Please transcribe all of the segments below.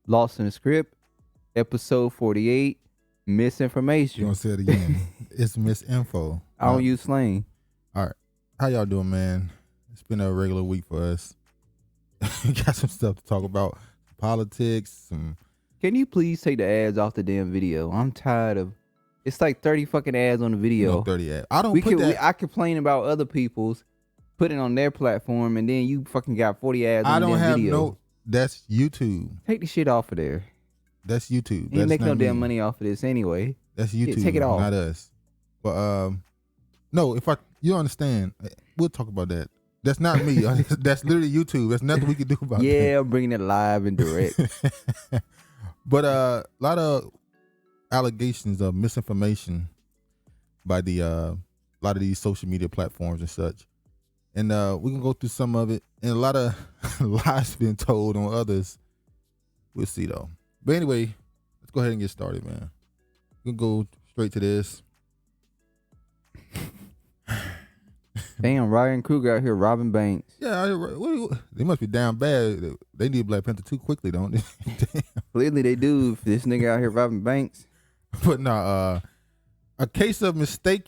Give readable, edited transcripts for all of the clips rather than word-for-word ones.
Lost in the Script, episode 48, misinformation. You want to say it again? It's MISINFO. I don't use slang. All right. How y'all doing, man? It's been a regular week for us. Got some stuff to talk about. Politics. Can you please take the ads off the damn video? I'm tired of... It's like 30 fucking ads on the video. No, 30 ads. I don't put that... I complain about other people's putting on their platform, and then you fucking got 40 ads on the damn video. I don't have no... That's YouTube. Take the shit off of there. That's YouTube. You make no damn money off of this anyway. That's YouTube. Yeah, take it off. Not us. But no, you understand, we'll talk about that. That's not me. That's literally YouTube. There's nothing we can do about that. Yeah, I'm bringing it live and direct. But a lot of allegations of misinformation by the lot of these social media platforms and such. And we can go through some of it, and a lot of lies being told on others. We'll see though. But anyway, let's go ahead and get started, man. We'll go straight to this. Damn, Ryan Coogler out here robbing banks. Yeah, they must be down bad. They need Black Panther too quickly, don't they? Clearly they do. If this nigga out here robbing banks. But no, a case of a mistake.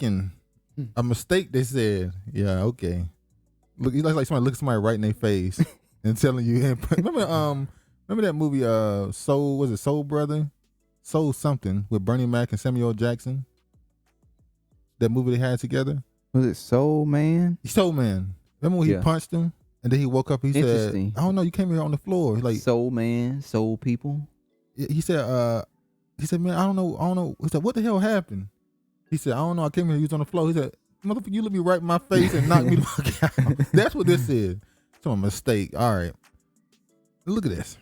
They said, yeah, okay. Look, it's like somebody looking somebody right in their face and telling you. Remember that movie, Soul? Was it Soul Brother? Soul something with Bernie Mac and Samuel L. Jackson. That movie they had together. Was it Soul Man? Soul Man. Remember when he punched him and then he woke up? He said, "I don't know. You came here on the floor." Like Soul Man, Soul People. He said, "Man, I don't know." He said, "What the hell happened?" He said, "I don't know. I came here. You was on the floor." He said, "Motherfucker, you look me right in my face and knock me the fuck out." That's what this is. It's a mistake. All right. Look at this.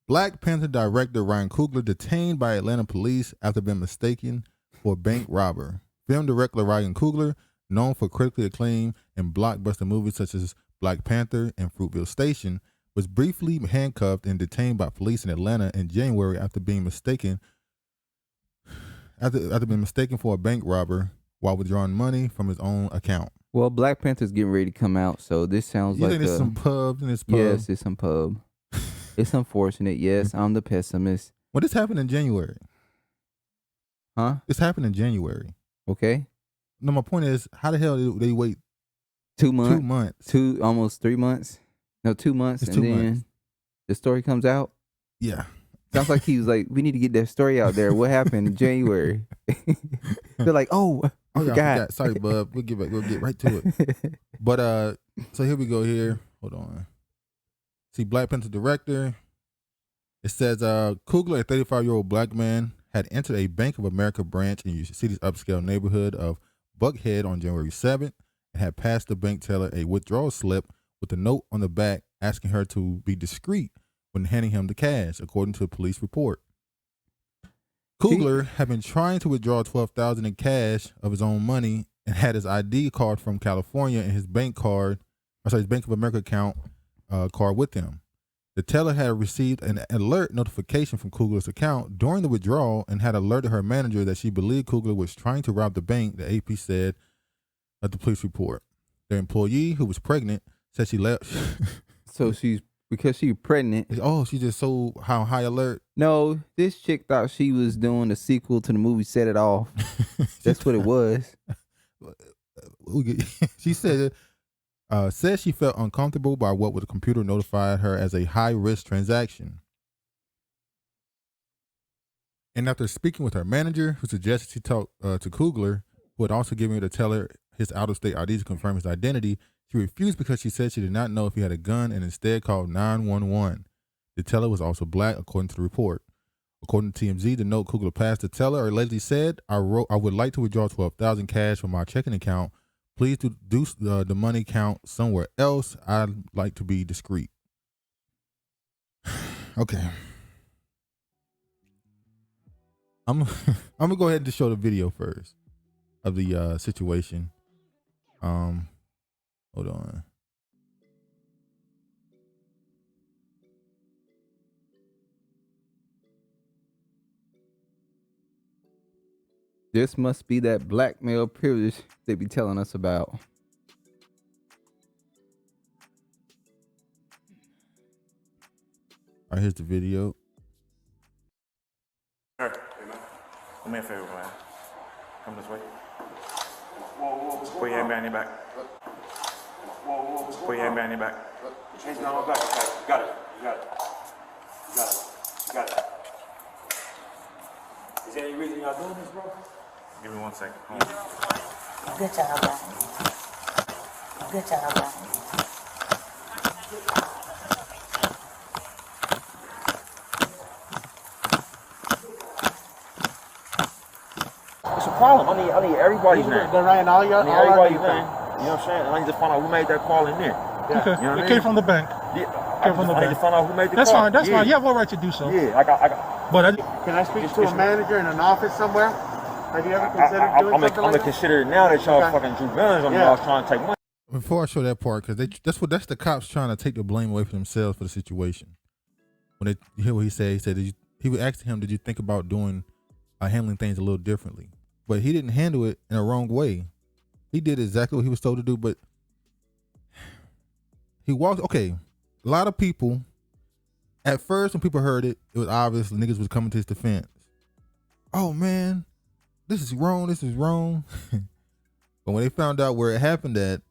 Black Panther director Ryan Coogler detained by Atlanta police after being mistaken for a bank robber. Film director Ryan Coogler, known for critically acclaimed and blockbuster movies such as Black Panther and Fruitvale Station, was briefly handcuffed and detained by police in Atlanta in January after being mistaken for a bank robber while withdrawing money from his own account. Well, Black Panther's getting ready to come out, so this sounds like there's some pubs in this pub. Yes, it's some pub. It's unfortunate. Yes, I'm the pessimist. Well, this happened in January. Huh? This happened in January. Okay. No, my point is, how the hell did they wait 2 months? 2 months. Almost 3 months. No, 2 months. It's and 2 then months. The story comes out. Yeah. Sounds like he was like, we need to get that story out there. What happened in January? They're like, I forgot. Sorry, bub. We'll get right to it. But so here we go here. Hold on. See, Black Panther director. It says Coogler, a 35-year-old black man, had entered a Bank of America branch in the city's upscale neighborhood of Buckhead on January 7th and had passed the bank teller a withdrawal slip with a note on the back asking her to be discreet when handing him the cash, according to a police report. Coogler had been trying to withdraw $12,000 in cash of his own money and had his ID card from California and his Bank of America account card with him. The teller had received an alert notification from Coogler's account during the withdrawal and had alerted her manager that she believed Coogler was trying to rob the bank, the AP said at the police report. The employee, who was pregnant, said she left. So because she's pregnant. Oh, she just so high alert. No, this chick thought she was doing a sequel to the movie Set It Off. That's what it was. She said she felt uncomfortable by what the computer notified her as a high-risk transaction. And after speaking with her manager, who suggested she talk to Coogler, who had also given her the teller his out-of-state ID to confirm his identity, she refused because she said she did not know if he had a gun and instead called 911. The teller was also black, according to the report. According to TMZ, the note Coogler passed the teller allegedly said, I would like to withdraw $12,000 cash from my checking account. Please do the money count somewhere else. I'd like to be discreet. Okay. I'm gonna go ahead and just show the video first of the situation. Hold on. This must be that blackmail privilege they be telling us about. All right, here's the video. Sir, do me a favor, man. Come this way. Put your hand behind your back. Put your hand behind your back. Hands down my back. Okay. Got it. You got it. You got it. You got it. Is there any reason y'all doing this, bro? Give me 1 second. Hold on. Good job, guys. Good job, guys. It's a problem. I need everybody's name. They're writing all your I need everybody's name. You know what I'm saying? And I need to find out who made that call in there. Yeah. Okay. You know what I It came mean? from the bank. Yeah. Came from the I need bank. to find out who made the That's call. fine. That's fine. You have all right to do so. Yeah, I got. But Can I speak to a manager in an office somewhere? Have you ever considered doing I'm something gonna like that? consider it now that y'all Okay. fucking drew guns on me. Yeah. Y'all trying to take money. Before I show that part, because that's the cops trying to take the blame away from themselves for the situation. When you hear what he said, he would ask him, "Did you think about doing handling things a little differently?" But he didn't handle it in a wrong way. He did exactly what he was told to do, but he walked. Okay, a lot of people. At first, when people heard it, it was obvious the niggas was coming to his defense. Oh man, this is wrong. This is wrong. But when they found out where it happened at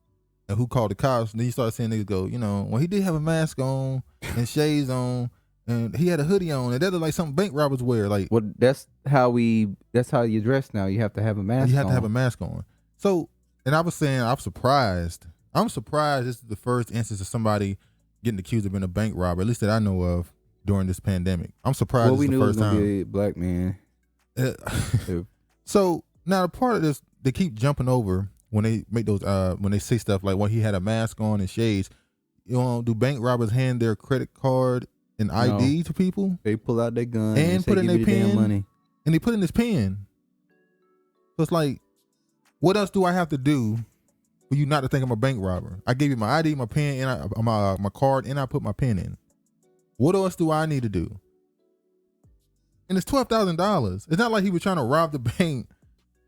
and who called the cops, then you started seeing niggas go, well, he did have a mask on and shades on and he had a hoodie on and that looked like something bank robbers wear. Like, Well, that's how you dress now. You have to have a mask. you have to have a mask on. So, and I was saying, I'm surprised. This is the first instance of somebody getting accused of being a bank robber, at least that I know of during this pandemic. I'm surprised Well, it's we the knew it was first gonna time. be a black man. So now the part of this, they keep jumping over when they make those when they say stuff like, well, he had a mask on and shades. Do bank robbers hand their credit card and ID to people? They pull out their gun And say, put in "Give their me the damn pen?" money. And they put in his pen. So it's like, what else do I have to do for you not to think I'm a bank robber? I gave you my ID, my pen, and my card, and I put my pen in. What else do I need to do? And it's $12,000. It's not like he was trying to rob the bank.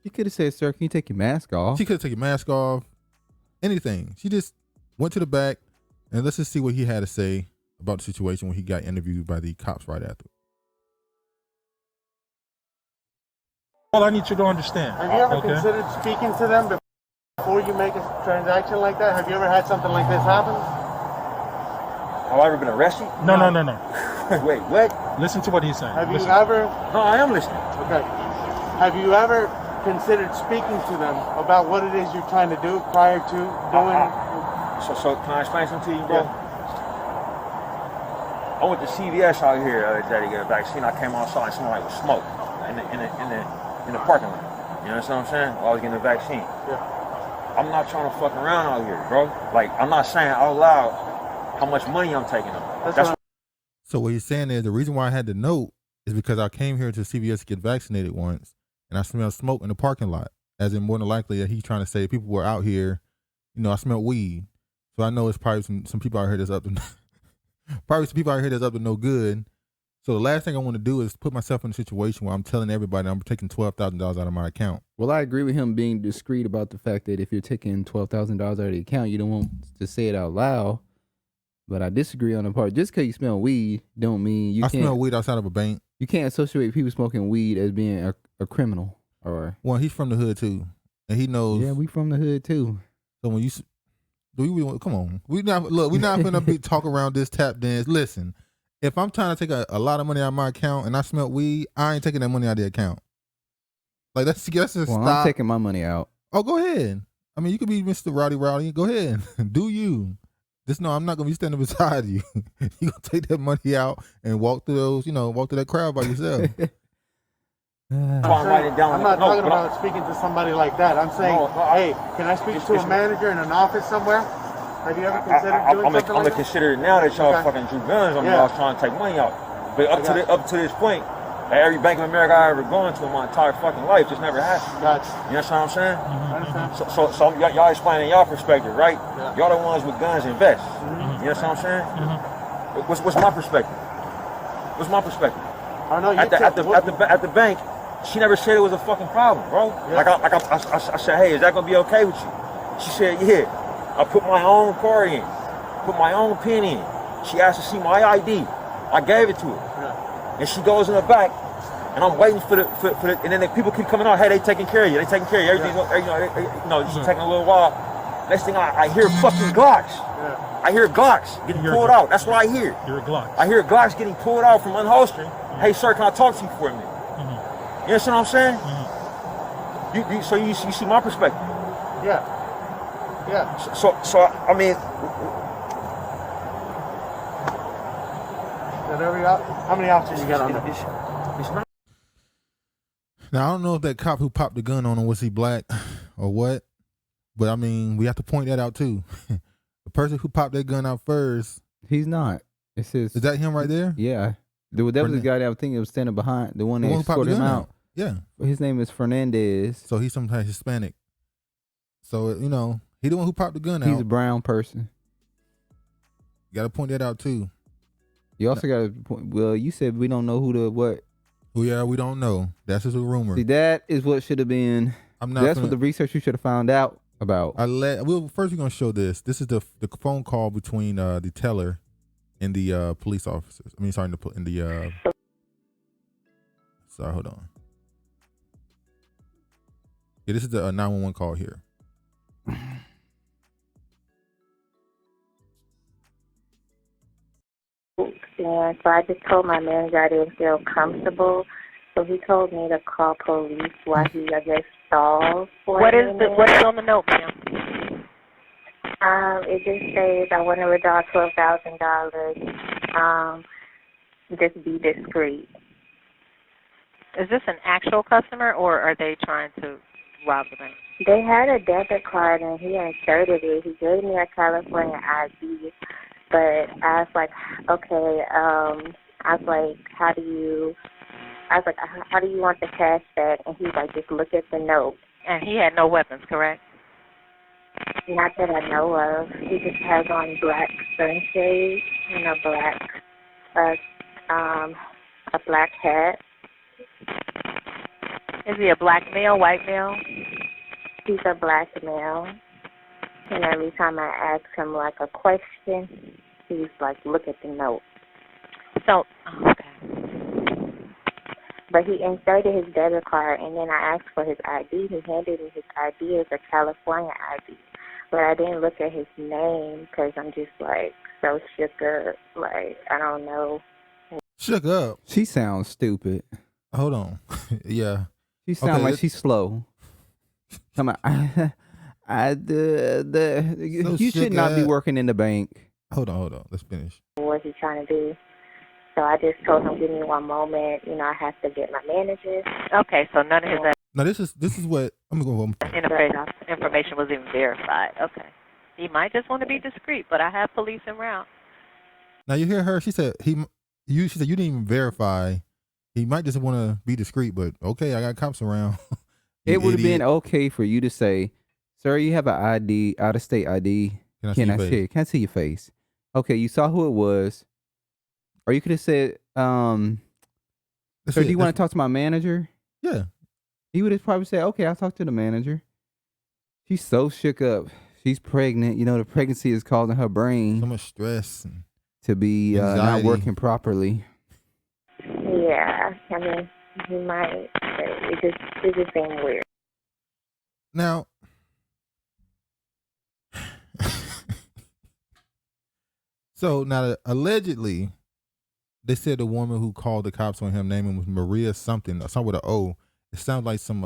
You could have said, "Sir, can you take your mask off?" She could have taken your mask off. Anything. She just went to the back, and let's just see what he had to say about the situation when he got interviewed by the cops right after. all I need you to understand. Have you ever okay? considered speaking to them before you make a transaction like that? Have you ever had something like this happen? Have I ever been arrested? No. Wait, what? Listen to what he's saying. Have you Listen. ever? No, I am listening. Okay. Have you ever considered speaking to them about what it is you're trying to do prior to doing? So can I explain something to you, bro? I went to CVS out here the other day to get a vaccine. I came outside and smelled like with smoke in the parking lot. You know what I'm saying? While I was getting the vaccine. Yeah. I'm not trying to fuck around out here, bro. Like, I'm not saying out loud how much money I'm taking them. That's So what he's saying is the reason why I had to note is because I came here to CVS to get vaccinated once, and I smelled smoke in the parking lot. As in, more than likely that he's trying to say people were out here. I smelled weed. So I know it's probably some people out here that's up to no good. So the last thing I want to do is put myself in a situation where I'm telling everybody I'm taking $12,000 out of my account. Well, I agree with him being discreet about the fact that if you're taking $12,000 out of the account, you don't want to say it out loud. But I disagree on the part. Just because you smell weed don't mean I smell weed outside of a bank. You can't associate people smoking weed as being a criminal. Or Well, he's from the hood too, and he knows. Yeah, we from the hood too. So when come on, we not gonna be talk around this tap dance. Listen, if I'm trying to take a lot of money out of my account and I smell weed, I ain't taking that money out of the account. Like that's just Well, stop. I'm taking my money out. Oh, go ahead. I mean, you could be Mr. Rowdy. Go ahead, do you? Just know I'm not gonna be standing beside you. You gonna take that money out and walk through that crowd by yourself. I'm not talking about speaking to somebody like that. I'm saying, hey, can I speak to a manager in an office somewhere? Have you ever considered doing something like that? I'm gonna consider it now that y'all fucking drew guns on me. Yeah. I was trying to take money out. But up to this point, At every Bank of America I ever gone to in my entire fucking life, just never happened. Gotcha. You know what I'm saying? I understand. So y'all explaining y'all perspective, right? Yeah. Y'all the ones with guns and vests. You know what I'm saying? What's my perspective? What's my perspective? I know you At the bank, she never said it was a fucking problem, bro. Yeah. I said, hey, is that gonna be okay with you? She said, yeah. I put my own card in, put my own pin in. She asked to see my ID. I gave it to her. Yeah. And she goes in the back, and I'm waiting for the and then the people keep coming out. Hey, they taking care of you. They taking care of you. Everything's it's taking a little while. Next thing I hear fucking Glocks. Yeah. I hear Glocks getting pulled out. That's what I hear. You're a Glock. I hear Glocks getting pulled out from unholstering. Hey, sir, can I talk to you for a minute? You understand what I'm saying? So you see my perspective. Yeah. Yeah. So I mean, how many officers you got on there? it's not. Now I don't know if that cop who popped the gun on him was he black or what, but I mean we have to point that out too. The person who popped that gun out first, He's not. It says, is that him right there? yeah. That was the guy that I think was standing behind the one that The one who popped escorted the him gun out. Yeah. His name is Fernandez. So he's some type of Hispanic. So he the one who popped the gun out. He's a brown person. You got to point that out too. You also got to point. Well, you said we don't know who the what. Oh yeah, we don't know. That's just a rumor. See, that is what should have been. That's what the research you should have found out about. First we're gonna show this. This is the phone call between the teller and the police officers. I mean, sorry, sorry, hold on. Yeah, this is the 911 call here. And so I just told my manager I didn't feel comfortable. So he told me to call police while he, I guess, stalled for What a is minute. what is on the note, ma'am? It just says I want to withdraw $12,000. Just be discreet. Is this an actual customer, or are they trying to rob the bank? They had a debit card and he inserted it. He gave me a California ID, but I was like, okay. I was like, how do you want the cash back? And he's like, just look at the note. And he had no weapons, correct? Not that I know of. He just has on black sunshades and a black hat. Is he a black male, white male? He's a black male. And every time I ask him like a question, he's like, look at the note. So, okay. But he inserted his debit card, and then I asked for his ID. He handed me his ID as a California ID. But I didn't look at his name because I'm just like so shook up. Like, I don't know. Shook up? She sounds stupid. Hold on. Yeah. She sounds like she's slow. Come on. You should not be working in the bank. Hold on. Let's finish. What he trying to do? So I just told him, give me one moment. I have to get my manager. Okay, so none of his Now this is what I'm gonna go. Information was even verified. Okay, he might just want to be discreet, but I have police en route. Now you hear her? She said she said you didn't even verify. He might just want to be discreet, but okay, I got cops around. It would have been okay for you to say, "Sir, you have an ID, out of state ID. Can I see it? Can I see your face?" Okay, you saw who it was. Or you could have said, "Sir, do you want to talk to my manager?" Yeah. He would have probably said, "Okay, I'll talk to the manager." She's so shook up. She's pregnant. The pregnancy is causing her brain so much stress to be not working properly. Yeah, I mean, he might. It just seemed weird. Now, allegedly, they said the woman who called the cops on him, name was Maria something with an O. It sounds like some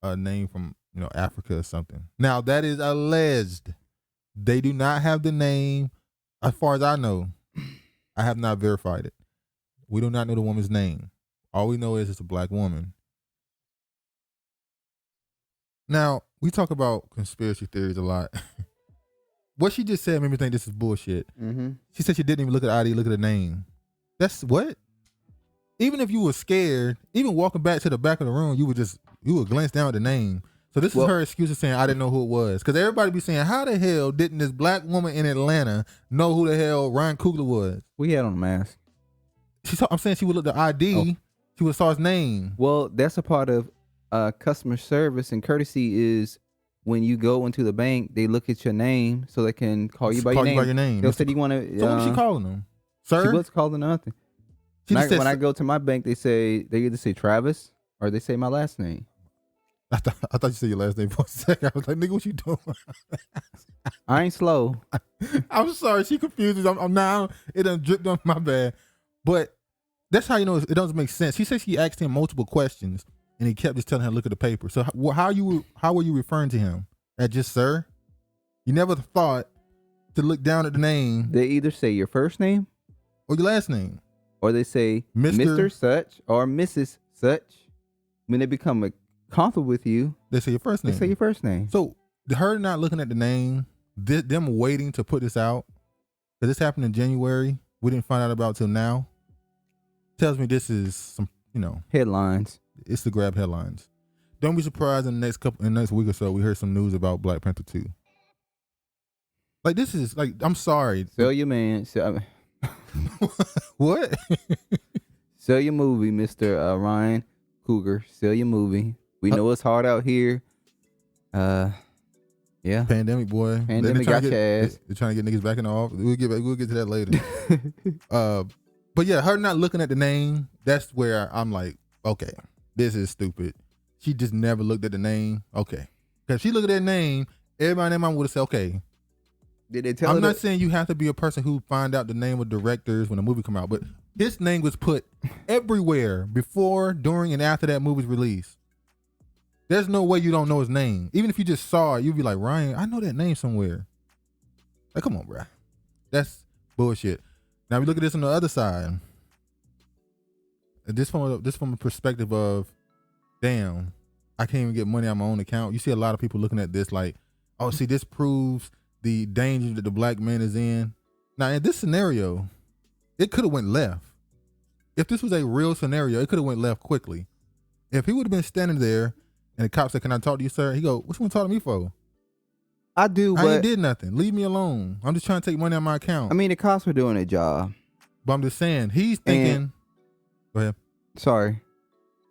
a name from Africa or something. Now that is alleged. They do not have the name, as far as I know. I have not verified it. We do not know the woman's name. All we know is it's a black woman. Now we talk about conspiracy theories a lot. What she just said made me think this is bullshit. Mm-hmm. She said she didn't even look at the ID, look at the name. That's what? even if you were scared, even walking back to the back of the room, you would glance down at the name. So this is her excuse of saying I didn't know who it was. Because everybody be saying, how the hell didn't this black woman in Atlanta know who the hell Ryan Coogler was? We had on a mask. I'm saying she would look at the ID. Oh. She would have saw his name. Well, that's a part of customer service and courtesy is when you go into the bank, they look at your name so they can call you by your name. They'll say, do you want to... So what was she calling them? Sir? She was calling nothing. When I go to my bank, they either say Travis or they say my last name. I thought you said your last name for a second. I was like, nigga, what you doing? I ain't slow. I'm sorry. She confuses. I'm now. It done dripped on my bad. But that's how you know it doesn't make sense. She said she asked him multiple questions, and he kept just telling her, look at the paper. So how were you referring to him? As just sir? You never thought to look down at the name. They either say your first name. Or your last name. Or they say Mr. Such or Mrs. Such. When they become comfortable with you, they say your first name. They say your first name. So her not looking at the name, them waiting to put this out, because this happened in January, we didn't find out about till now, tells me this is some, headlines. It's to grab headlines. Don't be surprised in the next week or so we heard some news about Black Panther 2. Like this is like, I'm sorry. Sell your man. What? Sell your movie, Mr. Ryan Coogler. Sell your movie. We know it's hard out here. Yeah. Pandemic, boy. Pandemic got your ass. They're trying to get niggas back in the office. We'll get to that later. But yeah, her not looking at the name, that's where I'm like, okay, this is stupid. She just never looked at the name. Okay. Because she looked at that name, everybody in their mind would have said, okay. Did they tell her? I'm not saying you have to be a person who find out the name of directors when a movie come out, but his name was put everywhere before, during, and after that movie's release. There's no way you don't know his name. Even if you just saw it, you'd be like, Ryan, I know that name somewhere. Like, come on, bro. That's bullshit. Now we look at this on the other side. This from a perspective of, damn, I can't even get money on my own account. You see a lot of people looking at this like, oh, see, this proves the danger that the black man is in. Now, in this scenario, it could have went left. If this was a real scenario, it could have went left quickly. If he would have been standing there and the cop said, can I talk to you, sir? He go, what you want to talk to me for? I do, I ain't did nothing. Leave me alone. I'm just trying to take money on my account. I mean, the cops were doing their job. But I'm just saying, he's thinking. Go ahead. Sorry.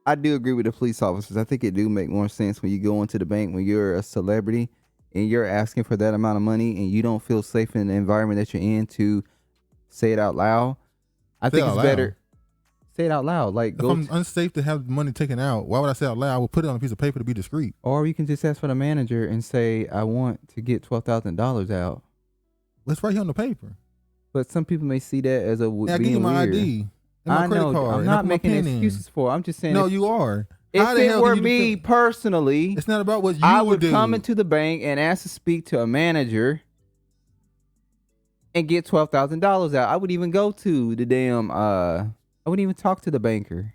I do agree with the police officers. I think it do make more sense when you go into the bank when you're a celebrity and you're asking for that amount of money and you don't feel safe in the environment that you're in to say it out loud. I think it's better. Say it out loud. Like, if I'm unsafe to have money taken out, why would I say it out loud? I would put it on a piece of paper to be discreet. Or you can just ask for the manager and say, I want to get $12,000 out. It's right here on the paper. But some people may see that as a being I give you my weird. ID. I know. Card, I'm not making excuses for it. I'm just saying. No, you are. If it were me personally, it's not about what you I would come into the bank and ask to speak to a manager and get $12,000 out. I would even go to the damn. I wouldn't even talk to the banker.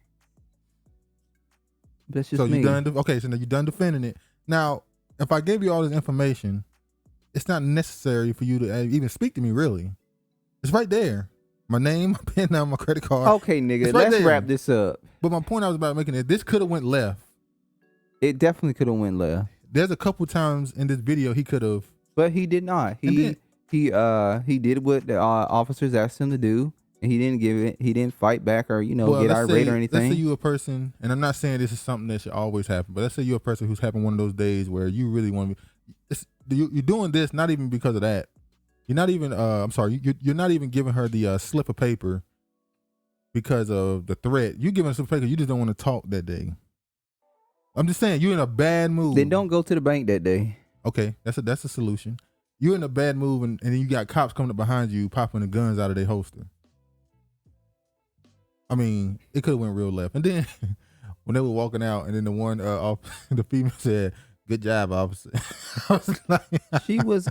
That's just me. Okay, so now you're done defending it. Now, if I gave you all this information, it's not necessary for you to even speak to me. Really, it's right there. My name, my PIN number, my credit card. Okay, nigga, let's wrap this up. But my point I was about making is this could have went left. It definitely could have went left. There's a couple times in this video he could have. But he did not. He did what the officers asked him to do, and he didn't give it. He didn't fight back or get irate or anything. Let's say you a person, and I'm not saying this is something that should always happen, but let's say you're a person who's having one of those days where you really want to be. You're doing this not even because of that. You're not even. I'm sorry. You're not even giving her the slip of paper because of the threat. You're giving her slip of paper. You just don't want to talk that day. I'm just saying you're in a bad mood. Then don't go to the bank that day. Okay, that's a solution. You're in a bad mood, and then you got cops coming up behind you, popping the guns out of their holster. I mean, it could have went real left. And then when they were walking out, and then the female said, "Good job, officer." I was like, she was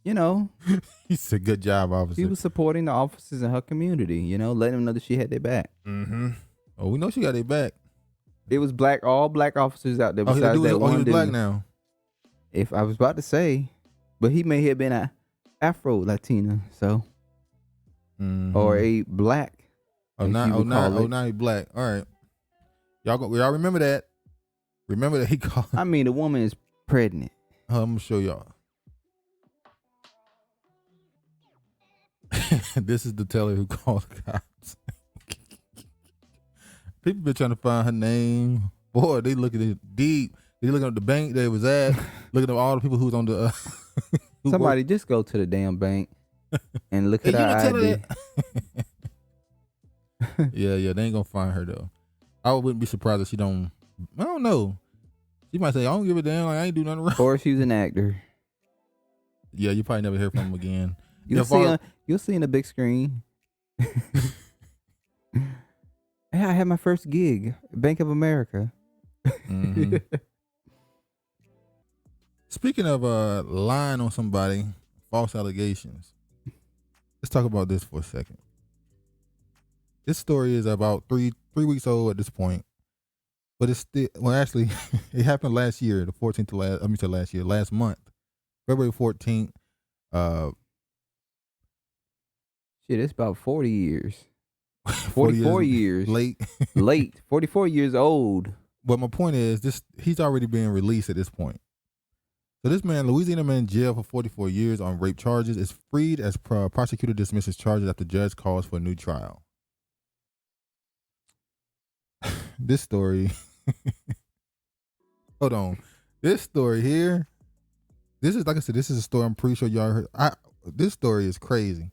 he said, "Good job, officer." She was supporting the officers in her community, letting them know that she had their back. Mm-hmm. Oh, we know she got their back. It was all black officers out there besides that one dude. dude. Black now. If I was about to say, but he may have been an Afro Latina, so or a black Oh, now he black. All right. Y'all remember that. Remember that he called. I mean, the woman is pregnant. I'm going to show y'all. This is the teller who called the cops. People been trying to find her name. Boy, they looking at it deep. They looking at the bank they was at. Looking at all the people who's on the. Somebody just go to the damn bank and look at her ID. Yeah, they ain't gonna find her though. I wouldn't be surprised if she don't. I don't know. She might say, "I don't give a damn. Like I ain't do nothing wrong." Or she's an actor. Yeah, you probably never hear from him again. You'll see on the big screen. Hey, I had my first gig, Bank of America. Mm-hmm. Speaking of lying on somebody, false allegations. Let's talk about this for a second. This story is about three weeks old at this point, but it's still actually it happened last year, the 14th last month, February 14th. Shit, it's about 40 years. 44 years. Late. 44 years old. But my point is, he's already been released at this point. So this man, Louisiana man, in jail for 44 years on rape charges, is freed as prosecutor dismisses charges after judge calls for a new trial. This story. Hold on. This story here. This is, like I said, this is a story I'm pretty sure y'all heard. This story is crazy.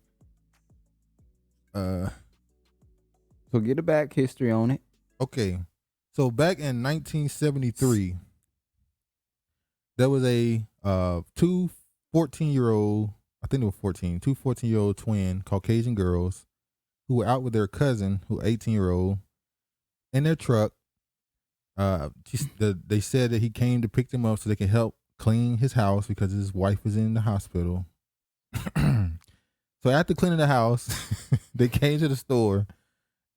So get a back history on it. Okay. So back in 1973, there was two 14-year-old, I think they were 14, two 14-year-old twin Caucasian girls who were out with their cousin, who 18-year-old, in their truck. They said that he came to pick them up so they can help clean his house because his wife was in the hospital. So after cleaning the house, they came to the store,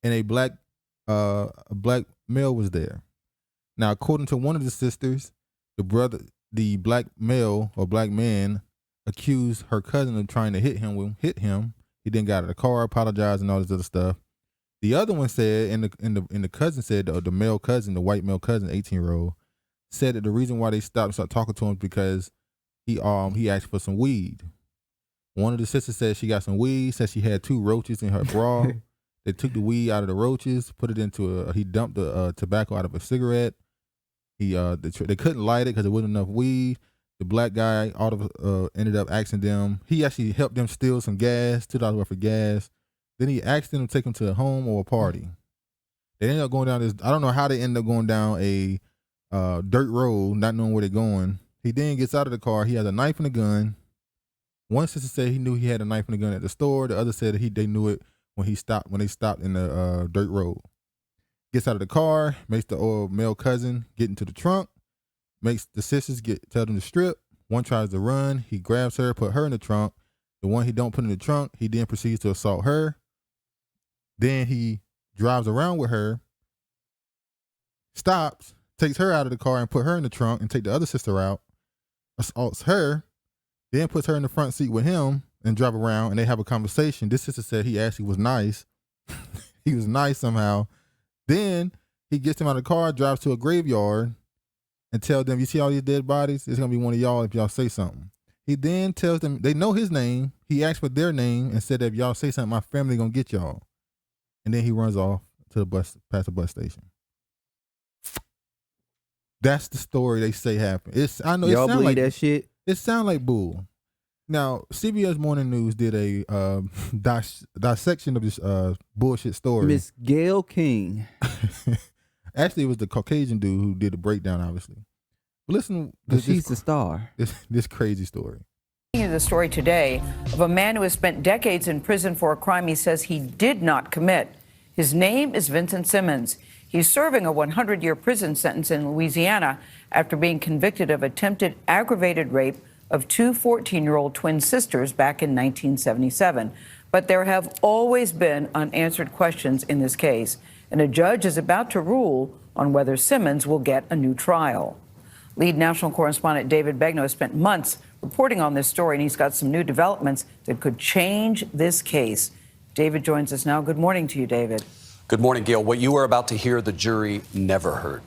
and a black male was there. Now, according to one of the sisters, the black male or black man accused her cousin of trying to hit him. He then got out of the car, apologized, and all this other stuff. The other one said, and the cousin said, the male cousin, the white male cousin, 18-year-old, said that the reason why they stopped and started talking to him is because he asked for some weed. One of the sisters said she got some weed, said she had 2 roaches in her bra. They took the weed out of the roaches, put it into he dumped the tobacco out of a cigarette. They couldn't light it because there wasn't enough weed. The black guy ended up asking them. He actually helped them steal some gas, $2 worth of gas. Then he asked them to take him to a home or a party. They ended up going down this. I don't know how they ended up going down a dirt road, not knowing where they're going. He then gets out of the car. He has a knife and a gun. One sister said he knew he had a knife and a gun at the store. The other said that they knew it when they stopped in the dirt road. Gets out of the car, makes the male cousin get into the trunk, makes the sisters tell them to strip. One tries to run. He grabs her, put her in the trunk. The one he don't put in the trunk, he then proceeds to assault her. Then he drives around with her, stops, takes her out of the car and put her in the trunk and take the other sister out, assaults her, then puts her in the front seat with him and drive around, and they have a conversation. This sister said he actually was nice. He was nice somehow. Then he gets them out of the car, drives to a graveyard, and tells them, you see all these dead bodies? It's going to be one of y'all if y'all say something. He then tells them, they know his name. He asked for their name and said that if y'all say something, my family going to get y'all. And then he runs off to the bus, past the bus station. That's the story they say happened. I know y'all it sound believe like that shit. It sound like bull. Now, CBS Morning News did a dissection of this bullshit story. Miss Gayle King. Actually, it was the Caucasian dude who did the breakdown, obviously. But listen, she's the star. This crazy story. The story today of a man who has spent decades in prison for a crime he says he did not commit. His name is Vincent Simmons. He's serving a 100-year prison sentence in Louisiana after being convicted of attempted aggravated rape of 2 14-year-old twin sisters back in 1977. But there have always been unanswered questions in this case, and a judge is about to rule on whether Simmons will get a new trial. Lead national correspondent David Begnaud has spent months reporting on this story, and he's got some new developments that could change this case. David joins us now. Good morning to you, David. Good morning, Gail. What you are about to hear, the jury never heard.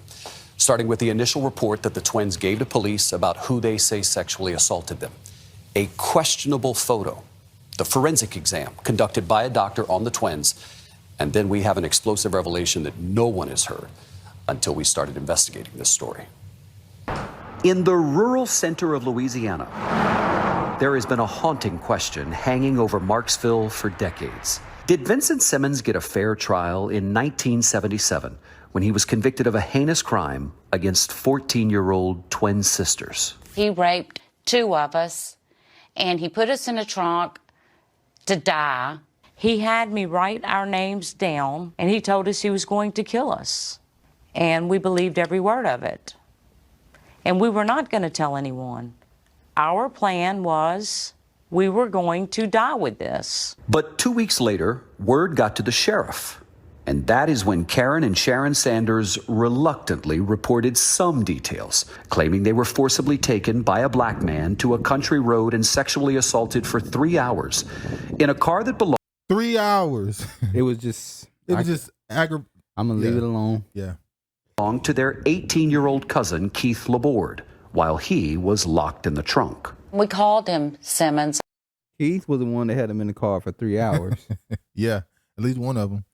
Starting with the initial report that the twins gave to police about who they say sexually assaulted them. A questionable photo, the forensic exam conducted by a doctor on the twins, and then we have an explosive revelation that no one has heard until we started investigating this story. In the rural center of Louisiana, there has been a haunting question hanging over Marksville for decades. Did Vincent Simmons get a fair trial in 1977 when he was convicted of a heinous crime against 14-year-old twin sisters? He raped two of us, and he put us in a trunk to die. He had me write our names down, and he told us he was going to kill us. And we believed every word of it. And we were not going to tell anyone. Our plan was we were going to die with this. But 2 weeks later, word got to the sheriff. And that is when Karen and Sharon Sanders reluctantly reported some details, claiming they were forcibly taken by a black man to a country road and sexually assaulted for 3 hours in a car that belonged. 3 hours. It was just. I'm gonna leave it alone. Yeah. Belonged to their 18-year-old cousin, Keith Laborde, while he was locked in the trunk. We called him Simmons. Keith was the one that had him in the car for 3 hours. Yeah, at least one of them.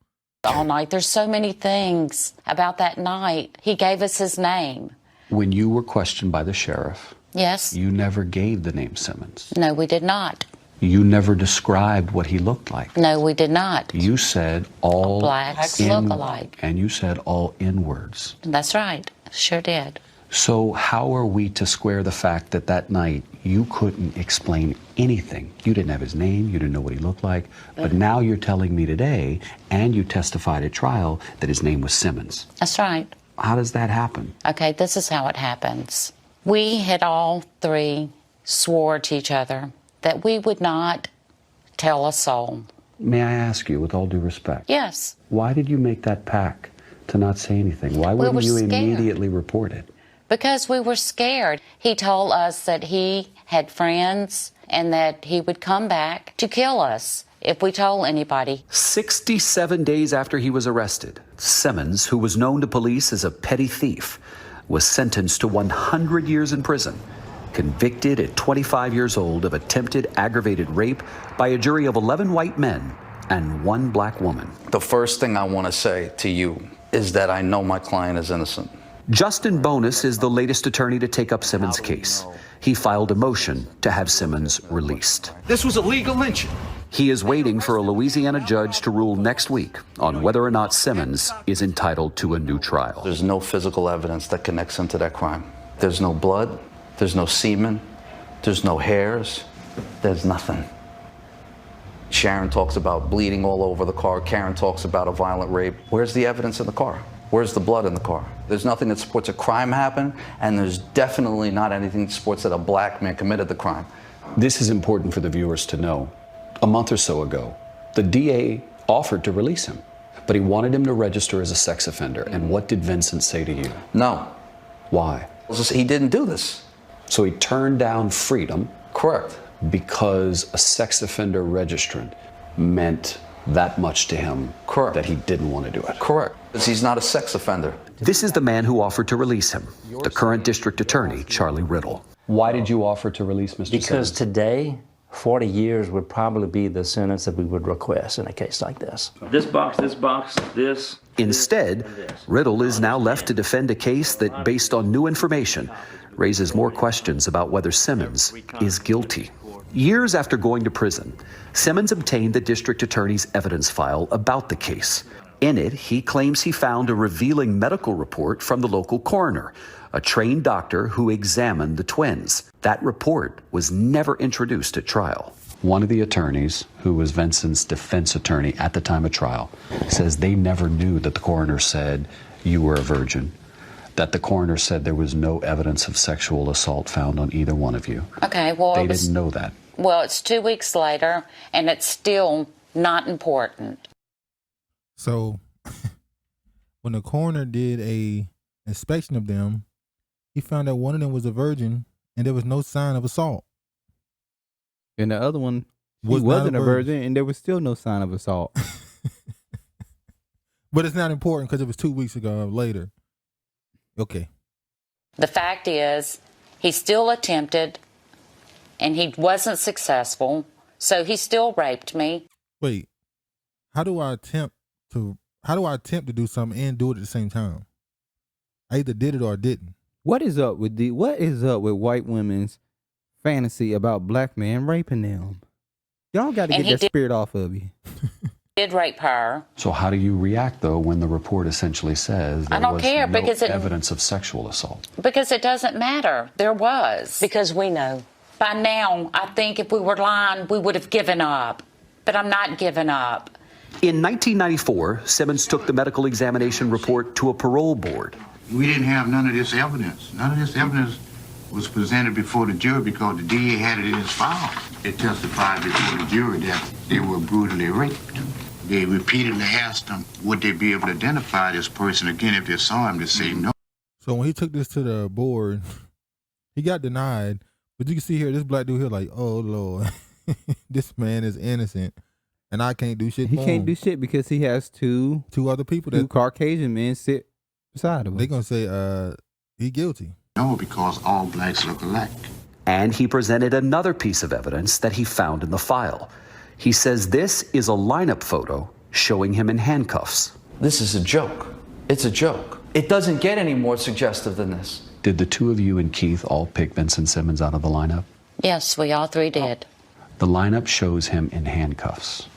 All night. There's so many things about that night. He gave us his name. When you were questioned by the sheriff, Yes. you never gave the name Simmons. No, we did not. You never described what he looked like. No, we did not. You said all Blacks look alike. And you said all N-words. That's right. Sure did. So how are we to square the fact that that night you couldn't explain anything? You didn't have his name, you didn't know what he looked like, but now you're telling me today, and you testified at trial, that his name was Simmons. That's right. How does that happen? Okay, this is how it happens. We had all three swore to each other that we would not tell a soul. May I ask you, with all due respect? Yes. Why did you make that pact to not say anything? Why We wouldn't were you scared. immediately report it? Because we were scared. He told us that he had friends and that he would come back to kill us if we told anybody. 67 days after he was arrested, Simmons, who was known to police as a petty thief, was sentenced to 100 years in prison, convicted at 25 years old of attempted aggravated rape by a jury of 11 white men and 1 black woman. The first thing I want to say to you is that I know my client is innocent. Justin Bonus is the latest attorney to take up Simmons' case. He filed a motion to have Simmons released. This was a legal lynching. He is waiting for a Louisiana judge to rule next week on whether or not Simmons is entitled to a new trial. There's no physical evidence that connects him to that crime. There's no blood, there's no semen, there's no hairs, there's nothing. Sharon talks about bleeding all over the car. Karen talks about a violent rape. Where's the evidence in the car? Where's the blood in the car? There's nothing that supports a crime happened, and there's definitely not anything that supports that a black man committed the crime. This is important for the viewers to know. A month or so ago, the DA offered to release him, but he wanted him to register as a sex offender. And what did Vincent say to you? No. Why? He didn't do this. So he turned down freedom. Correct. Because a sex offender registrant meant that much to him. Correct. That he didn't want to do it. Correct. Because he's not a sex offender. This is the man who offered to release him, the current district attorney, Charlie Riddle. Why did you offer to release Mr. Because Simmons? today, 40 years would probably be the sentence that we would request in a case like this. This box, this. Instead, Riddle is now left to defend a case that, based on new information, raises more questions about whether Simmons is guilty. Years after going to prison, Simmons obtained the district attorney's evidence file about the case. In it, he claims he found a revealing medical report from the local coroner, a trained doctor who examined the twins. That report was never introduced at trial. One of the attorneys, who was Vincent's defense attorney at the time of trial, says they never knew that the coroner said you were a virgin, that the coroner said there was no evidence of sexual assault found on either one of you. Okay, well, They didn't know that. Well, it's 2 weeks later, and it's still not important. So when the coroner did a inspection of them, he found that one of them was a virgin and there was no sign of assault. And the other one, he wasn't a virgin and there was still no sign of assault. But it's not important because it was 2 weeks ago or later. Okay. The fact is, he still attempted, and he wasn't successful, so he still raped me. Wait, how do I attempt to do something and do it at the same time? I either did it or I didn't. What is up with white women's fantasy about black men raping them? Y'all got to get that spirit off of you. Did rape her. So how do you react, though, when the report essentially says there I don't was care no because evidence of sexual assault? Because it doesn't matter. There was. Because we know. By now, I think if we were lying, we would have given up. But I'm not giving up. In 1994, Simmons took the medical examination report to a parole board. We didn't have none of this evidence. None of this evidence was presented before the jury because the DA had it in his file. It testified before the jury that they were brutally raped. They repeatedly asked them, would they be able to identify this person again if they saw him, to say no. So when he took this to the board, he got denied. But you can see here, this black dude here like, oh, Lord, this man is innocent. And I can't do shit He for can't him. do shit because he has two other people, two Caucasian men sit beside him. They gonna say he guilty. No, because all blacks look alike. And he presented another piece of evidence that he found in the file. He says this is a lineup photo showing him in handcuffs. This is a joke. It's a joke. It doesn't get any more suggestive than this. Did the two of you and Keith all pick Vincent Simmons out of the lineup? Yes, we all three did. The lineup shows him in handcuffs.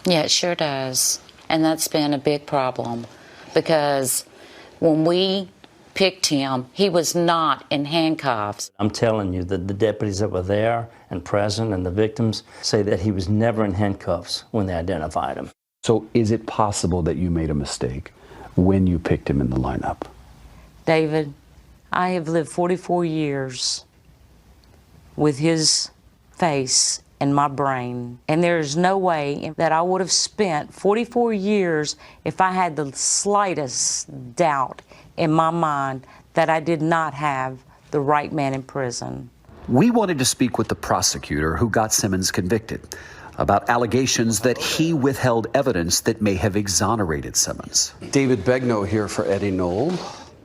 Yeah, it sure does. And that's been a big problem because when we picked him, he was not in handcuffs. I'm telling you that the deputies that were there and present and the victims say that he was never in handcuffs when they identified him. So is it possible that you made a mistake when you picked him in the lineup? David, I have lived 44 years with his face in my brain, and there is no way that I would have spent 44 years if I had the slightest doubt in my mind that I did not have the right man in prison. We wanted to speak with the prosecutor who got Simmons convicted about allegations that he withheld evidence that may have exonerated Simmons. David Begnaud here for Eddie Knoll.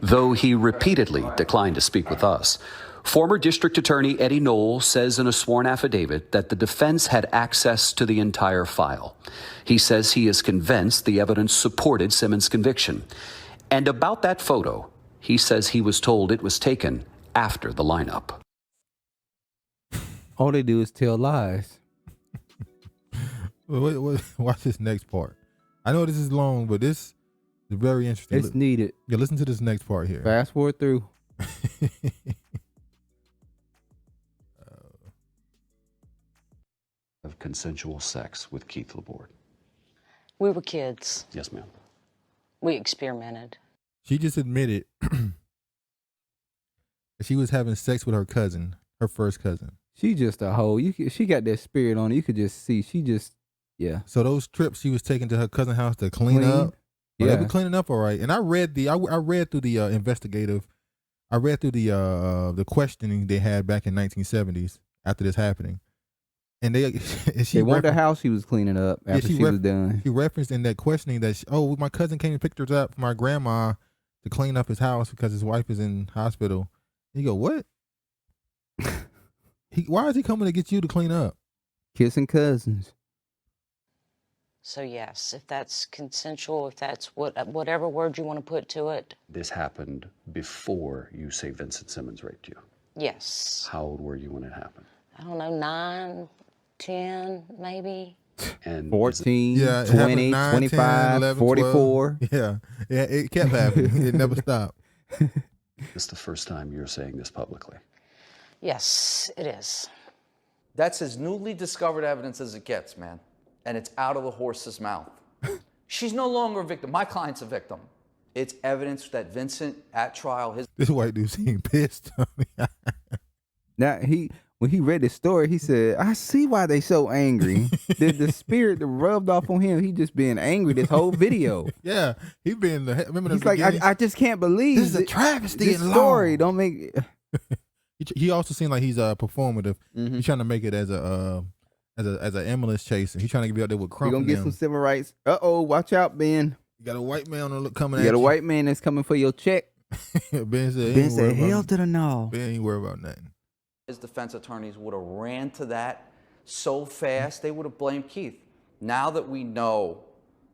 Though he repeatedly declined to speak with us, former District Attorney Eddie Knoll says in a sworn affidavit that the defense had access to the entire file. He says he is convinced the evidence supported Simmons' conviction. And about that photo, he says he was told it was taken after the lineup. All they do is tell lies. Wait, watch this next part. I know this is long, but this is very interesting. It's needed. Yeah, listen to this next part here. Fast forward through. Of consensual sex with Keith Laborde. We were kids. Yes, ma'am. We experimented. She just admitted that she was having sex with her cousin, her first cousin. She just a hoe. She got that spirit on her. You could just see. Yeah. So those trips she was taking to her cousin's house to clean up. Yeah, they were cleaning up all right. And I read through the investigative. I read through the questioning they had back in 1970s after this happening. And she went to the house she was cleaning up after she was done. She referenced in that questioning that, my cousin came and picked her up from my grandma to clean up his house because his wife is in hospital. And you go, what? Why is he coming to get you to clean up? Kissing cousins. So yes, if that's consensual, if that's whatever word you want to put to it. This happened before you say Vincent Simmons raped you. Yes. How old were you when it happened? I don't know, 9, 10, maybe. And 14, 20, 9, 25, 10, 11, 44. 12. Yeah, it kept happening. It never stopped. This the first time you're saying this publicly? Yes, it is. That's as newly discovered evidence as it gets, man. And it's out of the horse's mouth. She's no longer a victim. My client's a victim. It's evidence that Vincent, at trial, This white dude seemed pissed on me. Now, when he read the story, he said, I see why they so angry. the spirit that rubbed off on him, he just being angry this whole video. Yeah, he been remember the He's like, I just can't believe this is a travesty this in law. story. Don't make He also seemed like he's performative. Mm-hmm. He's trying to make it as a ambulance chaser. He's trying to be out there with Crump. You're gonna get some civil rights. Watch out, Ben. You got a white man on the coming You at got a you. white man that's coming for your check. Ben said, hell to the no. Ben ain't worried about nothing. His defense attorneys would have ran to that so fast, they would have blamed Keith. Now that we know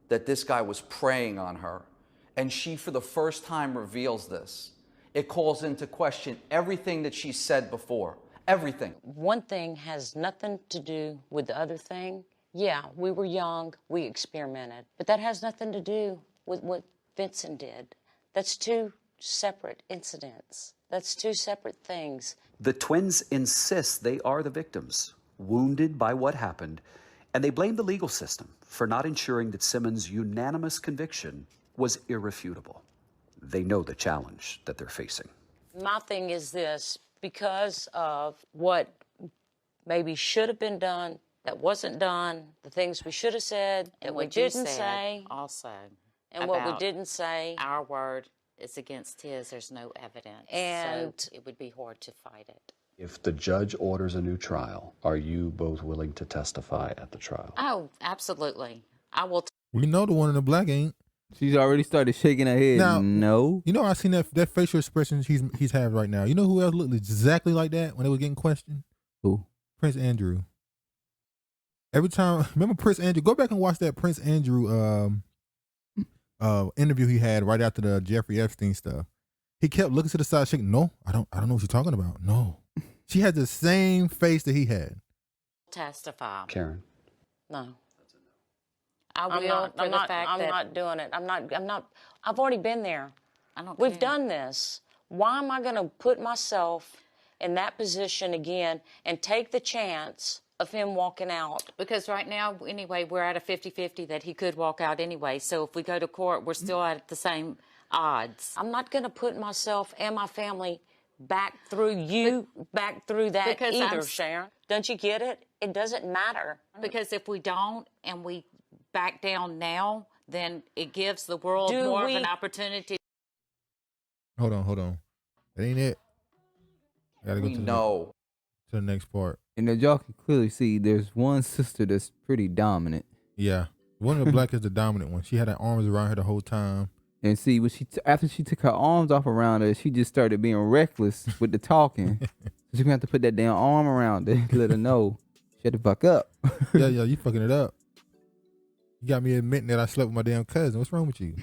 that this guy was preying on her, and she for the first time reveals this, it calls into question everything that she said before. Everything. One thing has nothing to do with the other thing. Yeah, we were young, we experimented, but that has nothing to do with what Vincent did. That's two separate incidents. That's two separate things. The twins insist they are the victims, wounded by what happened, and they blame the legal system for not ensuring that Simmons' unanimous conviction was irrefutable. They know the challenge that they're facing. My thing is this, because of what maybe should have been done, that wasn't done, the things we should have said, that we didn't say. Also. And what we didn't say. Our word is against his. There's no evidence. And so it would be hard to fight it. If the judge orders a new trial, are you both willing to testify at the trial? Oh, absolutely. I will. We know the one in the black ain't. She's already started shaking her head. Now, no. You know, I seen that facial expression he's had right now. You know who else looked exactly like that when they were getting questioned? Who? Prince Andrew. Every time, remember Prince Andrew? Go back and watch that Prince Andrew interview he had right after the Jeffrey Epstein stuff. He kept looking to the side, shaking. No, I don't know what you're talking about. No. She had the same face that he had. Testify. Karen. No. I'm not doing it. I've already been there. We've done this. Why am I going to put myself in that position again and take the chance of him walking out? Because right now, anyway, we're at a 50-50 that he could walk out anyway. So if we go to court, we're still at the same odds. I'm not going to put myself and my family back through that either, Sharon. Don't you get it? It doesn't matter. Because if we don't and we back down now, then it gives the world more of an opportunity. Hold on. That ain't it. I gotta go to the next part. And as y'all can clearly see, there's one sister that's pretty dominant. Yeah. One of the black is the dominant one. She had her arms around her the whole time. And see, when after she took her arms off around her, she just started being reckless with the talking. So she's gonna have to put that damn arm around her, let her know. Shut the fuck up. yeah, you fucking it up. You got me admitting that I slept with my damn cousin. What's wrong with you?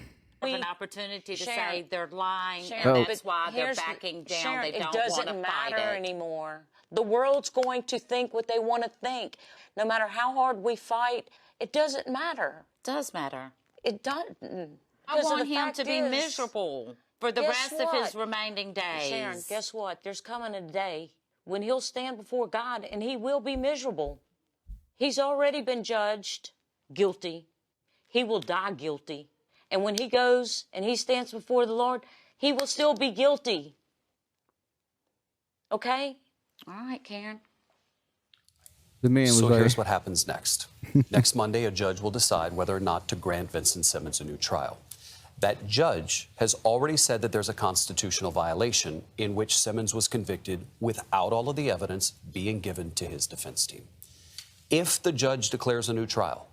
Have an opportunity to say they're lying, Sharon, and that's why they're backing down. Sharon, they don't it doesn't want to matter fight it anymore. The world's going to think what they want to think. No matter how hard we fight, it doesn't matter. It does matter. It doesn't. I want him to be miserable for the rest of his remaining days. Sharon, guess what? There's coming a day when he'll stand before God and he will be miserable. He's already been judged guilty. He will die guilty. And when he goes and he stands before the Lord, he will still be guilty. Okay? All right, Karen. The man was so like, here's what happens next. Next Monday, a judge will decide whether or not to grant Vincent Simmons a new trial. That judge has already said that there's a constitutional violation in which Simmons was convicted without all of the evidence being given to his defense team. If the judge declares a new trial,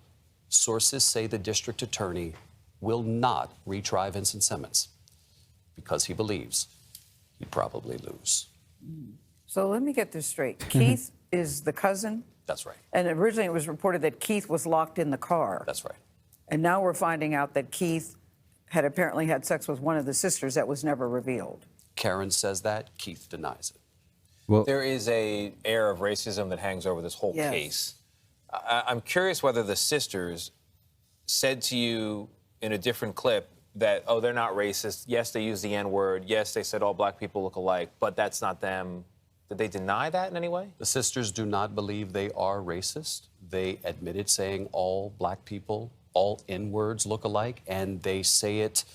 sources say the district attorney will not retry Vincent Simmons because he believes he'd probably lose. So let me get this straight. Keith is the cousin? That's right. And originally it was reported that Keith was locked in the car. That's right. And now we're finding out that Keith had apparently had sex with one of the sisters that was never revealed. Karen says that. Keith denies it. Well, there is an air of racism that hangs over this whole case. I'm curious whether the sisters said to you in a different clip that, oh, they're not racist. Yes, they use the N-word. Yes, they said all black people look alike, but that's not them. Did they deny that in any way? The sisters do not believe they are racist. They admitted saying all black people, all N-words look alike, and they say it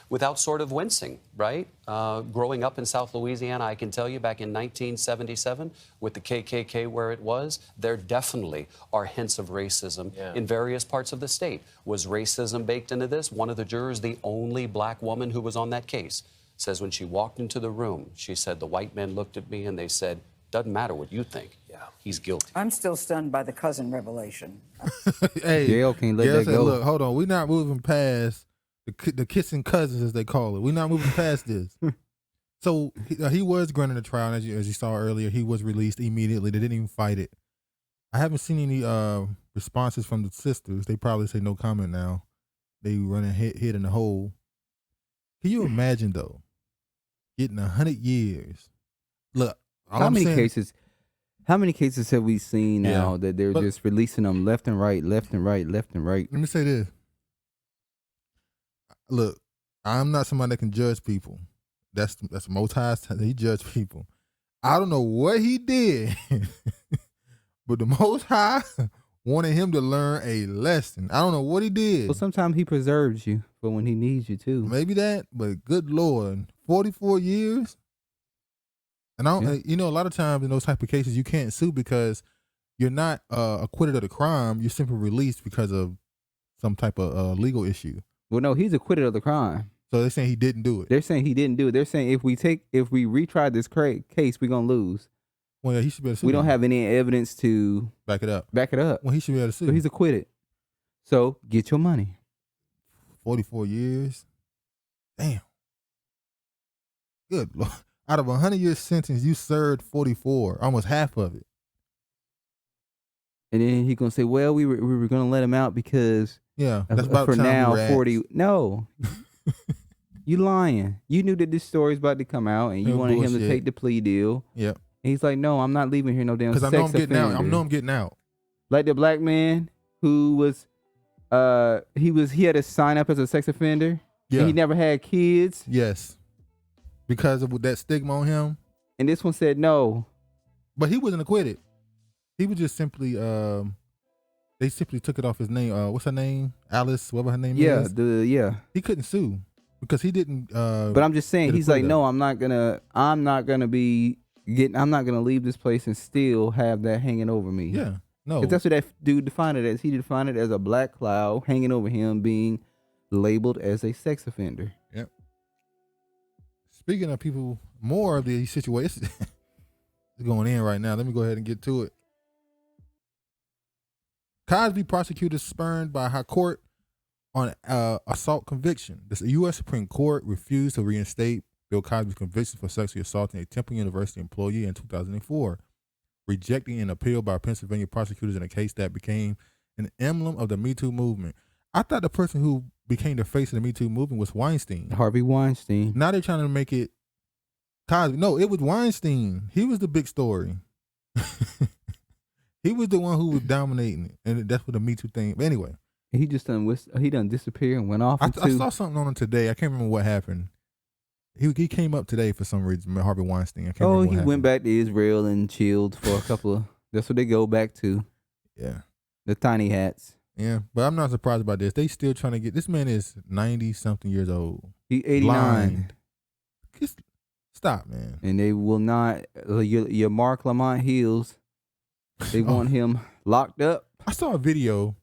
without sort of wincing, right? Growing up in South Louisiana, I can tell you back in 1977, with the KKK where it was, there definitely are hints of racism in various parts of the state. Was racism baked into this? One of the jurors, the only black woman who was on that case, says when she walked into the room, she said, the white men looked at me and they said, Doesn't matter what you think. Yeah. He's guilty. I'm still stunned by the cousin revelation. Hey, Jail can't let that go. Look, hold on. We're not moving past the kissing cousins, as they call it. We're not moving past this. So he was granted a trial, as you saw earlier. He was released immediately. They didn't even fight it. I haven't seen any responses from the sisters. They probably say no comment now. They running head in the hole. Can you imagine though, getting 100 years? Look, how many cases have we seen now that they're just releasing them left and right, left and right, left and right? Let me say this. Look, I'm not somebody that can judge people. That's Most High's. He judge people. I don't know what he did, but the Most High wanted him to learn a lesson. I don't know what he did. Well, sometimes he preserves you for when he needs you too. Maybe that, but good Lord, 44 years. And I don't, a lot of times in those type of cases, you can't sue because you're not acquitted of the crime. You're simply released because of some type of legal issue. Well, no, he's acquitted of the crime. So they're saying he didn't do it. They're saying he didn't do it. They're saying if we retry this case, we're gonna lose. Well, yeah, he should be able to sue. We don't have any evidence to back it up. Well, he should be able to sue. So he's acquitted. So get your money. 44 years. Damn. Good Lord. Out of a 100-year sentence, you served 44, almost half of it. And then he gonna say, "Well, we were gonna let him out because that's about for time now we 40." No, you lying. You knew that this story's about to come out, and you wanted him to take the plea deal. Yep. And he's like, "No, I'm not leaving here no damn sex because I know I'm getting offender." out. I know I'm getting out. Like the black man who was, he had to sign up as a sex offender. Yeah. And he never had kids. Yes. Because of that stigma on him. And this one said no. But he wasn't acquitted. He was just simply, they simply took it off his name. What's her name? Alice, whatever her name is. He couldn't sue because he didn't. But I'm just saying, he's like, no, I'm not gonna leave this place and still have that hanging over me. Yeah, no. 'Cause that's what that dude defined it as. He defined it as a black cloud hanging over him, being labeled as a sex offender. Yep. Speaking of people, more of these situations is going in right now. Let me go ahead and get to it. Cosby prosecutors spurned by high court on assault conviction. The U.S. Supreme Court refused to reinstate Bill Cosby's conviction for sexually assaulting a Temple University employee in 2004, rejecting an appeal by Pennsylvania prosecutors in a case that became an emblem of the Me Too movement. I thought the person who became the face of the Me Too movement was Weinstein. Harvey Weinstein. Now they're trying to make it Cosby. No, it was Weinstein. He was the big story. He was the one who was dominating it, and that's what the Me Too thing. But anyway, he done disappeared and went off. I saw something on him today. I can't remember what happened. He came up today for some reason. Harvey Weinstein. I can't remember what happened. Went back to Israel and chilled for a couple of. That's what they go back to. Yeah, the tiny hats. Yeah, but I'm not surprised about this. They still trying to get this man is 90-something years old. He 89. Just stop, man. And they will not. Your Mark Lamont Hills. They want him locked up. I saw a video.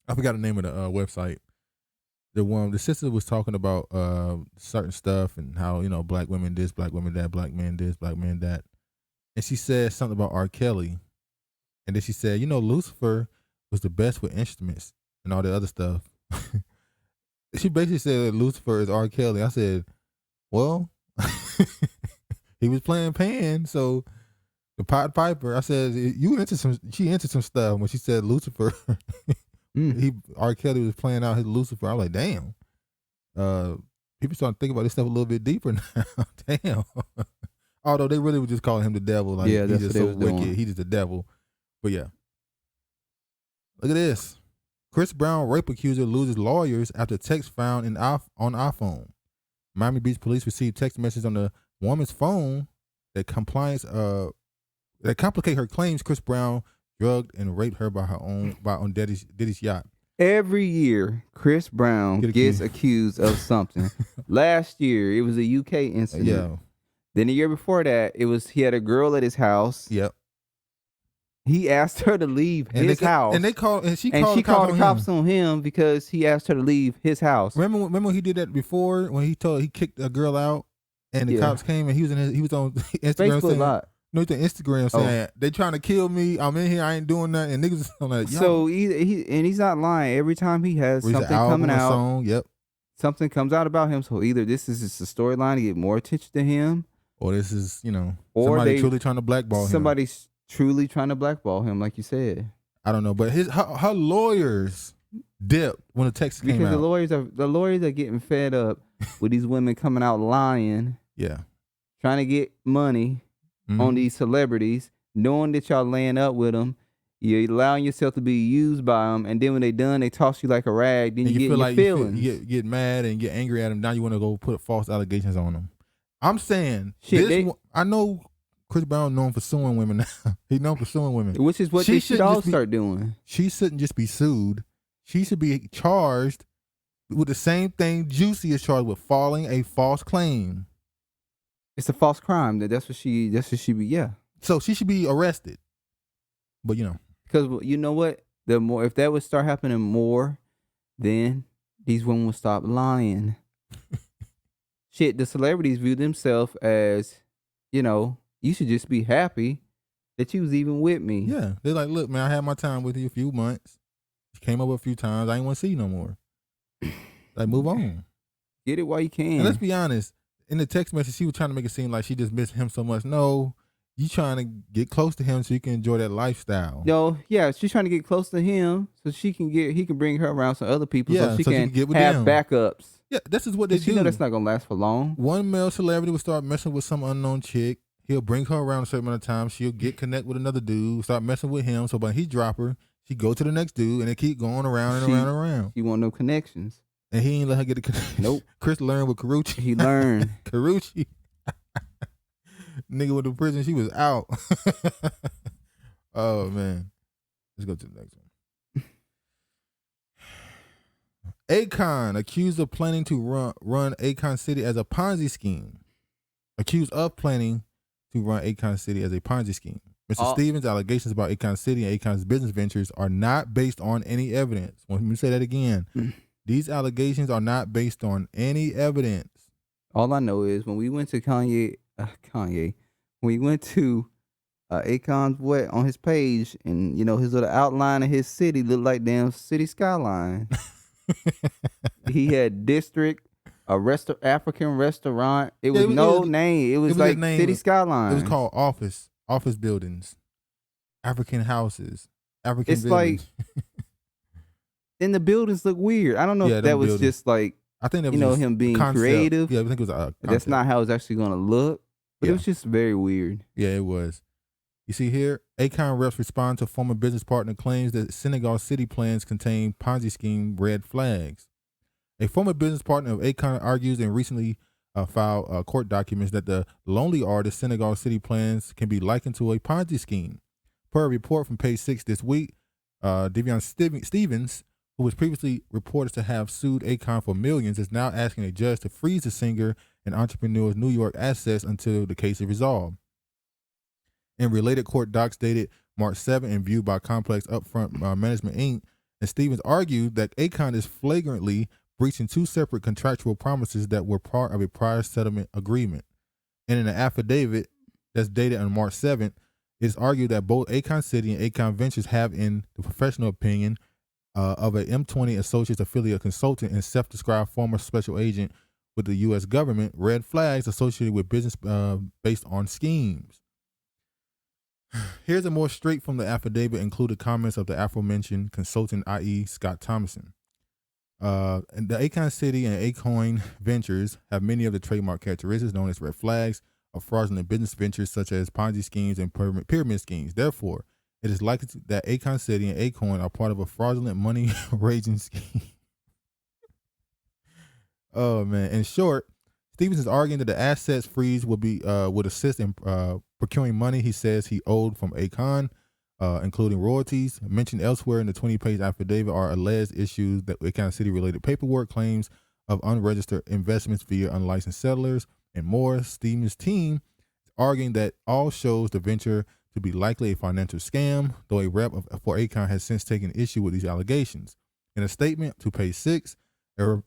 I forgot the name of the website. The sister was talking about certain stuff and how, black women this, black women that, black men this, black men that. And she said something about R. Kelly. And then she said, Lucifer was the best with instruments and all the other stuff. She basically said that Lucifer is R. Kelly. I said, well, he was playing Pan, so the Pied Piper. I said, she into some stuff when she said Lucifer. R. Kelly was playing out his Lucifer. I was like, damn. People starting to think about this stuff a little bit deeper now. Damn. Although they really were just calling him the devil. Like, he's just so wicked. He's just the devil. But yeah. Look at this. Chris Brown rape accuser loses lawyers after text found on iPhone. Miami Beach police received text messages on the woman's phone that complicate her claims Chris Brown drugged and raped her on Diddy's yacht. Every year, Chris Brown gets accused of something. Last year, it was a UK incident. Yeah. Then the year before that, he had a girl at his house. Yep. He asked her to leave his house. And she called the cops on him because he asked her to leave his house. Remember when he did that before when he kicked a girl out And the cops came and he was on Instagram Facebook saying, Live. no, he's on Instagram saying they trying to kill me. I'm in here. I ain't doing nothing. And niggas on that. So he's not lying. Every time he has something coming out, song, something comes out about him. So either this is just a storyline to get more attention to him, or this is or somebody truly trying to blackball him. Somebody's truly trying to blackball him, like you said. I don't know, but her lawyers dipped when the text came out. Because the lawyers are getting fed up with these women coming out lying. Yeah. Trying to get money on these celebrities, knowing that y'all laying up with them. You're allowing yourself to be used by them, and then when they done, they toss you like a rag. Then you get your feelings. You get mad and get angry at them. Now you want to go put false allegations on them. I'm saying, I know Chris Brown known for suing women now. He's known for suing women. Which is what they should all start doing. She shouldn't just be sued. She should be charged with the same thing Jussie is charged with, filing a false claim. It's a false crime. That's what she be. Yeah. So she should be arrested. But because you know what, if that would start happening more, then these women will stop lying. Shit, the celebrities view themselves as, you should just be happy that you was even with me. Yeah, they're like, look, man, I had my time with you a few months. You came over a few times. I ain't want to see you no more. Like, move on. Get it while you can. And let's be honest. In the text message, she was trying to make it seem like she just missed him so much. No, you trying to get close to him so you can enjoy that lifestyle. Yeah, she's trying to get close to him so he can bring her around some other people so she can get with have them. backups. Yeah, this is what they do. You know that's not gonna last for long. One male celebrity will start messing with some unknown chick. He'll bring her around a certain amount of time. She'll get connect with another dude, start messing with him. So when he drop her, she go to the next dude, and they keep going around and around and around. She want no connections. And he ain't let her get a connection. Nope. Chris learned with Carucci. He learned. Carucci. Nigga went to prison. She was out. Oh, man. Let's go to the next one. Akon accused of planning to run Akon City as a Ponzi scheme. Accused of planning to run Akon City as a Ponzi scheme. Mr. Stevens' allegations about Akon City and Akon's business ventures are not based on any evidence. Let me say that again. These allegations are not based on any evidence. All I know is when we went to when we went to Akon's on his page, and his little outline of his city looked like damn city skyline. He had district, African restaurant. It was name. It was like city skyline. It was called office buildings, African houses, African. It's buildings. like, and the buildings look weird. I don't know if that was just like, I think that was him being creative. Yeah, I think it was a concept. That's not how it's actually going to look. But it was just very weird. Yeah, it was. You see here, Akon reps respond to former business partner claims that Senegal city plans contain Ponzi scheme red flags. A former business partner of Akon argues and recently filed court documents that the lonely artist Senegal city plans can be likened to a Ponzi scheme. Per a report from page 6 this week, Devion Stevens, who was previously reported to have sued Akon for millions, is now asking a judge to freeze the singer and entrepreneur's New York assets until the case is resolved. In related court docs dated March 7 and viewed by Complex Upfront Management Inc., and Stevens argued that Akon is flagrantly breaching two separate contractual promises that were part of a prior settlement agreement. And in an affidavit that's dated on March 7th, it's argued that both Akon City and Akon Ventures have, in the professional opinion of a M20 Associates affiliate consultant and self-described former special agent with the U.S. government, red flags associated with business based on schemes. Here's a more straight from the affidavit, included comments of the aforementioned consultant, i.e. Scott Thomason. And the Akon City and Akon Ventures have many of the trademark characteristics known as red flags of fraudulent business ventures such as Ponzi schemes and pyramid schemes. Therefore, it is likely that Akon City and Akon are part of a fraudulent money-raising scheme. Oh, man. In short, Stevens is arguing that the assets freeze would assist in procuring money he says he owed from Akon, including royalties. Mentioned elsewhere in the 20-page affidavit are alleged issues that Akon City-related paperwork, claims of unregistered investments via unlicensed settlers, and more. Stevens' team is arguing that all shows the venture to be likely a financial scam, though a rep for Akon has since taken issue with these allegations. In a statement to page 6,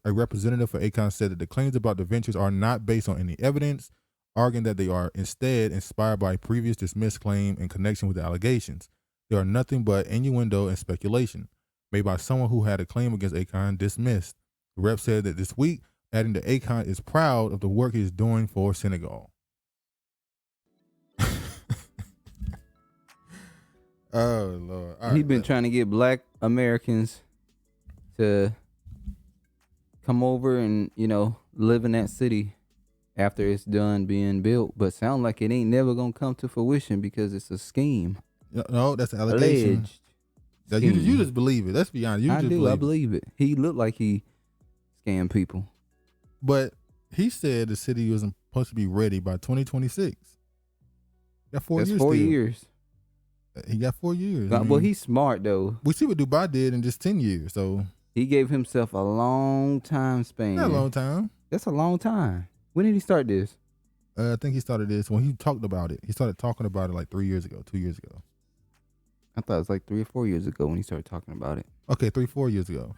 A representative for Akon said that the claims about the ventures are not based on any evidence, arguing that they are instead inspired by a previous dismissed claim in connection with the allegations. They are nothing but innuendo and speculation made by someone who had a claim against Akon dismissed. The rep said that this week, adding that Akon is proud of the work he is doing for Senegal. Oh, Lord. He's been trying to get black Americans to come over and, live in that city after it's done being built. But sound like it ain't never going to come to fruition because it's a scheme. No, that's an allegation. Alleged. You just believe it. Let's be honest. I believe it. He looked like he scammed people. But he said the city was supposed to be ready by 2026. Got 4 years. That's 4 years. He got 4 years. Well, he's smart though. We see what Dubai did in just 10 years. So he gave himself a long time span. Not a long time. That's a long time. When did he start this? I think he started this when he talked about it. He started talking about it like 3 years ago, 2 years ago. I thought it was like 3 or 4 years ago when he started talking about it. Okay, 3-4 years ago.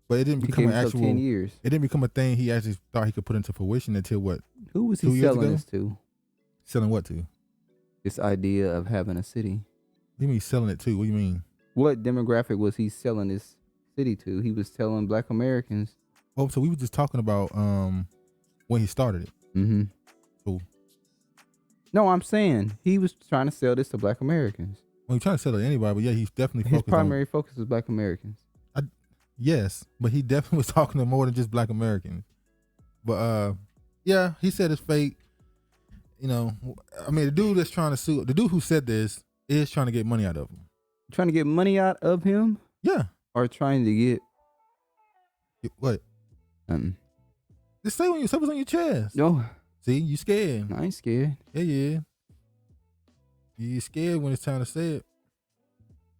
But it didn't become an actual 10 years. It didn't become a thing he actually thought he could put into fruition until what? Who was he selling this to? Selling what to? This idea of having a city. What do you mean selling it to? What do you mean? What demographic was he selling this city to? He was telling black Americans. Oh, so we were just talking about when he started it. Mm-hmm. Cool. No, I'm saying he was trying to sell this to black Americans. Well, he's trying to sell it to anybody, but yeah, he's definitely His primary focus was black Americans. Yes, but he definitely was talking to more than just black Americans. But yeah, he said it's fake. The dude that's trying to sue, the dude who said this is trying to get money out of him. Trying to get money out of him? Yeah. Or trying to get what? Just say what's on your chest. No. See, you scared. I ain't scared. Yeah. You scared when it's time to say it.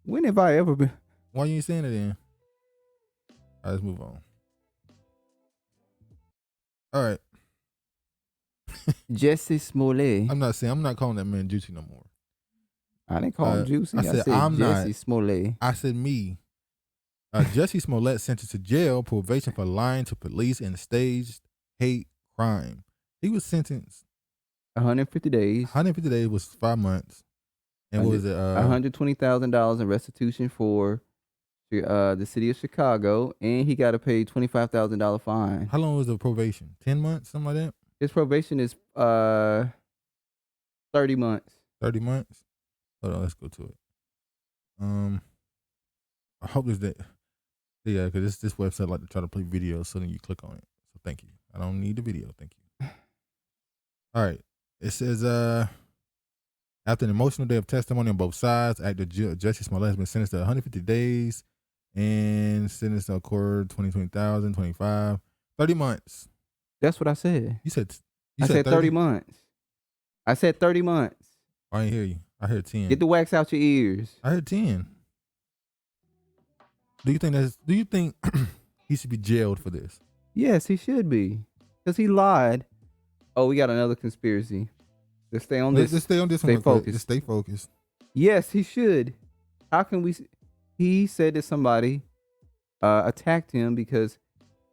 When have I ever been? Why you ain't saying it then? All right, let's move on. All right. Jussie Smollett. I'm not calling that man Juicy no more. I didn't call him Juicy. I said I'm Jussie not. Smollett. I said me. Jussie Smollett sentenced to jail, probation for lying to police and staged hate crime. He was sentenced 150 days. 150 days was 5 months. And what was it? $120,000 in restitution for the city of Chicago, and he got to pay $25,000 fine. How long was the probation? 10 months, something like that? His probation is 30 months. 30 months? Hold on, let's go to it. I hope there's that. Yeah, because this website like to try to play videos, so then you click on it. So thank you. I don't need the video. Thank you. All right. It says, after an emotional day of testimony on both sides, actor Jussie Smollett has been sentenced to 150 days and sentenced to court 20,000, 25, 30 months. That's what I said. You said 30 months. I said 30 months. I didn't hear you. I heard 10. Get the wax out your ears. I heard 10. Do you think he should be jailed for this? Yes, he should be. Because he lied. Oh, we got another conspiracy. Let's stay on this. Let's stay on this one. Focused. Just stay focused. Yes, he should. How can we? He said that somebody attacked him because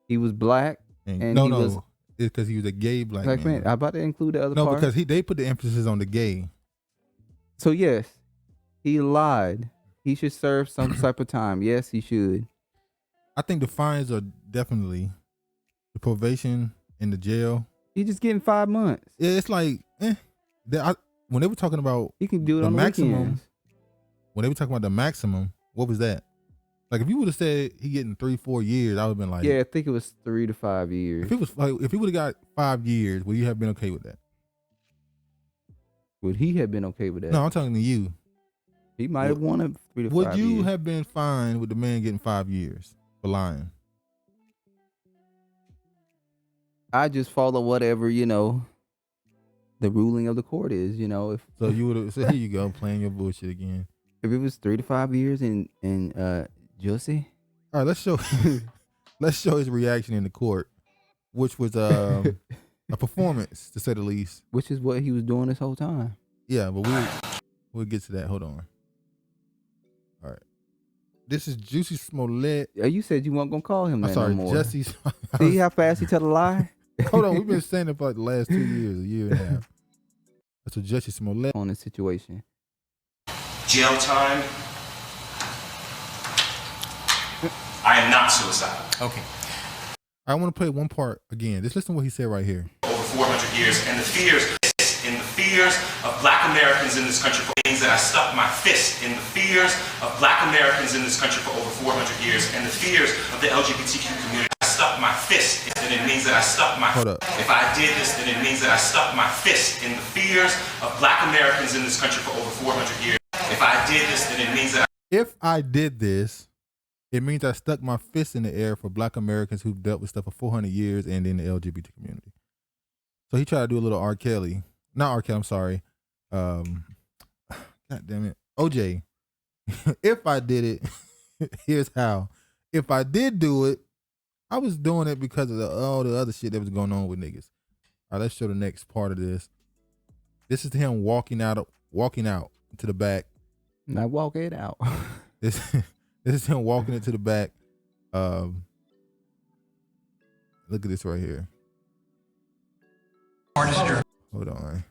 he was black. And it's because he was a gay black man. I'm about to include the other part. No, because they put the emphasis on the gay. So yes, he lied. He should serve some type of time. Yes, he should. I think the fines are definitely the probation and the jail. He's just getting 5 months. Yeah, it's like when they were talking about he can do it the on maximum. Weekends. When they were talking about the maximum, what was that? Like if you would have said he getting 3-4 years, I would have been like, yeah, I think it was 3 to 5 years. If it was like if he would have got 5 years, would you have been okay with that? Would he have been okay with that? No, I'm talking to you. He might have wanted 3 to 5 years. Would you have been fine with the man getting 5 years for lying? I just follow whatever, the ruling of the court is, if so you would have so here you go, playing your bullshit again. If it was 3 to 5 years in Jussie. All right, let's show his reaction in the court, which was a performance, to say the least. Which is what he was doing this whole time. Yeah, but we'll get to that. Hold on. All right. This is Jussie Smollett. You said you weren't gonna call him that no more. Jussie. See how fast he tell a lie? Hold on, we've been saying it for like the last 2 years, a year and a half. That's a Jussie Smollett on this situation. Jail time. I am not suicidal. Okay. I want to play one part again. Just listen to what he said right here. Over 400 years, and the fears of Black Americans in this country means that I stuck my fist in the fears of Black Americans in this country for over 400 years, and the fears of the LGBTQ community. I stuck my fist, and it means that I stuck my. Hold up. If I did this, then it means that I stuck my fist in the fears of Black Americans in this country for over 400 years. If I did this, then it means that. If I did this, it means I stuck my fist in the air for Black Americans who've dealt with stuff for 400 years and in the LGBT community. So he tried to do a little R. Kelly. Not R. Kelly, I'm sorry. God damn it. OJ. If I did it, here's how. If I did do it, I was doing it because of all the other shit that was going on with niggas. All right, let's show the next part of this. This is him walking out to the back. Not walk it out. This is him walking into the back. Look at this right here. Hold on.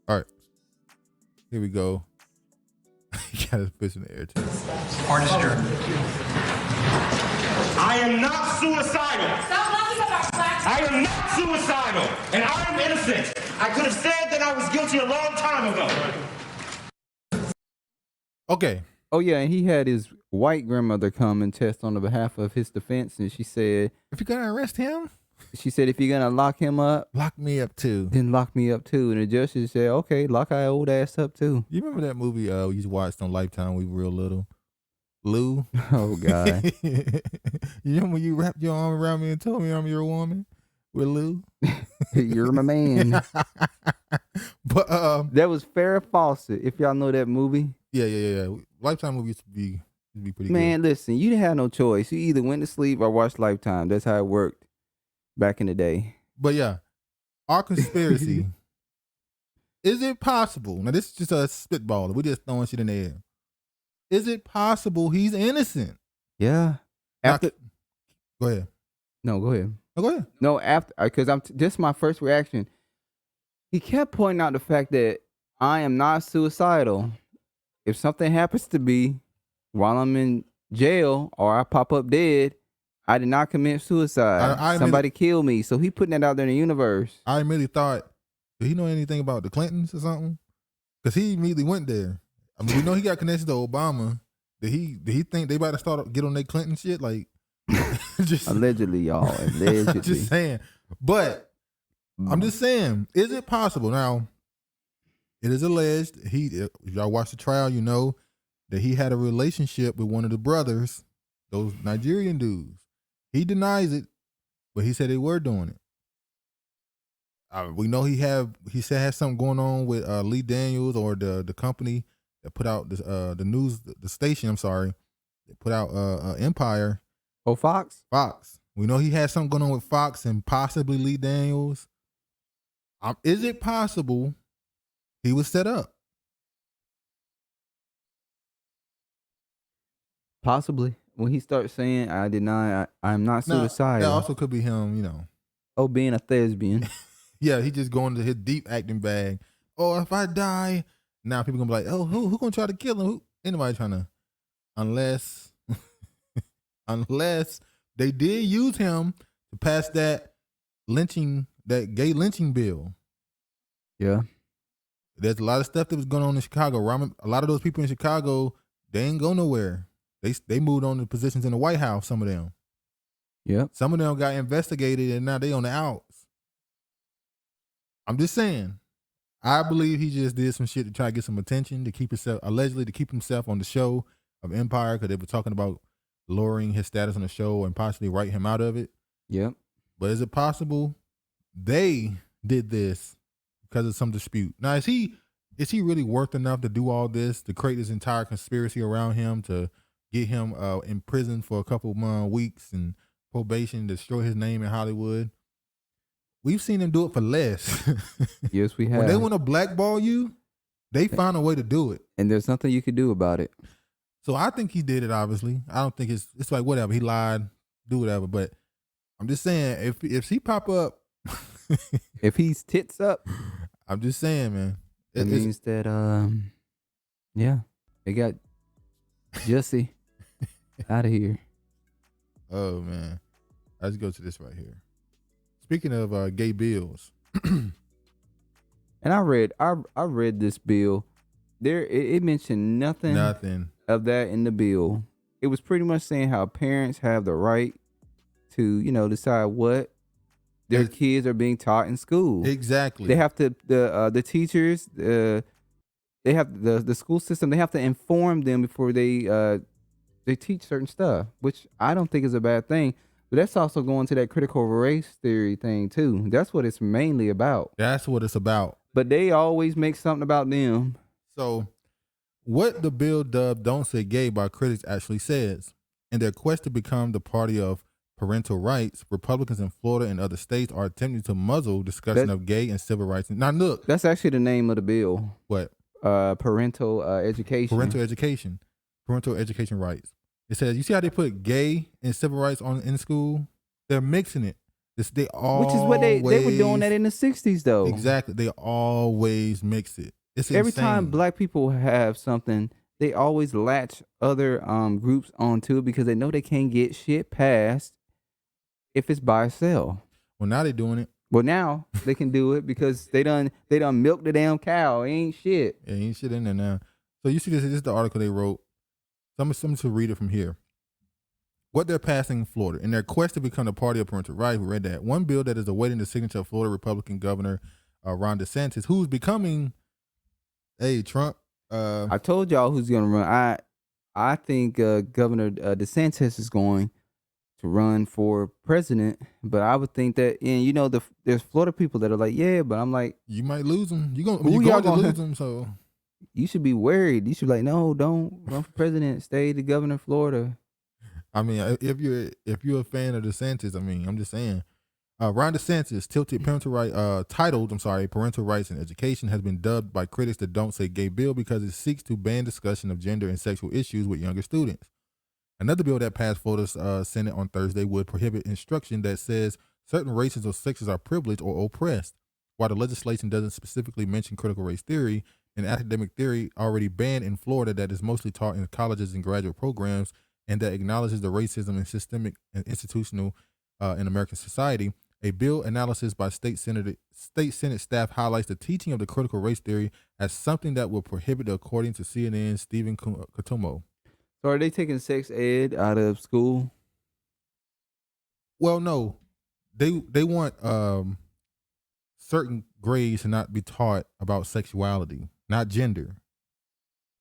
All right. Here we go. He got his fist in the air too. Hardest journey. I am not suicidal. I am not suicidal, and I am innocent. I could have said that I was guilty a long time ago. Okay. Oh yeah, and he had his white grandmother come and test on the behalf of his defense, and she said, "If you're gonna arrest him," she said, "if you're gonna lock him up, lock me up too. Then lock me up too." And the judge said, "Okay, lock our old ass up too." You remember that movie we watched on Lifetime? We were real little. Lou. Oh God. You remember when you wrapped your arm around me and told me I'm your woman? With Lou. You're my man. But that was Farrah Fawcett. If y'all know that movie. Yeah. Lifetime movie used to be pretty Man, good. listen, you didn't have no choice. You either went to sleep or watched Lifetime. That's how it worked back in the day. But yeah, our conspiracy. Is it possible? Now this is just a spitball. We're just throwing shit in the air. Is it possible he's innocent? Yeah. Go ahead. No, go ahead. No, go ahead. No, after, because just my first reaction. He kept pointing out the fact that I am not suicidal. If something happens to me while I'm in jail or I pop up dead, I did not commit suicide. Somebody killed me. So he putting that out there in the universe. I immediately thought, did he know anything about the Clintons or something? Because he immediately went there. I mean, we know he got connections to Obama. Did he think they about to start get on their Clinton shit? Like, just allegedly, y'all. Allegedly. Just saying. But I'm just saying, is it possible? Now, it is alleged. If y'all watch the trial, you know that he had a relationship with one of the brothers, those Nigerian dudes. He denies it, but he said they were doing it. We know he said has something going on with Lee Daniels or the company that put out the news, the station. I'm sorry, that put out Empire. Oh, Fox. Fox. We know he had something going on with Fox and possibly Lee Daniels. Is it possible he was set up? Possibly. When he starts saying, I deny, I'm not suicidal. That also could be him, you know. Oh, being a thespian. Yeah, he just going to his deep acting bag. Oh, if I die, now people gonna be like, oh, who gonna try to kill him? Anybody trying to, unless they did use him to pass that gay lynching bill. Yeah. There's a lot of stuff that was going on in Chicago. A lot of those people in Chicago, they ain't go nowhere. They moved on to positions in the White House, some of them. Yep. Some of them got investigated and now they on the outs. I'm just saying, I believe he just did some shit to try to get some attention, to keep himself on the show of Empire, because they were talking about lowering his status on the show and possibly write him out of it. Yep. But is it possible they did this because of some dispute? Now, is he really worth enough to do all this, to create this entire conspiracy around him, to get him in prison for a couple weeks and probation, destroy his name in Hollywood? We've seen him do it for less. Yes, we have. When they want to blackball you, They found a way to do it. And there's nothing you could do about it. So I think he did it, obviously. I don't think it's like whatever. He lied, do whatever. But I'm just saying, if she pop up, if he's tits up, I'm just saying, man. It means that yeah, they got Jussie out of here. Oh man. Let's go to this right here. Speaking of gay bills. And I read this bill. It mentioned nothing of that in the bill. It was pretty much saying how parents have the right to, decide what their kids are being taught in school. Exactly. They have to the teachers, they have the school system, they have to inform them before they teach certain stuff, which I don't think is a bad thing. But that's also going to that critical race theory thing too. That's what it's mainly about. That's what it's about. But they always make something about them. So what the bill dubbed Don't Say Gay by critics actually says, in their quest to become the party of parental rights, Republicans in Florida and other states are attempting to muzzle discussion of gay and civil rights. Now look. That's actually the name of the bill. What? Parental education. Parental education. Parental education rights. It says, you see how they put gay and civil rights in school? They're mixing it. Which is what they were doing that in the 60s, though. Exactly. They always mix it. It's every insane. time black people have something, they always latch other groups onto it because they know they can't get shit passed if it's by itself. Well, now they're doing it. Well, now they can do it because they done milked the damn cow. It ain't shit. Yeah, ain't shit in there now. So you see this is the article they wrote. I'm to read it from here. What they're passing in Florida. In their quest to become the party of parental rights, we read that one bill that is awaiting the signature of Florida Republican Governor Ron DeSantis, who's becoming Trump. I told y'all who's going to run. I think Governor DeSantis is going to run for president, but I would think that, and there's Florida people that are like, yeah, but I'm like, you might lose them. You're going to lose them, so. You should be worried. You should be like, no, don't run for president. Stay the governor of Florida. I mean, if you're a fan of DeSantis, I'm just saying. Ron DeSantis titled Parental Rights in Education has been dubbed by critics the Don't Say Gay bill because it seeks to ban discussion of gender and sexual issues with younger students. Another bill that passed Florida's Senate on Thursday would prohibit instruction that says certain races or sexes are privileged or oppressed. While the legislation doesn't specifically mention critical race theory, an academic theory already banned in Florida that is mostly taught in colleges and graduate programs and that acknowledges the racism and systemic and institutional in American society. A bill analysis by state Senate staff highlights the teaching of the critical race theory as something that will prohibit, according to CNN's Stephen Katumo. So are they taking sex ed out of school? Well, no. They want certain grades to not be taught about sexuality, not gender.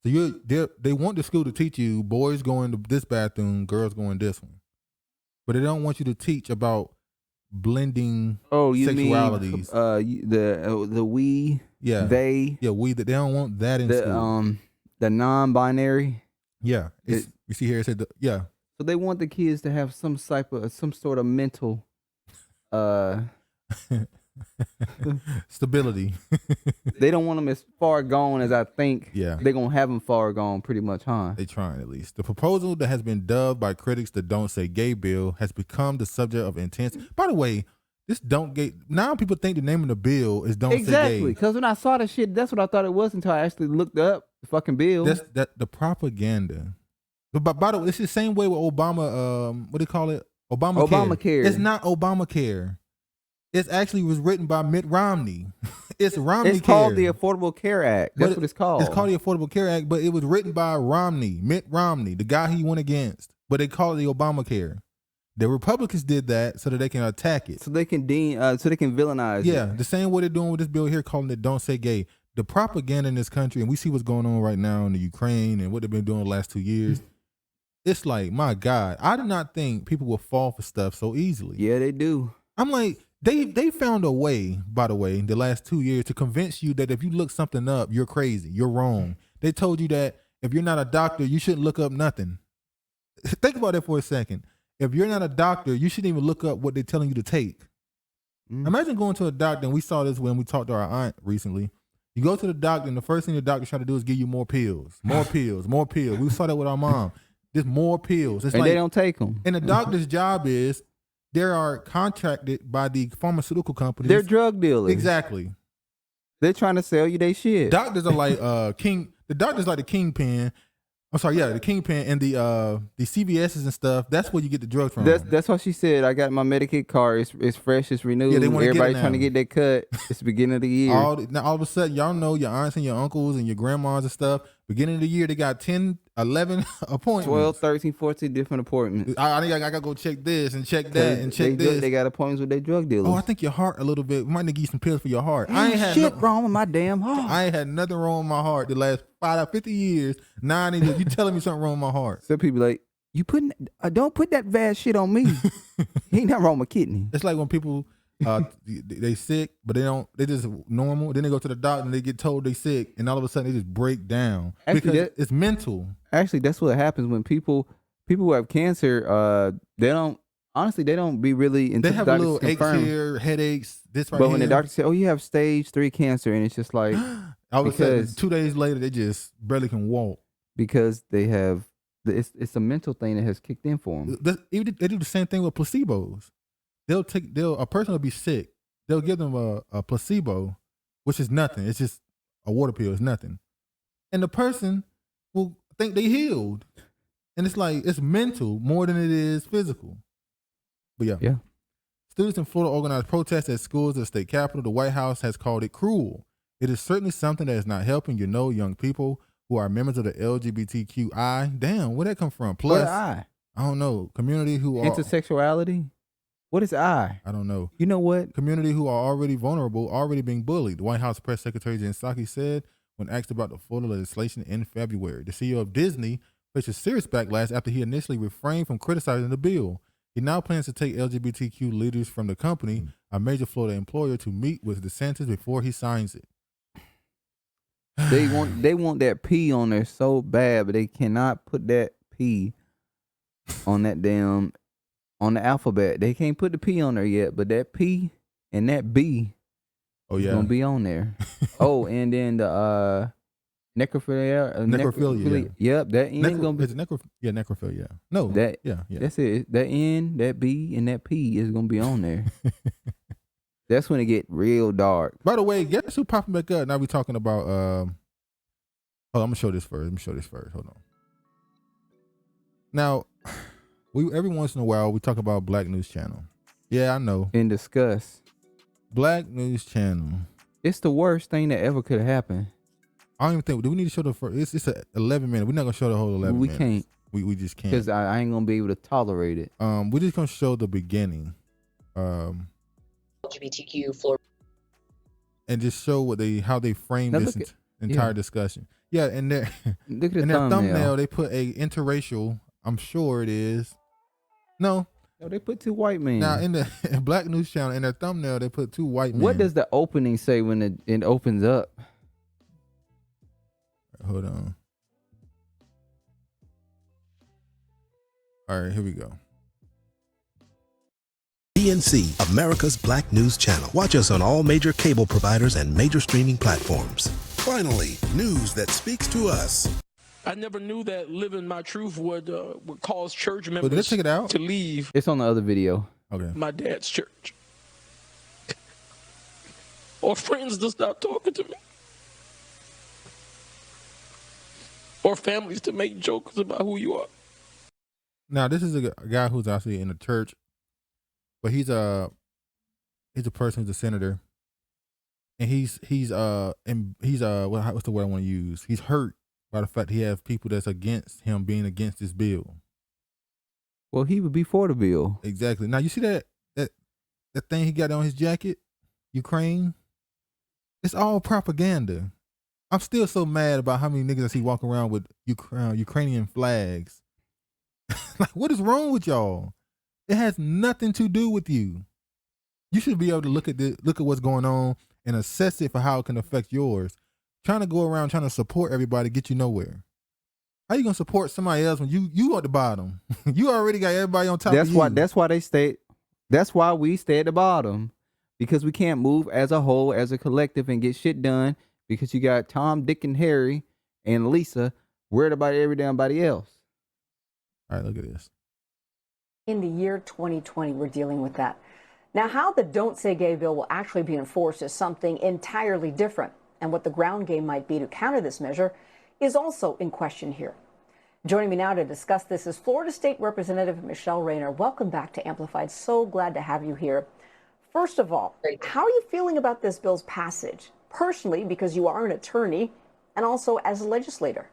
So they want the school to teach you boys go into this bathroom, girls go in this one, but they don't want you to teach about blending sexualities. Mean the we, they, we. They don't want that in school. The non-binary. Yeah, you see here it said So they want the kids to have some sort of mental stability. They don't want them as far gone as I think. Yeah, they're gonna have them far gone pretty much, huh? They trying at least. The proposal that has been dubbed by critics the Don't Say Gay bill has become the subject of intense. By the way, this Don't Gay. Now people think the name of the bill is Don't Say Gay. Exactly, because when I saw that shit, that's what I thought it was until I actually looked up the fucking bill. That's the propaganda. But by the way, it's the same way with Obama. What do you call it? Obamacare. It's not Obamacare. It actually was written by Mitt Romney. It's Romney. It's called the Affordable Care Act. That's what it's called. It's called the Affordable Care Act, but it was written by Romney, Mitt Romney, the guy he went against. But they call it the Obamacare. The Republicans did that so that they can attack it. So they can villainize it. Yeah, the same way they're doing with this bill here, calling it Don't Say Gay. The propaganda in this country, and we see what's going on right now in the Ukraine and what they've been doing the last 2 years. It's like, my God, I did not think people would fall for stuff so easily. Yeah, they do. I'm like, they found a way, by the way, in the last 2 years to convince you that if you look something up, you're crazy, you're wrong. They told you that if you're not a doctor, you shouldn't look up nothing. Think about that for a second. If you're not a doctor, you shouldn't even look up what they're telling you to take. Imagine going to a doctor, and we saw this when we talked to our aunt recently, You go to the doctor, and the first thing the doctor try to do is give you more pills, more pills, more pills. We saw that with our mom. Just more pills. It's and like, they don't take them. And the doctor's job is they are contracted by the pharmaceutical companies. They're drug dealers. Exactly. They're trying to sell you their shit. Doctors are like king. The doctor's like the kingpin. I'm sorry, yeah, the kingpin and the CVS's and stuff. That's where you get the drugs from. That's what she said. I got my Medicaid card. It's fresh. It's renewed. Yeah, they wanna Everybody get it trying to now. get that cut. It's the beginning of the year. Now all of a sudden, y'all know your aunts and your uncles and your grandmas and stuff. Beginning of the year, they got 10, 11 appointments. 12, 13, 14 different appointments. I think I gotta go check this and check that and check this. They got appointments with their drug dealers. Oh, I think your heart a little bit. We might need to give you some pills for your heart. I ain't had shit wrong with my damn heart. I ain't had nothing wrong with my heart the last 50 years. Now I need you telling me something wrong with my heart. Some people like, you putting don't put that bad shit on me. Ain't nothing wrong with kidney. It's like when people they sick, but they just normal. Then they go to the doctor and they get told they sick, and all of a sudden they just break down. Actually, because it's mental. Actually, that's what happens when people who have cancer, they don't be really into They have a little aches here, headaches, this right But here. when the doctor said, "Oh, you have stage 3 cancer," and it's just like all of a sudden 2 days later they just barely can walk because they have it's a mental thing that has kicked in for them. They do the same thing with placebos. A person will be sick. They'll give them a placebo, which is nothing. It's just a water pill. It's nothing. And the person will think they healed. And it's like, it's mental more than it is physical. But yeah. Students in Florida organized protests at schools at the state capitol. The White House has called it cruel. It is certainly something that is not helping, young people who are members of the LGBTQI. Damn, where'd that come from? Plus, I don't know. Community who are intersexuality. What is I? I don't know. You know what? Community who are already vulnerable, already being bullied. The White House Press Secretary Jen Psaki said when asked about the Florida legislation in February. The CEO of Disney faced a serious backlash after he initially refrained from criticizing the bill. He now plans to take LGBTQ leaders from the company, a major Florida employer, to meet with DeSantis before he signs it. They want that P on there so bad, but they cannot put that P on that damn on the alphabet. They can't put the P on there yet, but that P and that B is gonna be on there. Oh, and then the necrophilia. Necrophilia. Yep, that N is gonna be necrophilia. No, that yeah. That's it. That N, that B, and that P is gonna be on there. That's when it get real dark. By the way, guess who popping back up? Now we talking about hold on, I'm gonna show this first. Hold on. Now, every once in a while we talk about Black News Channel. Yeah, I know. And discuss. Black News Channel. It's the worst thing that ever could happen. I don't even think. Do we need to show the first? It's a 11 minute. We're not gonna show the whole 11 minutes. We can't. We just can't. Because I ain't gonna be able to tolerate it. We're just gonna show the beginning. LGBTQ Florida. And just show how they frame this entire discussion. Yeah, and their look at in their thumbnail they put a interracial. I'm sure it is. No, they put 2 white men. Now in the Black News Channel in their thumbnail they put 2 white men. What does the opening say when it opens up? Hold on. All right, here we go. BNC, America's Black News Channel. Watch us on all major cable providers and major streaming platforms. Finally, news that speaks to us. I never knew that living my truth would cause church members take it out? to leave It's on the other video. Okay. my dad's church. Or friends to stop talking to me. Or families to make jokes about who you are. Now this is a guy who's actually in the church, but he's a person who's a senator, and he's what's the word I want to use? He's hurt by the fact he has people that's against him being against this bill. Well, he would be for the bill. Exactly. Now you see that thing he got on his jacket, Ukraine. It's all propaganda. I'm still so mad about how many niggas I see walking around with Ukrainian flags. Like, what is wrong with y'all? It has nothing to do with you. You should be able to look at what's going on and assess it for how it can affect yours. Trying to go around trying to support everybody get you nowhere. How you gonna support somebody else when you at the bottom? You already got everybody on top of you. That's why we stay at the bottom. Because we can't move as a whole, as a collective, and get shit done. because you got Tom, Dick, and Harry and Lisa worried about everybody else. All right, look at this. In the year 2020, we're dealing with that. Now, how the Don't Say Gay bill will actually be enforced is something entirely different. And what the ground game might be to counter this measure is also in question here. Joining me now to discuss this is Florida State Representative Michelle Rayner. Welcome back to Amplified. So glad to have you here. First of all, how are you feeling about this bill's passage? Personally, because you are an attorney, and also as a legislator.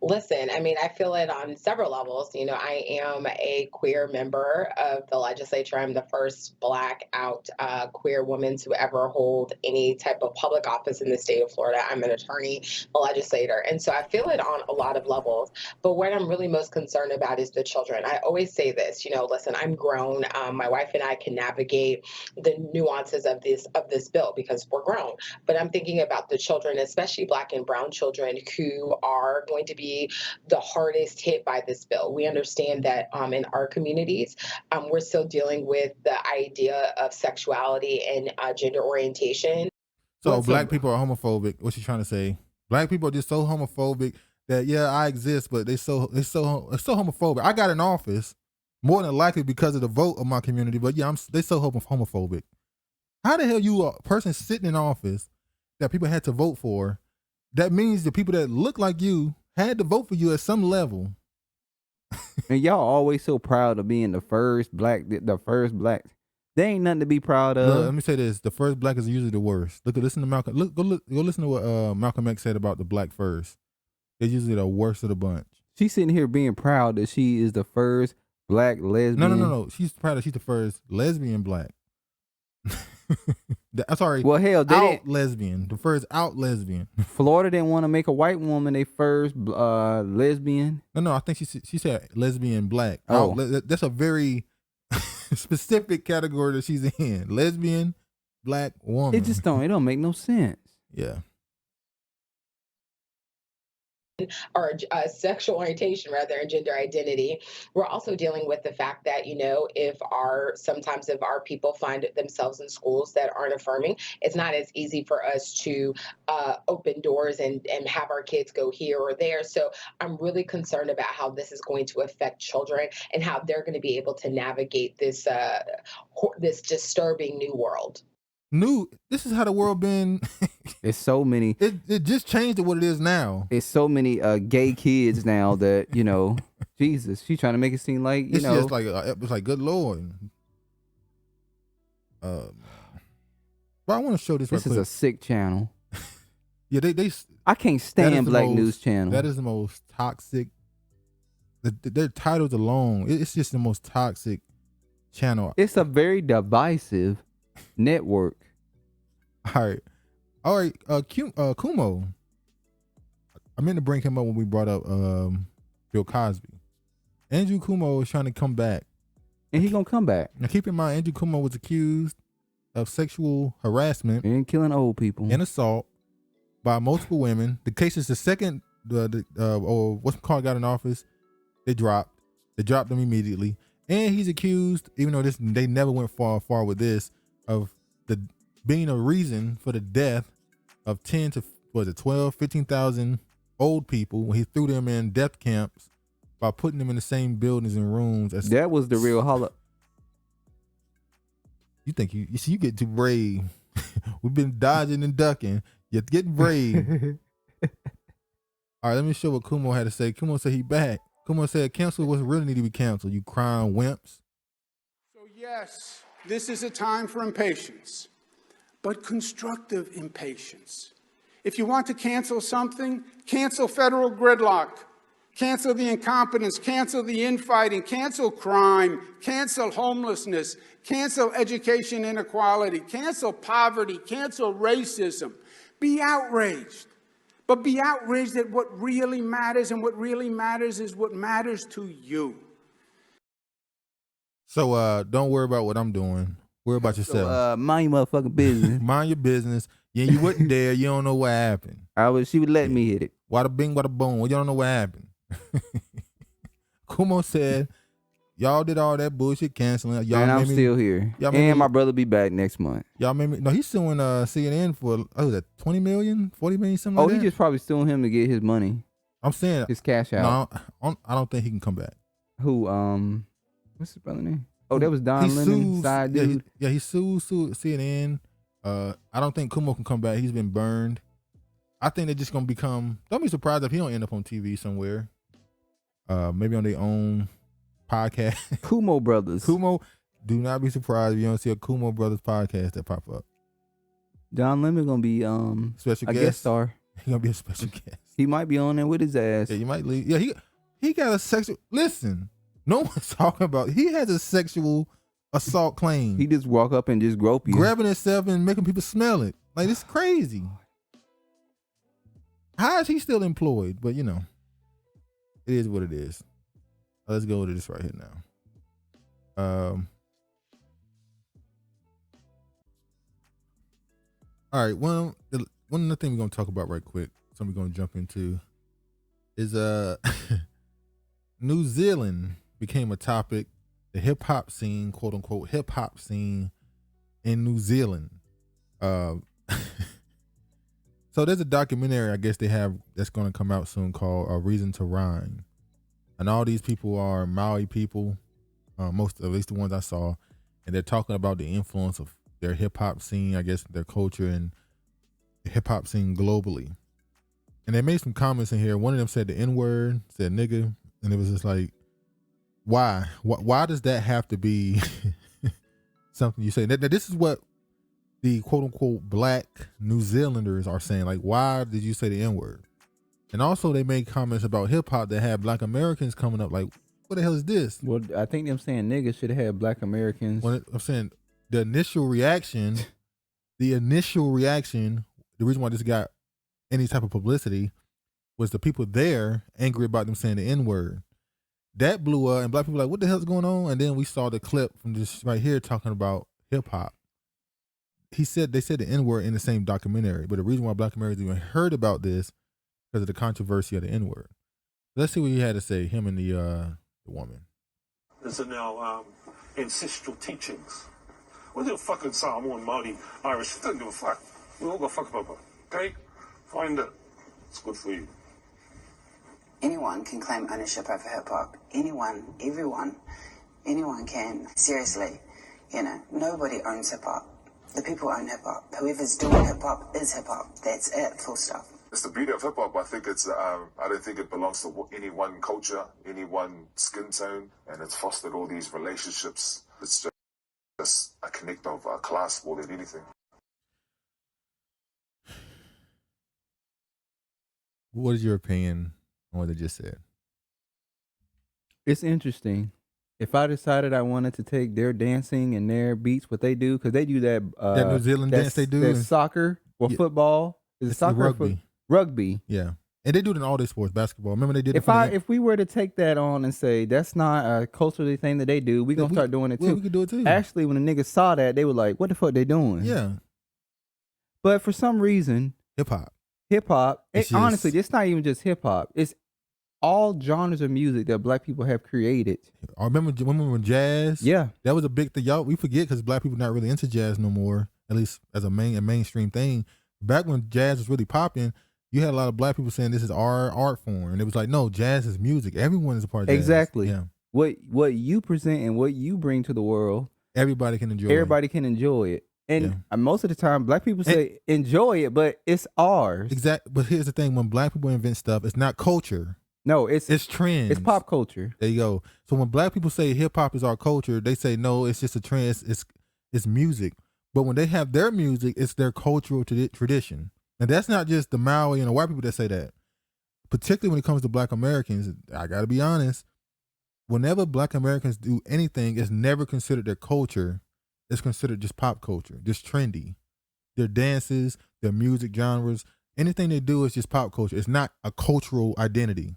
Listen, I mean, I feel it on several levels. You know, I am a queer member of the legislature. I'm the first Black out queer woman to ever hold any type of public office in the state of Florida. I'm an attorney, a legislator. And so I feel it on a lot of levels. But what I'm really most concerned about is the children. I always say this, you know, listen, I'm grown. My wife and I can navigate the nuances of this bill because we're grown. But I'm thinking about the children, especially Black and brown children, who are going to be the hardest hit by this bill. We understand that in our communities, we're still dealing with the idea of sexuality and gender orientation. So Black people are homophobic. What's she trying to say? Black people are just so homophobic that I exist, but it's so homophobic. I got in office more than likely because of the vote of my community, but they so homophobic. How the hell you a person sitting in office that people had to vote for? That means the people that look like you had to vote for you at some level. And y'all always so proud of being the first black. There ain't nothing to be proud of. Look, let me say this: the first Black is usually the worst. Listen to Malcolm. Go listen to what Malcolm X said about the Black first. They're usually the worst of the bunch. She's sitting here being proud that she is the first Black lesbian. No. She's proud that she's the first lesbian Black. Sorry. Well, hell, lesbian. The first out lesbian. Florida didn't want to make a white woman a first lesbian. No. I think she said lesbian Black. Oh, that's a very specific category that she's in. Lesbian Black woman. It don't make no sense. Yeah. Or sexual orientation rather, and gender identity. We're also dealing with the fact that, you know, sometimes if our people find themselves in schools that aren't affirming, it's not as easy for us to open doors and have our kids go here or there. So I'm really concerned about how this is going to affect children and how they're going to be able to navigate this disturbing new world. This is how the world been. It's so many. It just changed to what it is now. It's so many gay kids now that, you know, Jesus, she's trying to make it seem like, it's just like it's like good Lord. But I want to show this. This is a sick channel. Yeah, they. I can't stand Black News Channel. That is the most toxic. Their titles alone, it's just the most toxic channel. It's a very divisive network. All right. Kumo. I meant to bring him up when we brought up Bill Cosby. Andrew Cuomo is trying to come back, and he's gonna come back. Now, keep in mind, Andrew Cuomo was accused of sexual harassment and killing old people and assault by multiple women. The case is the second. What's called got in office. They dropped him immediately, and he's accused, even though they never went far with this, of being a reason for the death of 15,000 old people when he threw them in death camps by putting them in the same buildings and rooms. That was the real holla. You think you get too brave. We've been dodging and ducking. You're getting brave. All right, let me show what Kumo had to say. Kumo said he back. Kumo said cancel what's really need to be canceled. You crying wimps. So yes, this is a time for impatience, but constructive impatience. If you want to cancel something, cancel federal gridlock, cancel the incompetence, cancel the infighting, cancel crime, cancel homelessness, cancel education inequality, cancel poverty, cancel racism. Be outraged, but be outraged at what really matters, and what really matters is what matters to you. So don't worry about what I'm doing. Worry about yourself. So, mind your motherfucking business. Mind your business. Yeah, you wasn't there. You don't know what happened. She would let me hit it. Wada bing, wada boom. Well, you don't know what happened. Kumo said, Y'all did all that bullshit canceling. Y'all and I'm made me, still here. Y'all made And me, my brother be back next month. Y'all made me. No, he's suing CNN for that 20 million, 40 million, something like that. He just probably suing him to get his money. I'm saying his cash out. No, I don't think he can come back. Who? What's his brother name? Oh, that was Don Lemon, side dude. He sued CNN. I don't think Kumo can come back. He's been burned. I think they're just gonna become. Don't be surprised if he don't end up on TV somewhere. Maybe on their own podcast. Kumo Brothers. Kumo. Do not be surprised if you don't see a Kumo Brothers podcast that pop up. Don Lemon gonna be special guest star. He gonna be a special guest. He might be on there with his ass. Yeah, he might leave. Yeah, he got a sexual. Listen, no one's talking about. He has a sexual assault claim. He just walk up and just grope you, grabbing himself and making people smell it. Like, it's crazy. How is he still employed? But it is what it is. Let's go to this right here now. All right. One other thing we're gonna talk about right quick. Something we're gonna jump into is New Zealand became a topic. The hip hop scene, quote unquote, hip hop scene in New Zealand. So there's a documentary I guess they have that's going to come out soon called A Reason to Rhyme. And all these people are Maori people, most, at least the ones I saw, and they're talking about the influence of their hip hop scene, I guess their culture and the hip hop scene globally. And they made some comments in here. One of them said the N-word, said nigga, and it was just like, why? Why does that have to be something you say? This is what the quote-unquote black New Zealanders are saying. Like, why did you say the N-word? And also they made comments about hip-hop that had black Americans coming up. Like, what the hell is this? Well, I think them saying niggas should have had black Americans. I'm saying the initial reaction, the reason why this got any type of publicity was the people there angry about them saying the N-word. That blew up, and black people were like, what the hell's going on? And then we saw the clip from this right here talking about hip hop. They said the N-word in the same documentary, but the reason why black Americans even heard about this because of the controversy of the N-word. Let's see what he had to say, him and the woman. These are now ancestral teachings. What the fucking Samoan, Māori, Irish, don't give a fuck. We all got fuck about it. Okay? Find it. It's good for you. Anyone can claim ownership over hip-hop. Anyone, everyone, anyone can. Seriously, nobody owns hip-hop. The people own hip-hop. Whoever's doing hip-hop is hip-hop. That's it, full stop. It's the beauty of hip-hop. I think it's, I don't think it belongs to any one culture, any one skin tone, and it's fostered all these relationships. It's just a connect of a class more than anything. What is your opinion on what they just said? It's interesting. If I decided I wanted to take their dancing and their beats, what they do, because they do that New Zealand dance they do, that soccer or football. Is it soccer rugby? Rugby. Yeah, and they do it in all their sports. Basketball. Remember they did it. If we were to take that on and say that's not a culturally thing that they do, we're gonna start doing it too. We could do it too. Actually, when the niggas saw that, they were like, "What the fuck they doing?" Yeah. But for some reason, hip hop. Honestly, it's not even just hip hop. It's all genres of music that black people have created. I remember when jazz. Yeah, that was a big thing. Y'all, we forget because black people not really into jazz no more. At least as a mainstream thing. Back when jazz was really popping, you had a lot of black people saying this is our art form, and it was like, no, jazz is music. Everyone is a part of jazz. Exactly. Yeah. What you present and what you bring to the world, everybody can enjoy. It. And most of the time, black people say enjoy it, but it's ours. Exactly. But here's the thing: when black people invent stuff, it's not culture. No, it's trends. It's pop culture. There you go. So when black people say hip hop is our culture, they say no, it's just a trend. It's music. But when they have their music, it's their cultural tradition. And that's not just the Maori and the white people that say that. Particularly when it comes to black Americans, I got to be honest. Whenever black Americans do anything, it's never considered their culture. It's considered just pop culture, just trendy. Their dances, their music genres, anything they do is just pop culture. It's not a cultural identity.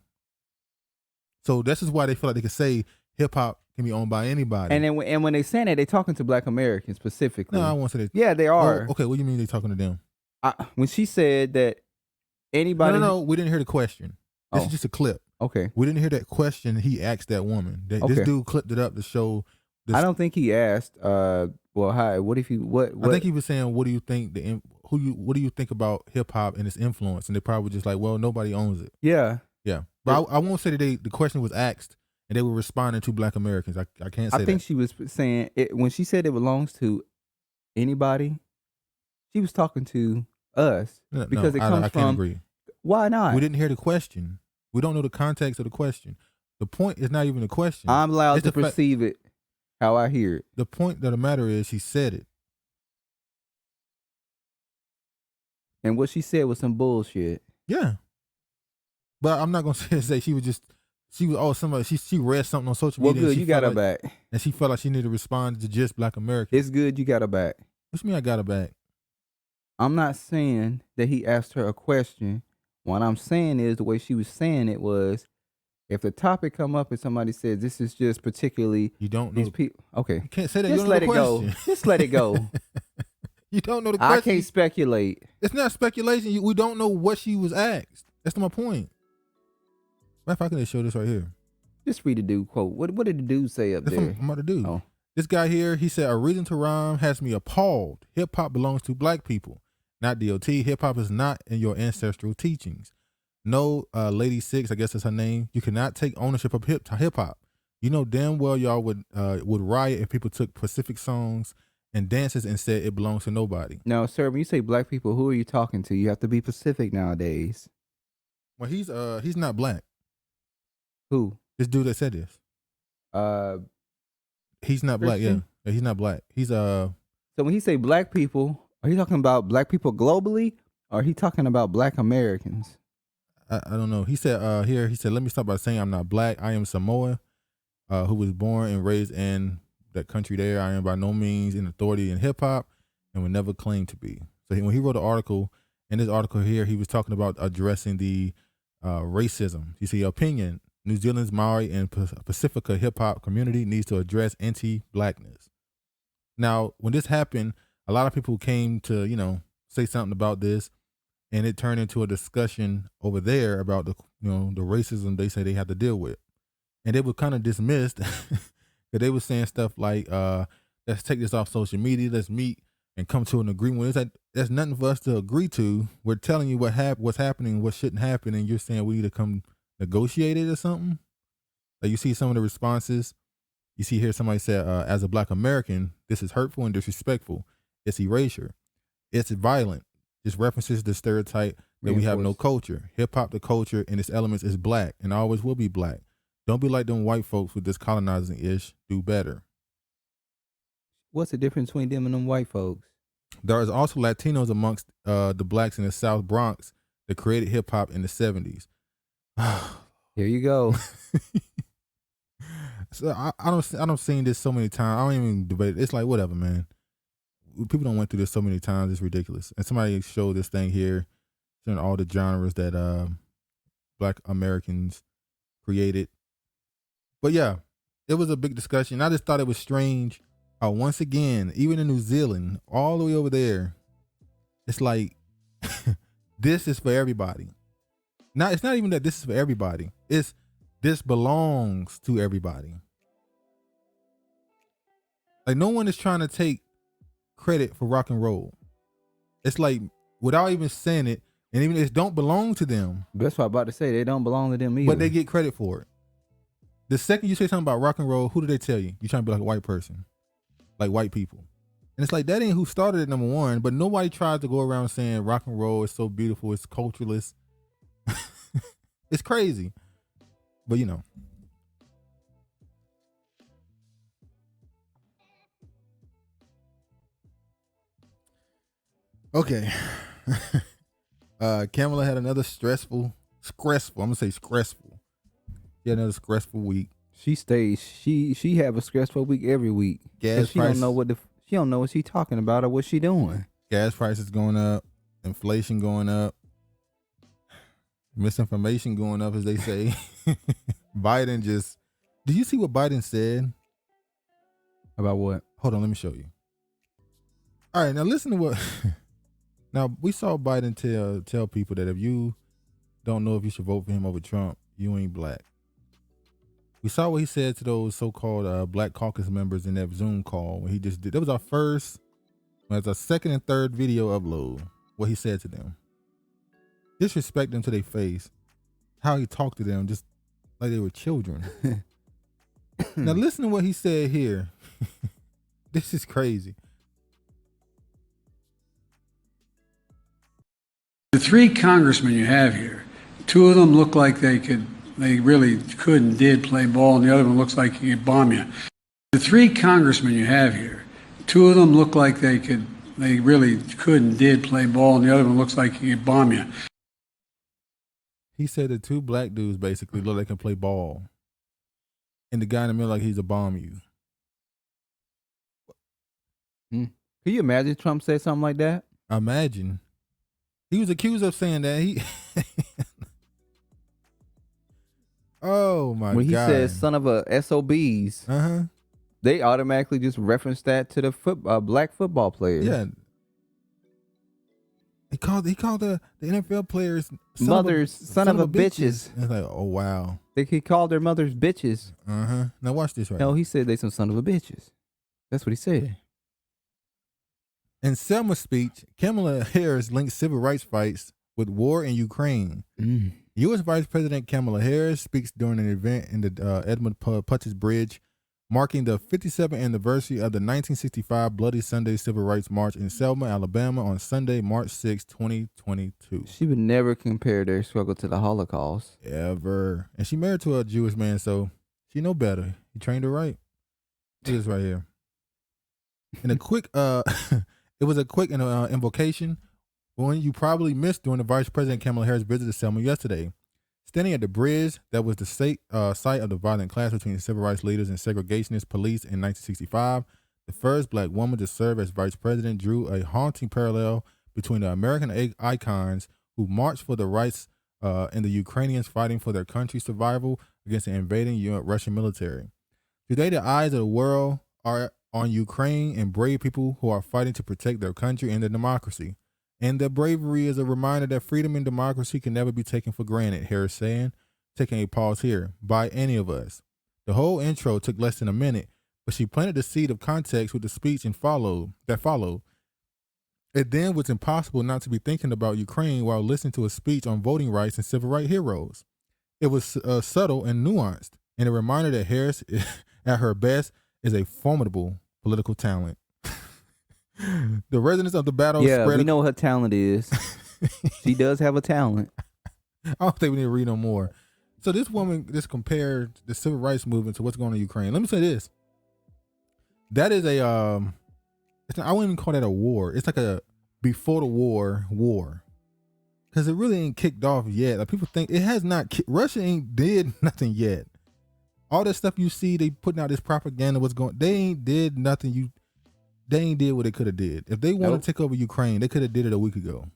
So this is why they feel like they can say hip hop can be owned by anybody. And when they say that, they're talking to black Americans specifically. No, I won't say that. Yeah, they are. Oh, okay, what do you mean they're talking to them? When she said that anybody... No, we didn't hear the question. This is just a clip. Okay. We didn't hear that question he asked that woman. This dude clipped it up to show. I don't think he asked. Well, hi. What if you? What? I think he was saying, "What do you think? What do you think about hip hop and its influence?" And they probably just like, "Well, nobody owns it." Yeah. Yeah. But I won't say that the question was asked and they were responding to Black Americans. I can't say that. I think she was saying it when she said it belongs to anybody. She was talking to us because it comes from. I can't agree. Why not? We didn't hear the question. We don't know the context of the question. The point is not even the question. I'm allowed to perceive it how I hear it. The point of the matter is she said it. And what she said was some bullshit. Yeah. But I'm not gonna say she was somebody she read something on social media. Well, good, you got her back. And she felt like she needed to respond to just Black Americans. It's good you got her back. What you mean I got her back? I'm not saying that he asked her a question. What I'm saying is the way she was saying it was, if the topic come up and somebody says this is just particularly you don't know these people. Okay, you can't say that. Just let it go. Just let it go. You don't know the question. I can't speculate. It's not speculation. We don't know what she was asked. That's my point. Matter of fact, I can show this right here. Just read the dude quote. What did the dude say up there? I'm about to do. Oh. This guy here, he said, "A reason to rhyme has me appalled. Hip hop belongs to Black people, not DOT. Hip hop is not in your ancestral teachings. No, Lady Six, I guess that's her name. You cannot take ownership of hip hop. You know damn well y'all would riot if people took Pacific songs and dances and said it belongs to nobody." Now, sir, when you say Black people, who are you talking to? You have to be Pacific nowadays. Well, he's not Black. Who? This dude that said this. He's not Black. Yeah, he's not Black. He's So when he say Black people, are you talking about Black people globally, or are he talking about Black Americans? I don't know. He said here. He said, "Let me start by saying I'm not Black. I am Samoa, who was born and raised in that country there. I am by no means an authority in hip hop, and would never claim to be." So when he wrote an article, in this article here, he was talking about addressing the racism. You see, opinion. New Zealand's Maori and Pacifica hip hop community needs to address anti-Blackness. Now, when this happened, a lot of people came to, say something about this, and it turned into a discussion over there about the racism they say they have to deal with. And they were kind of dismissed because they were saying stuff like, let's take this off social media, let's meet and come to an agreement. It's like, there's nothing for us to agree to. We're telling you what's happening, what shouldn't happen, and you're saying we need to come negotiate it or something. Like you see some of the responses. You see here somebody said, as a Black American, this is hurtful and disrespectful. It's erasure. It's violent. Just references the stereotype that we have no culture. Hip hop, the culture and its elements is Black and always will be Black. Don't be like them white folks with this colonizing ish. Do better. What's the difference between them and them white folks? There is also Latinos amongst the Blacks in the South Bronx that created hip hop in the 70s. Here you go. So I don't seen this so many times. I don't even debate it. It's like whatever, man. People don't went through this so many times. It's ridiculous. And somebody showed this thing here, showing all the genres that Black Americans created. But yeah, it was a big discussion. I just thought it was strange how once again, even in New Zealand, all the way over there, it's like this is for everybody. It's not even that this is for everybody. It's this belongs to everybody. Like no one is trying to take credit for rock and roll. It's like without even saying it, and even if it don't belong to them. That's what I'm about to say. They don't belong to them either. But they get credit for it. The second you say something about rock and roll, who do they tell you? You're trying to be like a white person. Like white people. And it's like that ain't who started it, number one, but nobody tries to go around saying rock and roll is so beautiful, it's cultureless. It's crazy. But Okay. Kamala had another stressful. I'm gonna say stressful. She had another stressful week. She stays. She have a stressful week every week. Gas she prices, she don't know what she talking about or what she doing. Gas prices going up, inflation going up, misinformation going up, as they say. Biden just. Did you see what Biden said? About what? Hold on, let me show you. All right, now listen to what. Now we saw Biden tell people that if you don't know if you should vote for him over Trump, You ain't black. We saw what he said to those so-called Black Caucus members in that Zoom call when he just did. That was our first, that's our second and third video upload. What he said to them. Disrespect them to their face. How he talked to them just like they were children. Now listen to what he said here. This is crazy. The three congressmen you have here, two of them look like they really could and did play ball, and the other one looks like he could bomb you. The three congressmen you have here, two of them look like they really could and did play ball, and the other one looks like he could bomb you. He said the two black dudes basically look like they can play ball. And the guy in the middle like he's a bomb you. Can you imagine Trump said something like that? Imagine. He was accused of saying that. Oh my God. When he says son of a SOBs, they automatically just reference that to the black football players. Yeah. He called the NFL players mothers son of a bitches. It's like, oh wow. He called their mothers bitches. Now watch this right No, now. he said they some son of a bitches. That's what he said. In Selma's speech, Kamala Harris linked civil rights fights with war in Ukraine. U.S. Vice President Kamala Harris speaks during an event in the Edmund Putch's Bridge, marking the 57th anniversary of the 1965 Bloody Sunday Civil Rights March in Selma, Alabama on Sunday, March 6, 2022. She would never compare their struggle to the Holocaust. Ever. And she married to a Jewish man, so she know better. He trained her right. Look at this right here. And a quick, it was a quick invocation, one you probably missed during the Vice President Kamala Harris visit to Selma yesterday. Standing at the bridge that was the site of the violent clash between civil rights leaders and segregationist police in 1965, the first black woman to serve as vice president drew a haunting parallel between the American icons who marched for the rights and the Ukrainians fighting for their country's survival against the invading Russian military. Today, the eyes of the world are on Ukraine and brave people who are fighting to protect their country and their democracy. And their bravery is a reminder that freedom and democracy can never be taken for granted, Harris saying, taking a pause here, by any of us. The whole intro took less than a minute, but she planted the seed of context with the speech that followed. It then was impossible not to be thinking about Ukraine while listening to a speech on voting rights and civil rights heroes. It was subtle and nuanced, and a reminder that Harris, at her best, is a formidable political talent. The resonance of the battle spread. We know what her talent is. She does have a talent. I don't think we need to read no more. So this woman just compared the civil rights movement to what's going on in Ukraine. Let me say this. That is I wouldn't even call that a war. It's like a before the war. Because it really ain't kicked off yet. Like people think it has not. Russia ain't did nothing yet. All that stuff you see, they putting out this propaganda. They ain't did nothing. They ain't did what they could have did. If they want to take over Ukraine, they could have did it a week ago.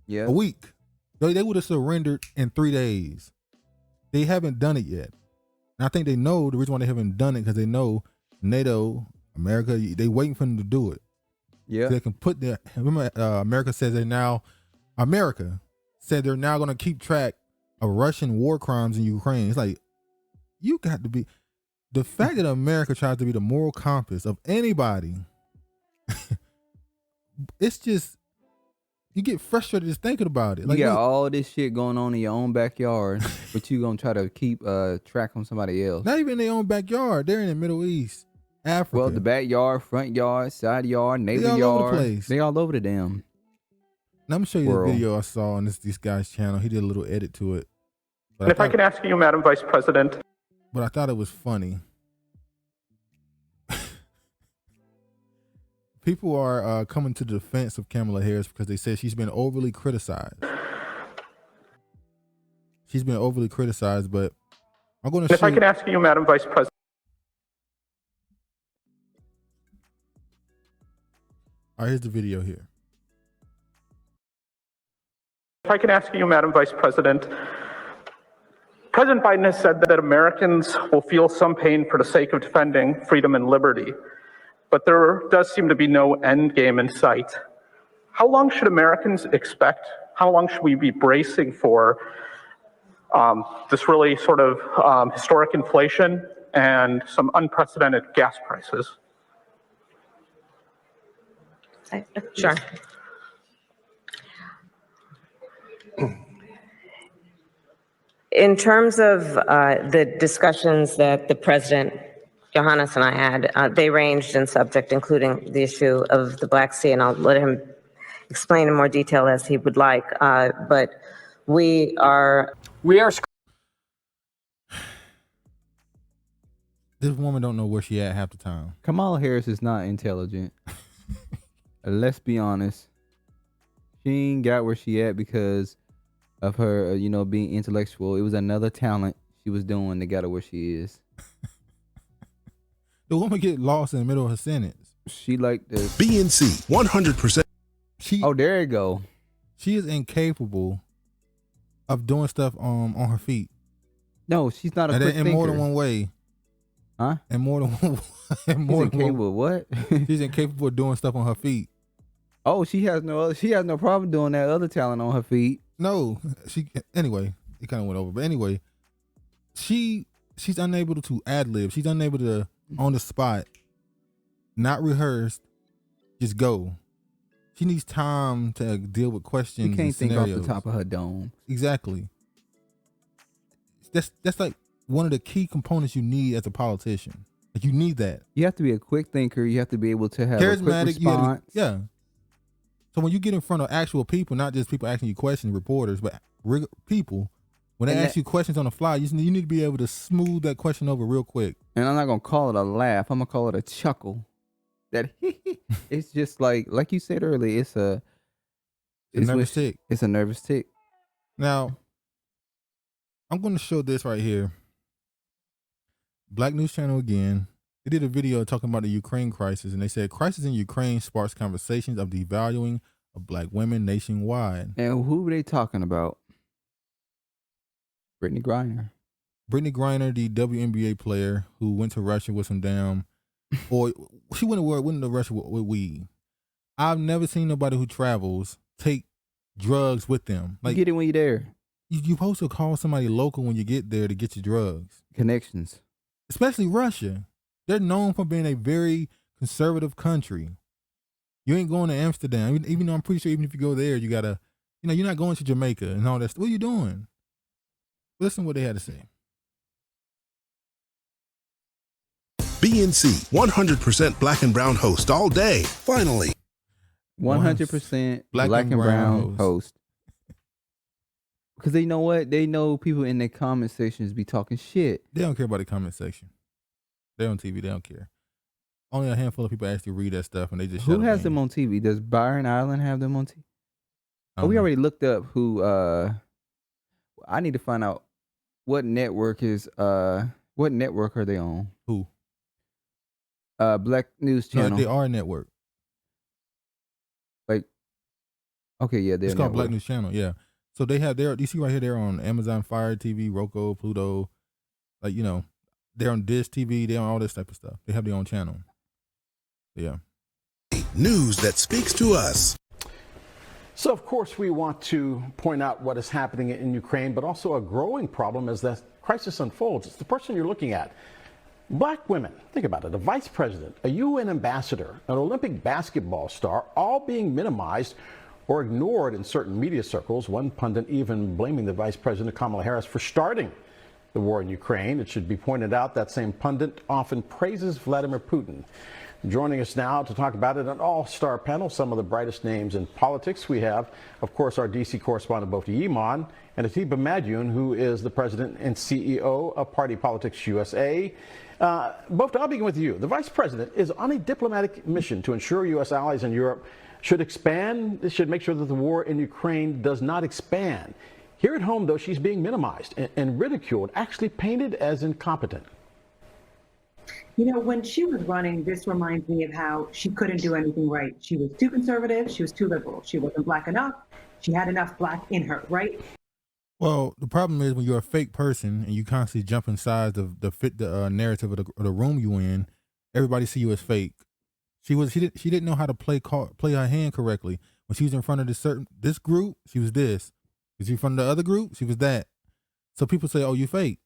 Yeah, a week. They would have surrendered in 3 days. They haven't done it yet. And I think they know the reason why they haven't done it because they know NATO, America, they waiting for them to do it. Yeah, so they can put their. Remember, America said they're now going to keep track of Russian war crimes in Ukraine. It's like you got to be. The fact that America tries to be the moral compass of anybody. It's just you get frustrated just thinking about it. Like, you got all this shit going on in your own backyard, but you gonna try to keep track on somebody else. Not even in their own backyard. They're in the Middle East, Africa. Well, the backyard, front yard, side yard, neighbor yard. Over the place. They all over the damn. Now, I'm gonna show you the video I saw on this guy's channel. He did a little edit to it. And if I can ask you, Madam Vice President. But I thought it was funny. People are coming to the defense of Kamala Harris because they said she's been overly criticized. But I'm going to. If I can ask you, Madam Vice President. All right, here's the video here. If I can ask you, Madam Vice President. President Biden has said that Americans will feel some pain for the sake of defending freedom and liberty. But there does seem to be no end game in sight. How long should Americans expect? How long should we be bracing for this really sort of historic inflation and some unprecedented gas prices. Sure. In terms of the discussions that the President, Johannes, and I had, they ranged in subject, including the issue of the Black Sea, and I'll let him explain in more detail as he would like. But we are. This woman don't know where she at half the time. Kamala Harris is not intelligent. Let's be honest. She ain't got where she at because of her, being intellectual. It was another talent she was doing that got her where she is. The woman get lost in the middle of her sentence. She like this. BNC 100%. Oh, there you go. She is incapable of doing stuff on her feet. No, she's not a quick thinker. In more than one way. Huh? In more than one. She's incapable of what? She's incapable of doing stuff on her feet. Oh, she has no problem doing that other talent on her feet. No, anyway, it kind of went over. But anyway, she's unable to ad-lib. She's unable to, on the spot, not rehearsed, just go. She needs time to deal with questions. You can't and think scenarios. off the top of her dome. Exactly. That's like one of the key components you need as a politician. Like, you need that. You have to be a quick thinker. You have to be able to have a quick response. Yeah. So when you get in front of actual people, not just people asking you questions, reporters, but people, when they ask you questions on the fly, you need to be able to smooth that question over real quick. And I'm not going to call it a laugh. I'm going to call it a chuckle. That it's just like you said earlier, it's a nervous tick. It's a nervous tick. Now, I'm going to show this right here. Black News Channel again. They did a video talking about the Ukraine crisis, and they said crisis in Ukraine sparks conversations of devaluing of Black women nationwide. And who were they talking about? Brittany Griner. Brittany Griner, the WNBA player who went to Russia with some damn, or she went to Russia with weed. I've never seen nobody who travels take drugs with them. Like, you get it when you're there. You're supposed to call somebody local when you get there to get your drugs. Connections. Especially Russia. They're known for being a very conservative country. You ain't going to Amsterdam. Even though I'm pretty sure even if you go there, you gotta, you're not going to Jamaica and all that stuff. What are you doing? Listen to what they had to say. BNC 100% black and brown host all day. Finally. 100% black and brown host. Because they know what? They know people in their comment sections be talking shit. They don't care about the comment section. They're on TV. They don't care. Only a handful of people actually read that stuff, and they just Who has them on TV? Does Byron Island have them on TV? Oh, we already looked up who. I need to find out what network is. What network are they on? Who? Black News Channel. No, they are a network. Like, okay, yeah, they're. It's called Black News Channel. Yeah. So they have you see right here, they're on Amazon Fire TV, Roku, Pluto, they're on Dish TV, they're on all this type of stuff. They have their own channel. Yeah. News that speaks to us. So, of course, we want to point out what is happening in Ukraine, but also a growing problem as the crisis unfolds. It's the person you're looking at. Black women, think about it, a vice president, a UN ambassador, an Olympic basketball star, all being minimized or ignored in certain media circles. One pundit even blaming the Vice President Kamala Harris for starting the war in Ukraine. It should be pointed out that same pundit often praises Vladimir Putin. Joining us now to talk about it, an all-star panel, some of the brightest names in politics. We have, of course, our D.C. correspondent, Bofti Iman, and Atiba Madyoun, who is the president and CEO of Party Politics USA. Bofti, I'll begin with you. The vice president is on a diplomatic mission to ensure U.S. allies in Europe should make sure that the war in Ukraine does not expand. Here at home, though, she's being minimized and ridiculed, actually painted as incompetent. When she was running, this reminds me of how she couldn't do anything right. She was too conservative. She was too liberal. She wasn't black enough. She had enough black in her, right? Well, the problem is when you're a fake person and you constantly jump inside the narrative of the room you in, everybody see you as fake. She didn't know how to play her hand correctly. When she was in front of this group, she was this. Was she in front of the other group? She was that. So people say, "Oh, you fake."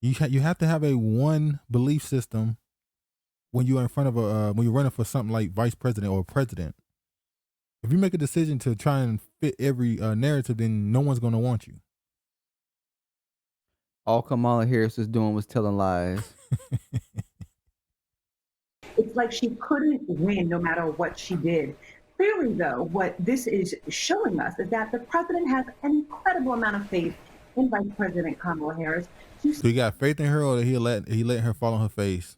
You have to have a one belief system when you're in front of when you're running for something like vice president or president. If you make a decision to try and fit every narrative, then no one's going to want you. All Kamala Harris was doing was telling lies. It's like she couldn't win no matter what she did. Clearly, though, what this is showing us is that the president has an incredible amount of faith in Vice President Kamala Harris. So he got faith in her, or he let her fall on her face?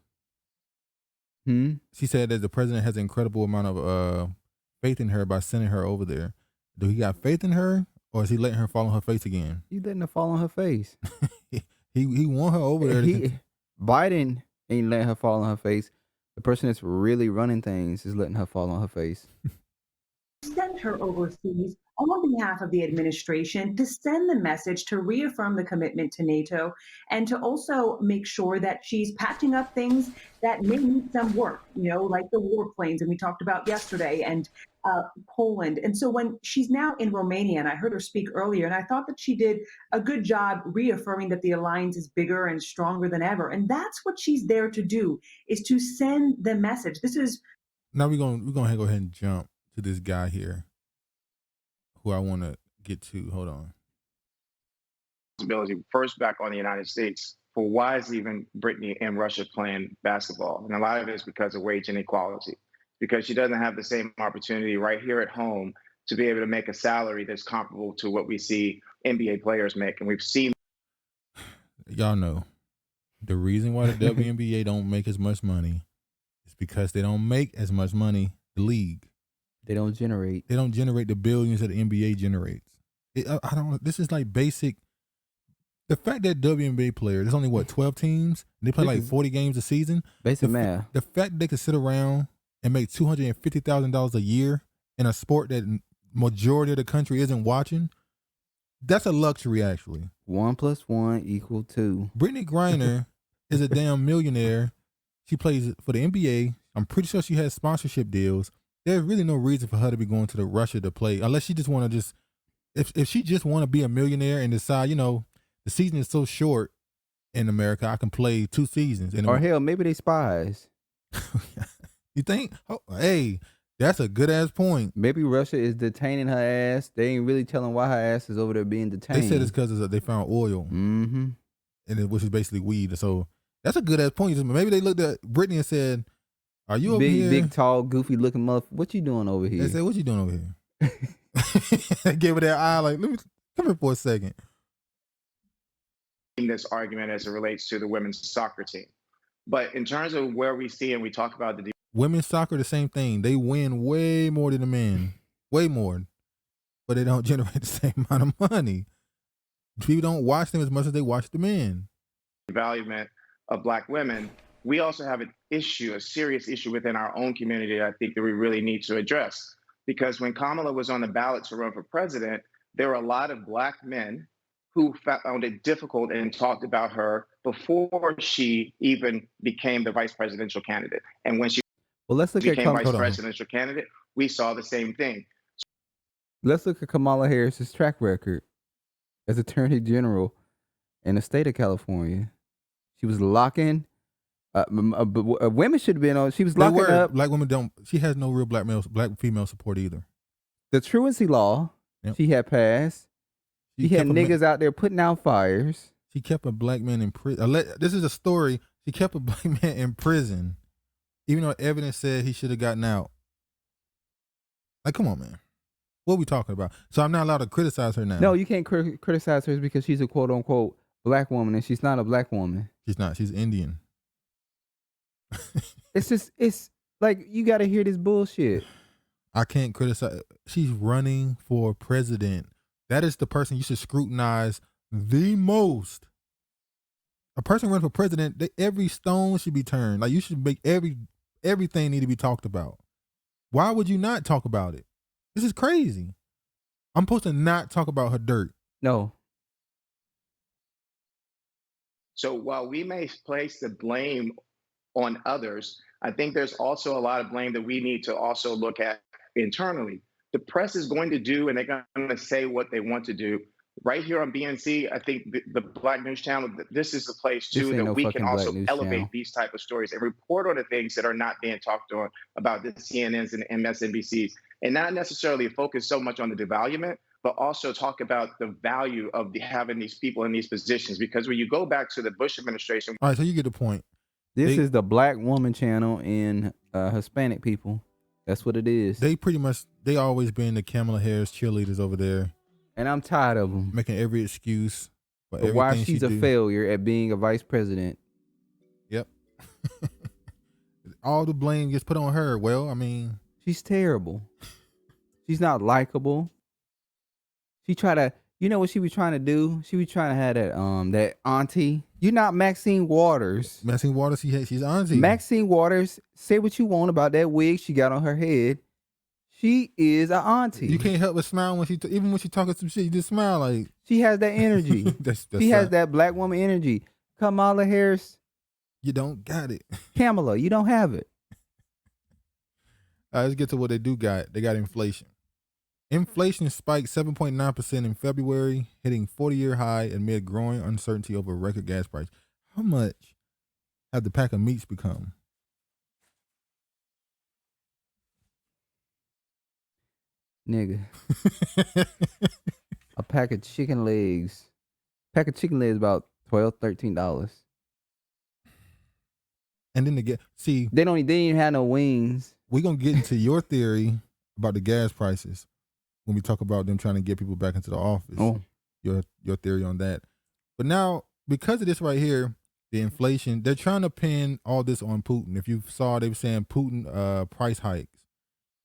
She said that the president has an incredible amount of faith in her by sending her over there. Do he got faith in her, or is he letting her fall on her face again? He letting her fall on her face. he want her over there. Biden ain't letting her fall on her face. The person that's really running things is letting her fall on her face. Send her overseas on behalf of the administration to send the message to reaffirm the commitment to NATO and to also make sure that she's patching up things that may need some work, like the warplanes, and we talked about yesterday, and Poland. And so when she's now in Romania, and I heard her speak earlier, and I thought that she did a good job reaffirming that the alliance is bigger and stronger than ever. And that's what she's there to do, is to send the message. This is... Now we're gonna go ahead and jump to this guy here, who I want to get to. Hold on. First, back on the United States for why is even Brittany and Russia playing basketball? And a lot of it is because of wage inequality, because she doesn't have the same opportunity right here at home to be able to make a salary that's comparable to what we see NBA players make. And we've seen. Y'all know the reason why the WNBA don't make as much money is because they don't make as much money, the league. They don't generate the billions that the NBA generates. I don't. This is like basic. The fact that WNBA players, there's only 12 teams, and they play like 40 games a season. Basic math. The fact they can sit around and make $250,000 a year in a sport that majority of the country isn't watching, that's a luxury actually. 1 + 1 = 2. Brittany Griner is a damn millionaire. She plays for the NBA. I'm pretty sure she has sponsorship deals. There's really no reason for her to be going to Russia to play, unless she just want to if she just want to be a millionaire and decide, the season is so short in America, I can play 2 seasons. Or hell, maybe they spies. You think? Oh, hey, that's a good ass point. Maybe Russia is detaining her ass. They ain't really telling why her ass is over there being detained. They said it's because they found oil, and which is basically weed. So that's a good ass point. Maybe they looked at Brittany and said, "Are you over here? Big, tall, goofy looking motherfucker. What you doing over here?" They said, "What you doing over here?" They gave her that eye like, "Let me come here for a second." In this argument as it relates to the women's soccer team. But in terms of where we see, and we talk about the women's soccer, the same thing. They win way more than the men, way more, but they don't generate the same amount of money. People don't watch them as much as they watch the men. Devaluement of Black women. We also have an issue, a serious issue within our own community that I think that we really need to address. Because when Kamala was on the ballot to run for president, there were a lot of Black men who found it difficult and talked about her before she even became the vice presidential candidate. And when she became vice presidential candidate, we saw the same thing. Let's look at Kamala Harris's track record as Attorney General in the state of California. She was locking. Women should have been on. She was locking up. Black women don't. She has no real black female support either. The truancy law she had passed. She had niggas out there putting out fires. She kept a Black man in prison. This is a story. She kept a Black man in prison, even though evidence said he should have gotten out. Like, come on, man. What are we talking about? So I'm not allowed to criticize her now. No, you can't criticize her because she's a quote unquote Black woman, and she's not a Black woman. She's not. She's Indian. It's like, you got to hear this bullshit. I can't criticize. She's running for president. That is the person you should scrutinize the most. A person running for president, every stone should be turned. Like, you should make everything need to be talked about. Why would you not talk about it? This is crazy. I'm supposed to not talk about her dirt. No. So while we may place the blame on others, I think there's also a lot of blame that we need to also look at internally. The press is going to do, and they're going to say what they want to do. right here on BNC, I think the Black News Channel, this is the place This too ain't that no we fucking can Black also News elevate Channel. these type of stories and report on the things that are not being talked on about the CNNs and MSNBCs, and not necessarily focus so much on the devaluement, but also talk about the value of having these people in these positions. Because when you go back to the Bush administration, all right, so you get the point. This is the Black Woman Channel and Hispanic people. That's what it is. They pretty much, they always been the Kamala Harris cheerleaders over there. And I'm tired of them. Making every excuse for But why everything she's she a do. failure at being a vice president. Yep. All the blame gets put on her. Well, I mean. She's terrible. She's not likable. She try to, you know what she was trying to do? She was trying to have that auntie. You're not Maxine Waters. Maxine Waters, she's auntie. Maxine Waters, say what you want about that wig she got on her head. She is an auntie. You can't help but smile when even when she talking some shit, you just smile like. She has that energy. She has that black woman energy. Kamala Harris. You don't got it. Kamala, you don't have it. All right, let's get to what they do got. They got inflation. Inflation spiked 7.9% in February, hitting 40-year high amid growing uncertainty over record gas price. How much have the pack of meats become? Nigga. A pack of chicken legs. Pack of chicken legs about $12, $13. And then they didn't even have no wings. We're gonna get into your theory about the gas prices when we talk about them trying to get people back into the office. Oh. Your theory on that. But now, because of this right here, the inflation, they're trying to pin all this on Putin. If you saw, they were saying Putin price hikes.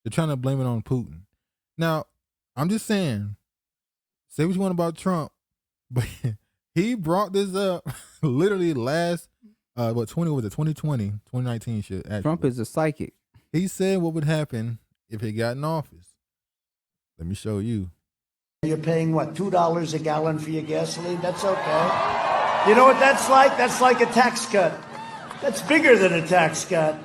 They're trying to blame it on Putin. Now, I'm just saying, say what you want about Trump, but he brought this up literally last 2019 shit. Actually. Trump is a psychic. He said what would happen if he got in office. Let me show you. You're paying, what, $2 a gallon for your gasoline? That's okay. You know what that's like? That's like a tax cut. That's bigger than a tax cut.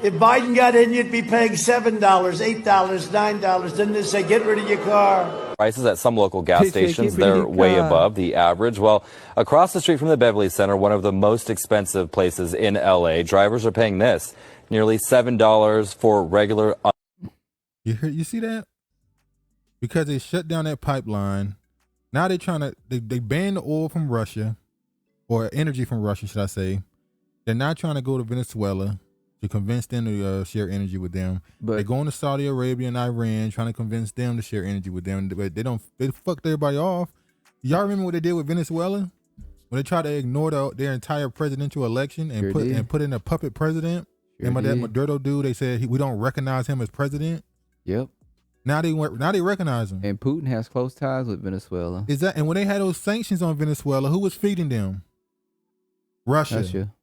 If Biden got in, you'd be paying $7, $8, $9. Then they say, get rid of your car. Prices at some local gas stations, they're way above the average. Well, across the street from the Beverly Center, one of the most expensive places in L.A., drivers are paying this, nearly $7 for regular. You see that? Because they shut down that pipeline. Now they're trying to, they banned the oil from Russia, or energy from Russia, should I say. They're not trying to go to Venezuela to convince them to share energy with them. But they're going to Saudi Arabia and Iran, trying to convince them to share energy with them. But they fucked everybody off. Y'all remember what they did with Venezuela? When they tried to ignore their entire presidential election and put in a puppet president. And by that Maduro dude, they said we don't recognize him as president. Yep. Now they recognize him. And Putin has close ties with Venezuela. And when they had those sanctions on Venezuela, who was feeding them? Russia.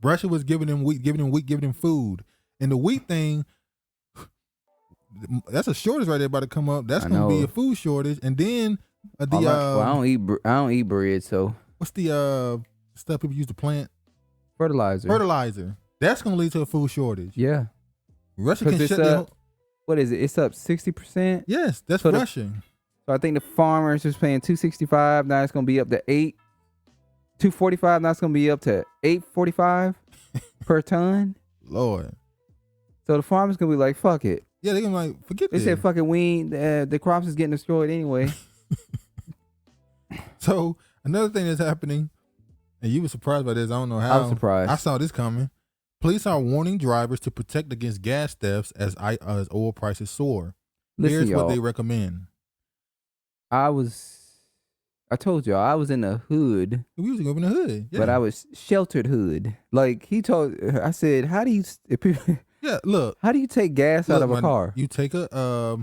Russia was giving them wheat, giving them food. And the wheat thing, that's a shortage right there about to come up. That's going to be a food shortage. And then I don't eat bread, so what's the stuff people use to plant? Fertilizer. That's going to lead to a food shortage. Yeah. Russia can shut down. What is it? It's up 60%. Yes, that's Russian. So I think the farmers was paying $265. Now it's going to be up to $245. Now it's going to be up to $845 per ton. Lord. So the farmers going to be like, fuck it. Yeah, they're going to be like, forget this. They said, fucking the crops is getting destroyed anyway. So another thing that's happening, and you were surprised by this. I don't know how. I was surprised. I saw this coming. Police are warning drivers to protect against gas thefts as oil prices soar. Listen, Here's what they recommend. I told y'all I was in the hood. We was in the hood, yeah. But I was sheltered hood. Like I said, how do you? Yeah, look. How do you take gas out of a car? You take a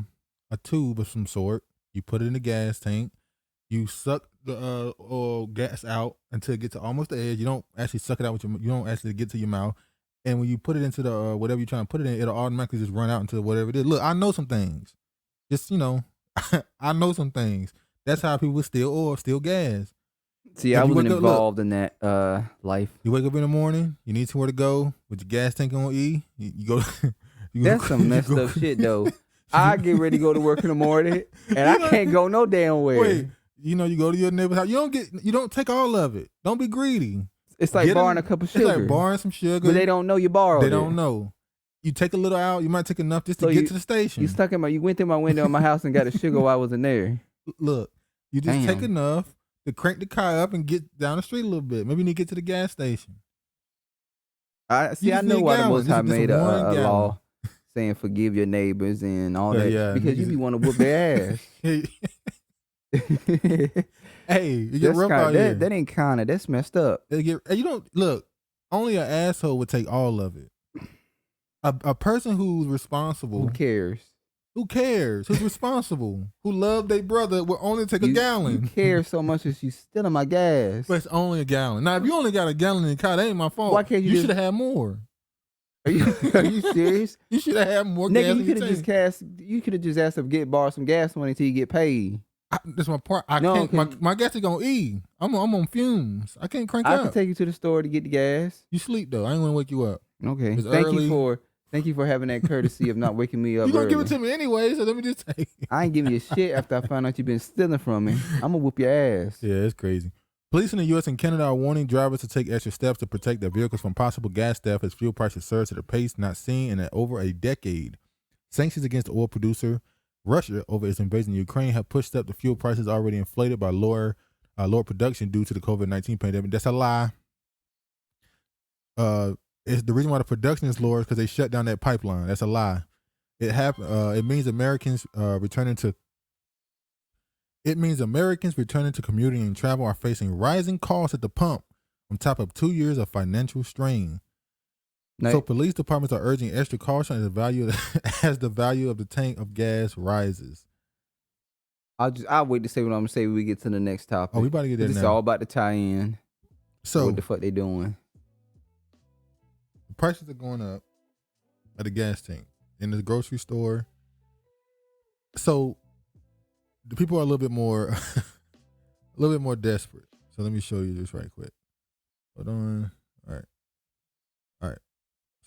tube of some sort. You put it in the gas tank. You suck the oil gas out until it gets to almost the edge. You don't actually suck it out you don't actually get to your mouth. And when you put it into the whatever you're trying to put it in, it'll automatically just run out into whatever it is. Look, I know some things. Just, I know some things. That's how people steal oil, steal gas. See, I wasn't involved in that life. You wake up in the morning, you need somewhere to go with your gas tank on E. You go. That's some messed up shit, though. I get ready to go to work in the morning, and I can't go no damn where. Wait, You go to your neighbor's house. You don't take all of it. Don't be greedy. It's like borrowing a cup of sugar. It's like borrowing some sugar. But they don't know you borrowed it. They don't know. You take a little out. You might take enough just to get to the station. You went through my window in my house and got a sugar while I wasn't there. Look, you just take enough to crank the car up and get down the street a little bit. Maybe you need to get to the gas station. I know why the Most High made a law saying forgive your neighbors and all that. Yeah, because you be want to whoop their ass. Hey, you get rough out here. That ain't kind of. That's messed up. You don't look. Only an asshole would take all of it. A person who's responsible. Who cares? Who cares? Who's responsible? Who love their brother will only take a gallon. You care so much as you stealing my gas. But it's only a gallon. Now, if you only got a gallon in the car, that ain't my fault. Why can't you should have had more. Are you serious? You should have had more Nigga, gas. You could have just asked them to borrow some gas money until you get paid. That's my part. My gas is gonna E. I'm on fumes. I can't crank up. I can take you to the store to get the gas. You sleep though. I ain't gonna wake you up. Okay. It's Thank you for having that courtesy of not waking me up. You gonna give it to me anyway, so let me just take it. I ain't giving you shit after I found out you've been stealing from me. I'm gonna whoop your ass. Yeah, it's crazy. Police in the U.S. and Canada are warning drivers to take extra steps to protect their vehicles from possible gas theft as fuel prices surge at a pace not seen in over a decade. Sanctions against the oil producer Russia over its invasion of Ukraine have pushed up the fuel prices already inflated by lower production due to the COVID-19 pandemic. That's a lie. It's the reason why the production is lower is because they shut down that pipeline. That's a lie. It happened. It means Americans returning to commuting and travel are facing rising costs at the pump on top of 2 years of financial strain. So police departments are urging extra caution as the value of the tank of gas rises. I'll wait to say what I'm gonna say when we get to the next topic. Oh, we about to get there now. It's all about the tie-in. So what the fuck they doing? The prices are going up at the gas tank in the grocery store. So the people are a little bit more desperate. So let me show you this right quick. Hold on. All right.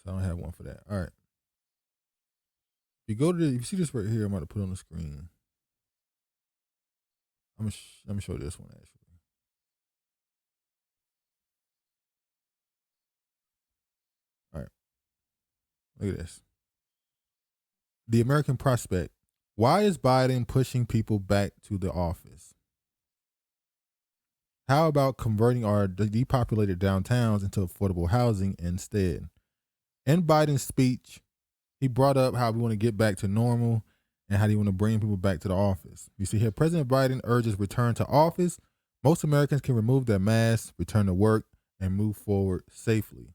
So I don't have one for that. All right. If you see this right here, I'm about to put on the screen. Let me show this one actually. All right. Look at this. The American Prospect. Why is Biden pushing people back to the office? How about converting our depopulated downtowns into affordable housing instead? In Biden's speech, he brought up how we want to get back to normal and how he want to bring people back to the office. You see here, President Biden urges return to office. Most Americans can remove their masks, return to work, and move forward safely.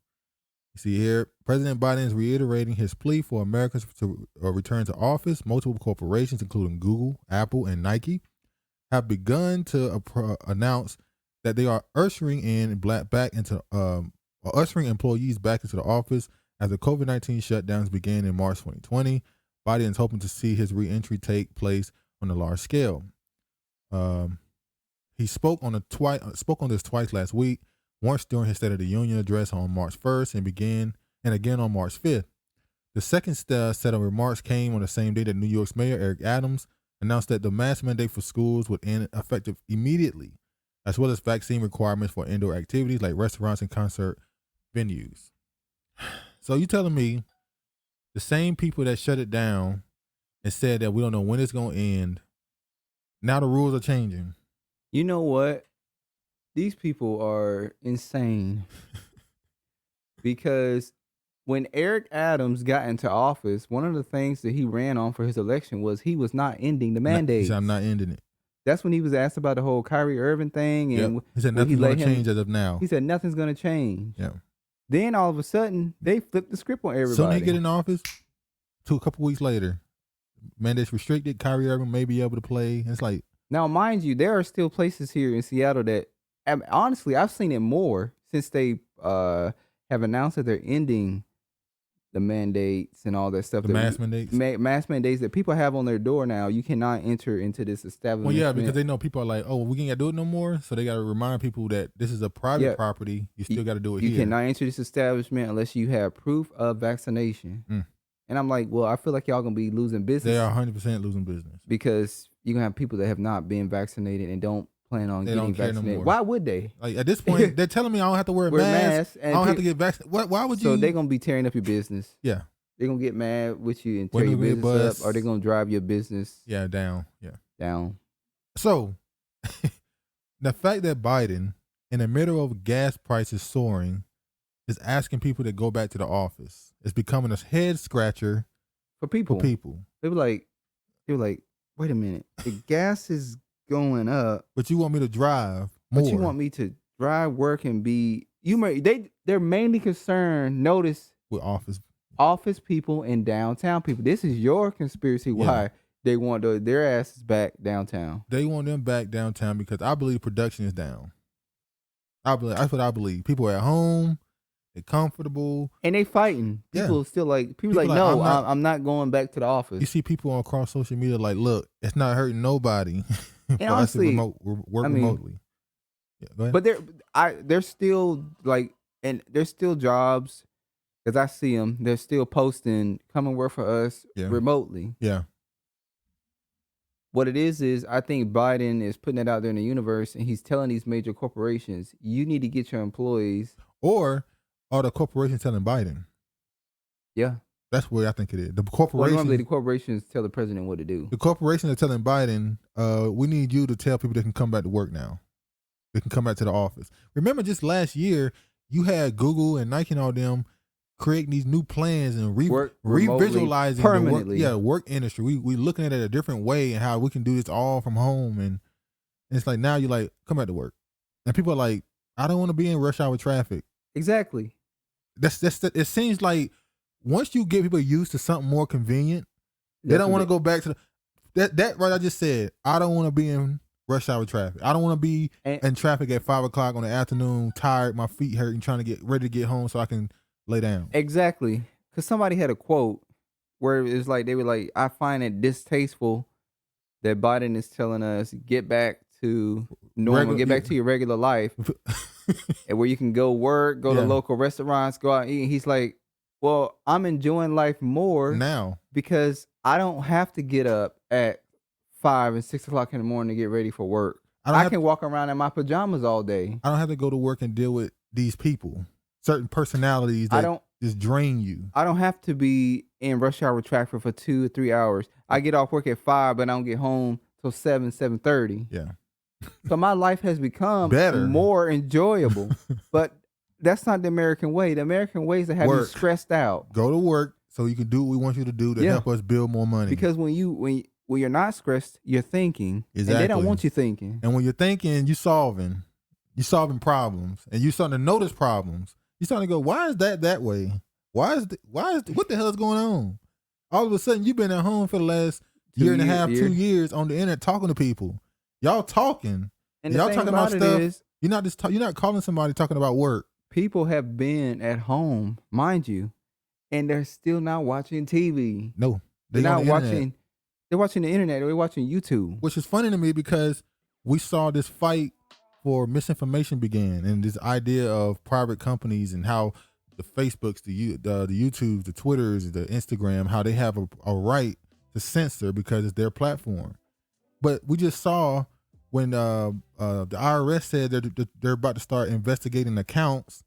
You see here, President Biden is reiterating his plea for Americans to return to office. Multiple corporations, including Google, Apple, and Nike, have begun to announce that they are ushering employees back into the office as the COVID-19 shutdowns began in March 2020. Biden is hoping to see his reentry take place on a large scale. He spoke on this twice last week, once during his State of the Union address on March 1st and again on March 5th. The second set of remarks came on the same day that New York's Mayor Eric Adams announced that the mask mandate for schools would end effective immediately, as well as vaccine requirements for indoor activities like restaurants and concert venues. So you telling me the same people that shut it down and said that we don't know when it's going to end, now the rules are changing? You know what? These people are insane. Because when Eric Adams got into office, one of the things that he ran on for his election was he was not ending the mandate. He said, I'm not ending it. That's when he was asked about the whole Kyrie Irving thing. And he said nothing's going to change as of now. He said nothing's going to change. Yeah. Then all of a sudden, they flipped the script on everybody. Soon he get in office, a couple weeks later, mandates restricted, Kyrie Irving may be able to play. It's like, now, mind you, there are still places here in Seattle that, honestly, I've seen it more since they have announced that they're ending the mandates and all that stuff. The mask mandates? Mask mandates that people have on their door now. You cannot enter into this establishment. Well, yeah, because they know people are like, oh, we can't do it no more. So they got to remind people that this is a private property. You still got to do it here. You cannot enter this establishment unless you have proof of vaccination. And I'm like, well, I feel like y'all going to be losing business. They are 100% losing business. Because you're going to have people that have not been vaccinated and don't plan on They getting don't care no vaccinated. more. Why would they? Like at this point, they're telling me I don't have to wear a mask. I and don't have to get vaccinated. Why would you? So they're gonna be tearing up your business. Yeah. They're gonna get mad with you and tear When your we get business bust. up, or they're gonna drive your business down. Yeah. down. So the fact that Biden, in the middle of gas prices soaring, is asking people to go back to the office. It's becoming a head scratcher for people. They were like, wait a minute, the gas is going up, but you want me to drive more. But you want me to drive, work, and be. They're mainly concerned. Notice with office people and downtown people. This is your conspiracy. Why they want their asses back downtown? They want them back downtown because I believe production is down. That's what I believe. People are at home, they're comfortable, and they fighting. People still people like no, I'm not going back to the office. You see people across social media like, look, it's not hurting nobody. And honestly, work remotely. Yeah, go ahead. But they're still and there's still jobs because I see them. They're still posting, come and work for us remotely. Yeah. What it is I think Biden is putting it out there in the universe, and he's telling these major corporations, you need to get your employees. Or are the corporations telling Biden? Yeah. That's what I think it is. The corporation. Normally the corporations tell the president what to do. The corporations are telling Biden, we need you to tell people they can come back to work now. They can come back to the office. Remember just last year, you had Google and Nike and all them creating these new plans and revisualizing permanently. The work industry. We looking at it a different way and how we can do this all from home. And it's like now you're like, come back to work. And people are like, I don't want to be in rush hour traffic. Exactly. It seems like once you get people used to something more convenient, they don't want to go back to that right I just said. I don't want to be in rush hour traffic. I don't want to be in traffic at 5 o'clock on the afternoon, tired, my feet hurting, trying to get ready to get home so I can lay down. Exactly. Because somebody had a quote where it's like, they were like, I find it distasteful that Biden is telling us, get back to normal, get back to your regular life and where you can go work, go to local restaurants, go out and eat. He's like, well, I'm enjoying life more now because I don't have to get up at 5 and 6 o'clock in the morning to get ready for work. I can walk around in my pajamas all day. I don't have to go to work and deal with these people, certain personalities that just drain you. I don't have to be in rush hour traffic for 2 or 3 hours. I get off work at 5, but I don't get home till 7:30. Yeah. So my life has become better, more enjoyable. But that's not the American way. The American way is to have you stressed out. Go to work so you can do what we want you to do to help us build more money. Because when you're not stressed, you're thinking. Exactly. And they don't want you thinking. And when you're thinking, you're solving problems, and you're starting to notice problems. You're starting to go, why is that way? What the hell is going on? All of a sudden, you've been at home for the last year and a half, 2 years on the internet talking to people. Y'all talking. And y'all talking about stuff. You're not calling somebody talking about work. People have been at home, mind you, and they're still not watching TV. No, they're not watching. They're watching the internet. They're watching YouTube. Which is funny to me because we saw this fight for misinformation began, and this idea of private companies and how the Facebooks, the YouTubes, the Twitters, the Instagram, how they have a right to censor because it's their platform. But we just saw when the IRS said they're about to start investigating accounts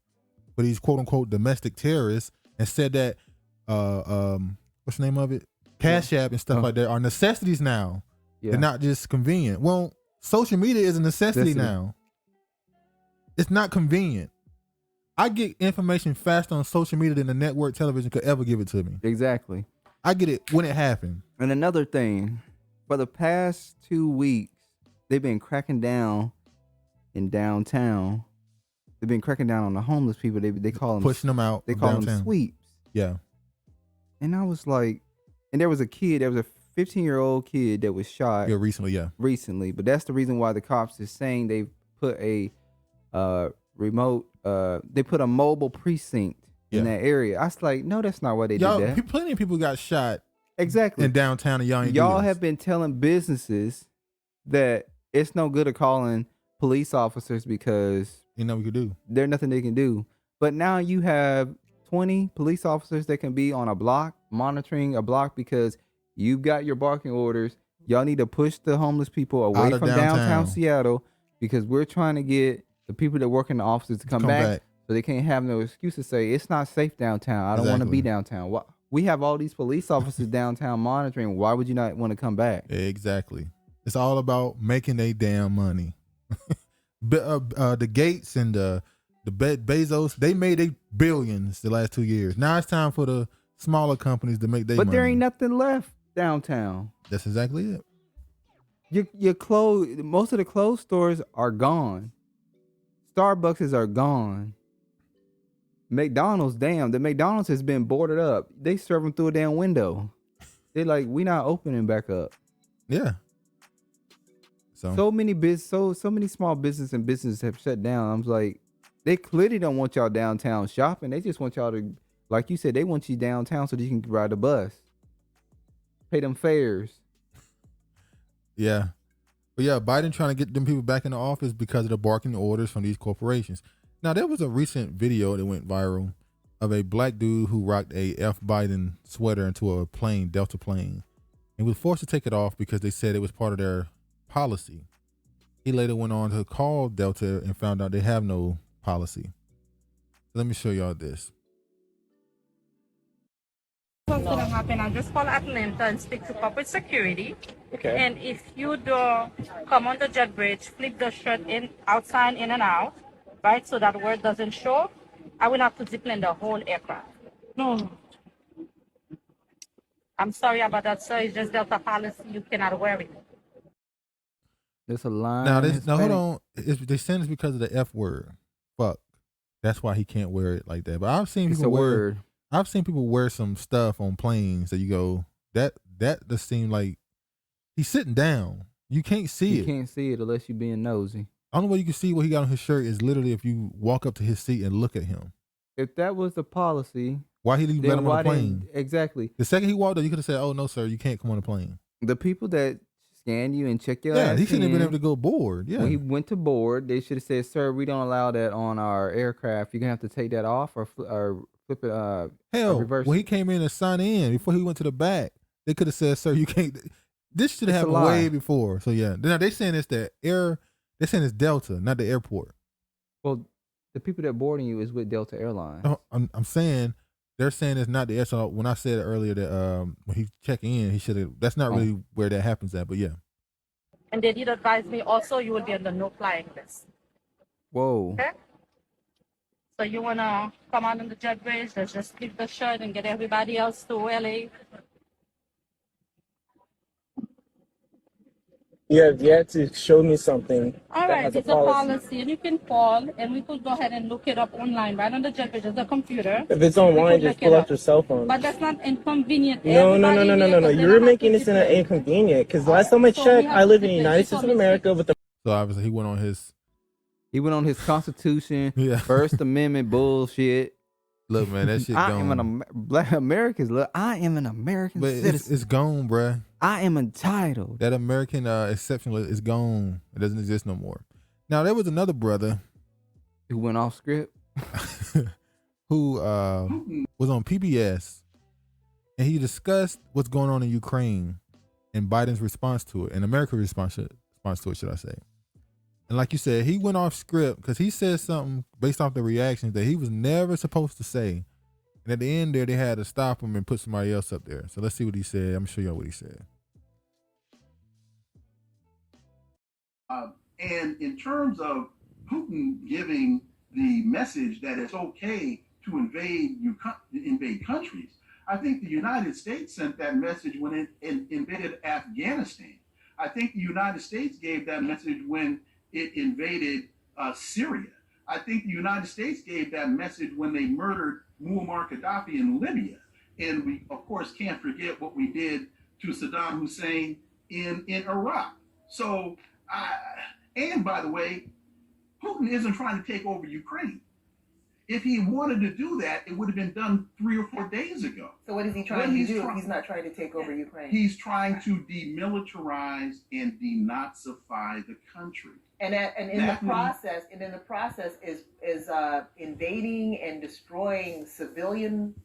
for these quote unquote domestic terrorists, and said that what's the name of it? Cash App and stuff like that are necessities now. Yeah. They're not just convenient. Well, social media is a necessity now. It's not convenient. I get information faster on social media than the network television could ever give it to me. Exactly. I get it when it happened. And another thing, for the past 2 weeks, they've been cracking down in downtown. They've been cracking down on the homeless people. They call them pushing them out. They call them sweeps. Yeah. And I was like, and there was a 15-year-old kid that was shot. Yeah, recently. But that's the reason why the cops is saying they put a they put a mobile precinct in that area. I was like, no, that's not why they did that. Plenty of people got shot. Exactly. In downtown, and y'all have been telling businesses that it's no good of calling police officers because we could do. There's nothing they can do. But now you have 20 police officers that can be on a block, monitoring a block because you've got your barking orders. Y'all need to push the homeless people away from downtown Seattle because we're trying to get the people that work in the offices to come back, so they can't have no excuse to say it's not safe downtown. I don't want to be downtown. We have all these police officers downtown monitoring. Why would you not want to come back? Exactly. It's all about making their damn money. The Gates and the Bezos, they made their billions the last 2 years. Now it's time for the smaller companies to make their money. But there ain't nothing left downtown. That's exactly it. Your clothes, most of the clothes stores are gone. Starbucks are gone. McDonald's, damn, the McDonald's has been boarded up. They serve them through a damn window. They're like, we not opening back up. Yeah. So many small businesses have shut down. I'm like, they clearly don't want y'all downtown shopping. They just want y'all to, like you said, they want you downtown so that you can ride the bus, pay them fares. Yeah. But yeah, Biden trying to get them people back in the office because of the barking orders from these corporations. Now, there was a recent video that went viral of a black dude who rocked a F Biden sweater into a plane, Delta plane, and was forced to take it off because they said it was part of their policy. He later went on to call Delta and found out they have no policy. Let me show y'all this. What's going to happen? I'll just call Atlanta and speak to corporate security. Okay. And if you do come on the jet bridge, flip the shirt in, outside, in and out, right, so that word doesn't show, I will have to discipline the whole aircraft. No. I'm sorry about that, sir. It's just Delta policy. You cannot wear it. There's a line. Now hold on. They send this because of the F word. Fuck. That's why he can't wear it like that. But I've seen people wear some stuff on planes that you go, that just seemed like he's sitting down. You can't see it. You can't see it unless you're being nosy. Only way you can see what he got on his shirt is literally if you walk up to his seat and look at him. If that was the policy, why he didn't let him on the plane? Exactly. The second he walked up, you could have said, "Oh no, sir, you can't come on the plane." The people that scan you and check your ass he shouldn't have been able to go board. Yeah, when he went to board, they should have said, "Sir, we don't allow that on our aircraft. You're gonna have to take that off or flip it. Hell, reverse when he came in and signed in before he went to the back, they could have said, "Sir, you can't." This should have happened way before. So yeah, now they saying it's the air. They're saying it's Delta, not the airport. Well, the people that boarding you is with Delta Airlines. No, I'm saying they're saying it's not the air. So when I said earlier that when he check in, he should have. That's not really where that happens at. But yeah. And they did advise me also you will be on the no flying list. Whoa. Okay? So you want to come out on the jet bridge, let's just flip the shirt and get everybody else to LA. You have yet to show me something. All right, it's a policy, and you can call, and we could go ahead and look it up online, right on the jet bridge, the computer. If it's online, just pull out your cell phone. But that's not inconvenient. No. You're making this inconvenient. Because last time I checked, I live in the United States of America with the. So obviously he went on his Constitution, yeah. First Amendment bullshit. Look, man, that shit gone. Black Americans. Look, I am an American citizen. It's gone, bruh. I am entitled. That American exception is gone. It doesn't exist no more. Now there was another brother who went off script, who was on PBS, and he discussed what's going on in Ukraine and Biden's response to it, and America's response to it, should I say? And like you said, he went off script because he said something based off the reactions that he was never supposed to say. And at the end there, they had to stop him and put somebody else up there. So let's see what he said. I'm going to show y'all what he said. And in terms of Putin giving the message that it's okay to invade countries, I think the United States sent that message when it invaded Afghanistan. I think the United States gave that message when it invaded Syria. I think the United States gave that message when they murdered Muammar Gaddafi in Libya. And we, of course, can't forget what we did to Saddam Hussein in Iraq. So, and by the way, Putin isn't trying to take over Ukraine. If he wanted to do that, it would have been done 3 or 4 days ago. So what is he trying to do? He's not trying to take over Ukraine. He's trying to demilitarize and denazify the country. And in the process is invading and destroying civilian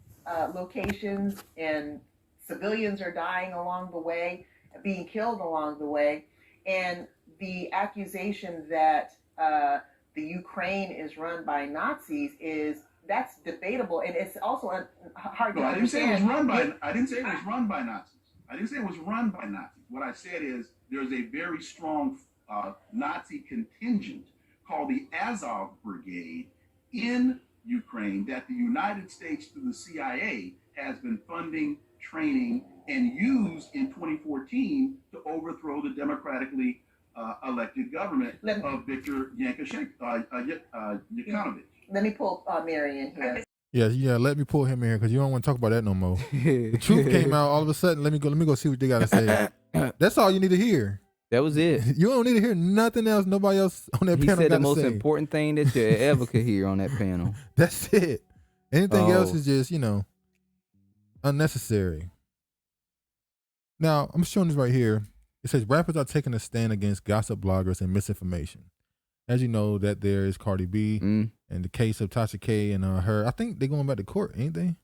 locations, and civilians are dying along the way, being killed along the way, and the accusation that the Ukraine is run by Nazis that's debatable, and it's also hard to I didn't say it was understand. run by. I didn't say it was run by Nazis. I didn't say it was run by Nazis. What I said is there's a very strong Nazi contingent called the Azov Brigade in Ukraine that the United States through the CIA has been funding, training, and used in 2014 to overthrow the democratically elected government of Viktor Yanukovych. Let me pull Mary in here. Yeah. Let me pull him in here because you don't want to talk about that no more. The truth came out all of a sudden. Let me go see what they got to say. That's all you need to hear. That was it. You don't need to hear nothing else. Nobody else on that panel got to say. He said the most important thing that you ever could hear on that panel. That's it. Anything else is just, unnecessary. Now, I'm showing this right here. It says rappers are taking a stand against gossip bloggers and misinformation. As you know, that there is Cardi B and the case of Tasha K and her. I think they're going back to court, ain't they?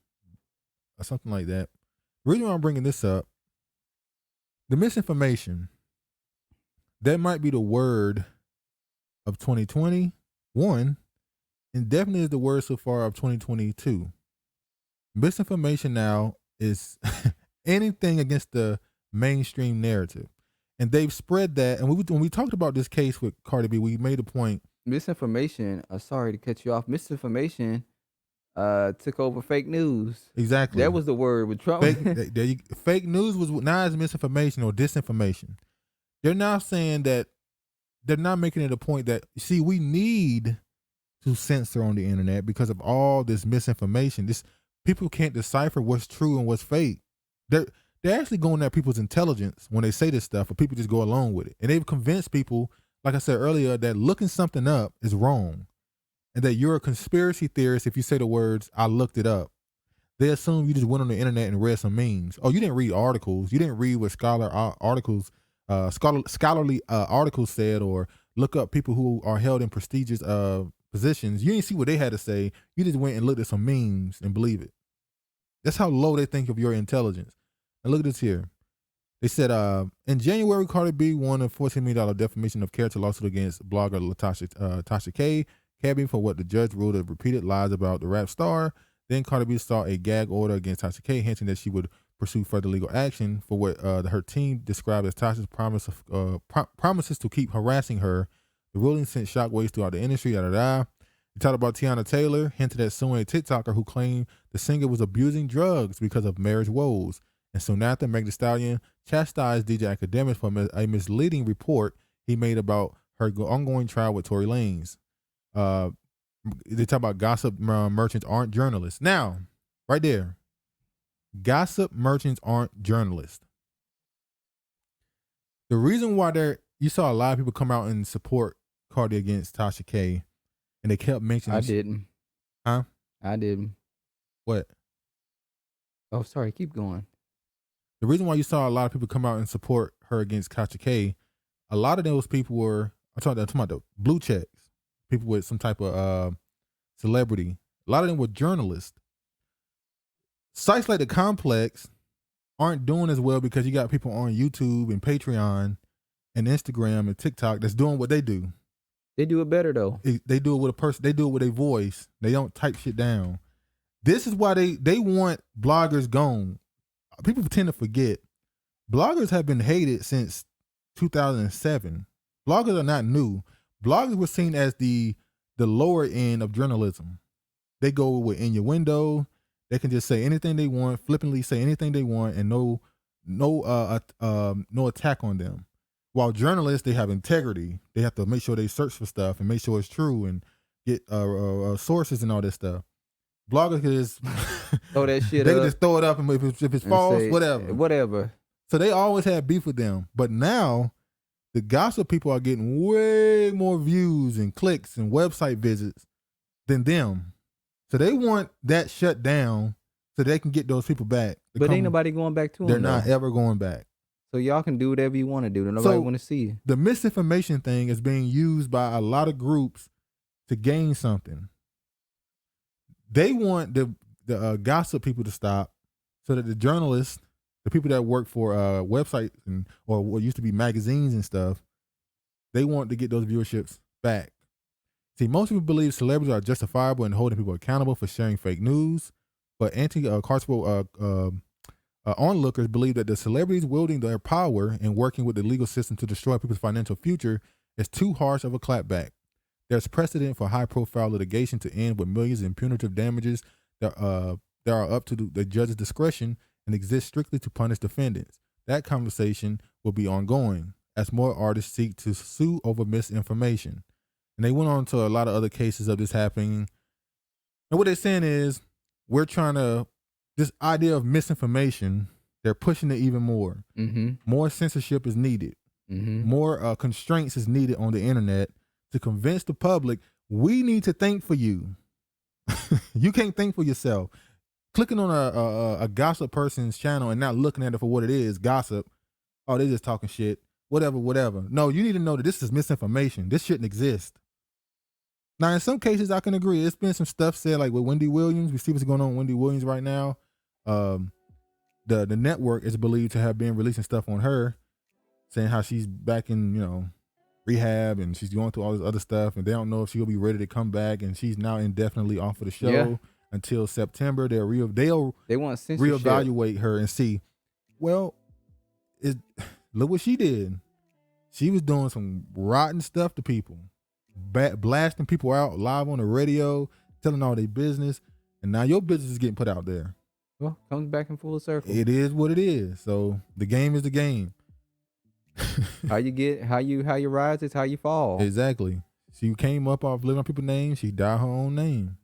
Or something like that. The reason why I'm bringing this up, the misinformation, that might be the word of 2021 and definitely is the word so far of 2022. Misinformation now is anything against the mainstream narrative. And they've spread that. And when we talked about this case with Cardi B, we made a point. Misinformation, sorry to cut you off. Misinformation took over fake news. Exactly. That was the word with Trump. Fake news was now is misinformation or disinformation. They're now saying that they're not making it a point that, see, we need to censor on the internet because of all this misinformation. People can't decipher what's true and what's fake. They're actually going at people's intelligence when they say this stuff, but people just go along with it. And they've convinced people, like I said earlier, that looking something up is wrong and that you're a conspiracy theorist if you say the words, I looked it up. They assume you just went on the internet and read some memes. Oh, you didn't read articles. You didn't read what scholarly articles said, or look up people who are held in prestigious positions. You didn't see what they had to say. You just went and looked at some memes and believe it. That's how low they think of your intelligence. And look at this here. They said, in January, Cardi B won a $14 million defamation of character lawsuit against blogger Tasha K. Cabby for what the judge ruled of repeated lies about the rap star. Then Cardi B sought a gag order against Tasha K, hinting that she would pursue further legal action for what her team described as Tasha's promises to keep harassing her. The ruling sent shockwaves throughout the industry. They talked about Tiana Taylor, hinted at suing a TikToker who claimed the singer was abusing drugs because of marriage woes. And soon after, Meg Thee Stallion chastised DJ Academics for a misleading report he made about her ongoing trial with Tory Lanez. They talk about gossip merchants aren't journalists. Now, right there, gossip merchants aren't journalists. The reason why you saw a lot of people come out and support Cardi against Tasha K, and they kept mentioning. I didn't. Huh? I didn't. What? Oh, sorry. Keep going. The reason why you saw a lot of people come out and support her against Tasha K, a lot of those people were, I'm talking about the blue checks, people with some type of celebrity. A lot of them were journalists. Sites like The Complex aren't doing as well because you got people on YouTube and Patreon and Instagram and TikTok that's doing what they do. They do it better though. They do it with a person. They do it with a voice. They don't type shit down. This is why they want bloggers gone. People tend to forget. Bloggers have been hated since 2007. Bloggers are not new. Bloggers were seen as the lower end of journalism. They go with innuendo. They can just say anything they want, flippantly say anything they want, and no attack on them. While journalists, they have integrity. They have to make sure they search for stuff and make sure it's true and get sources and all this stuff. Bloggers can just throw that shit they up. Can just throw it up, and if it's false, say, whatever. So they always had beef with them. But now, the gossip people are getting way more views and clicks and website visits than them. So they want that shut down so they can get those people back. But ain't nobody going back to them. They're not ever going back. So y'all can do whatever you want to do. Nobody want to see you. The misinformation thing is being used by a lot of groups to gain something. They want the gossip people to stop so that the journalists, the people that work for websites or what used to be magazines and stuff, They want to get those viewerships back. See, most people believe celebrities are justifiable in holding people accountable for sharing fake news, but anti-carceral onlookers believe that the celebrities wielding their power and working with the legal system to destroy people's financial future is too harsh of a clapback. There's precedent for high-profile litigation to end with millions in punitive damages that are up to the judge's discretion and exist strictly to punish defendants. That conversation will be ongoing as more artists seek to sue over misinformation. And they went on to a lot of other cases of this happening. And what they're saying is, we're trying to, this idea of misinformation, they're pushing it even more. Mm-hmm. More censorship is needed. Mm-hmm. More constraints is needed on the internet to convince the public, we need to think for you. You can't think for yourself. Clicking on a gossip person's channel and not looking at it for what it is, gossip, oh, they just talking shit, whatever. No, you need to know that this is misinformation. This shouldn't exist. Now, in some cases, I can agree. It's been some stuff said, like with Wendy Williams. We see what's going on with Wendy Williams right now. The network is believed to have been releasing stuff on her, saying how she's back in, rehab and she's going through all this other stuff, and they don't know if she'll be ready to come back, and she's now indefinitely off of the show until September. They want censorship. Reevaluate her and see. Well, look what she did. She was doing some rotten stuff to people. Blasting people out live on the radio, telling all their business, and now your business is getting put out there. Well, comes back in full circle. It is what it is. So the game is the game. how you rise is how you fall. Exactly. She came up off living on people's names. She died her own name.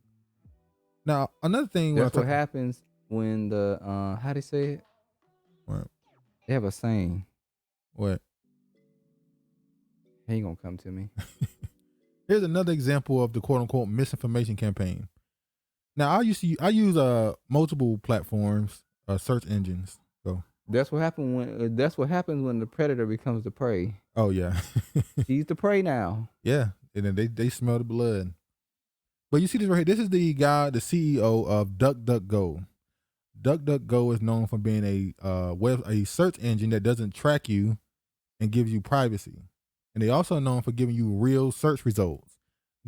Now another thing. That's what happens when the how they say it? What? They have a saying. What? He ain't gonna come to me. Here's another example of the quote unquote misinformation campaign. Now I use multiple platforms, search engines. So that's what happens when the predator becomes the prey. Oh yeah. He's the prey now. Yeah. And then they smell the blood. But you see this right here. This is the guy, the CEO of DuckDuckGo. DuckDuckGo is known for being a search engine that doesn't track you and gives you privacy. And they also are known for giving you real search results.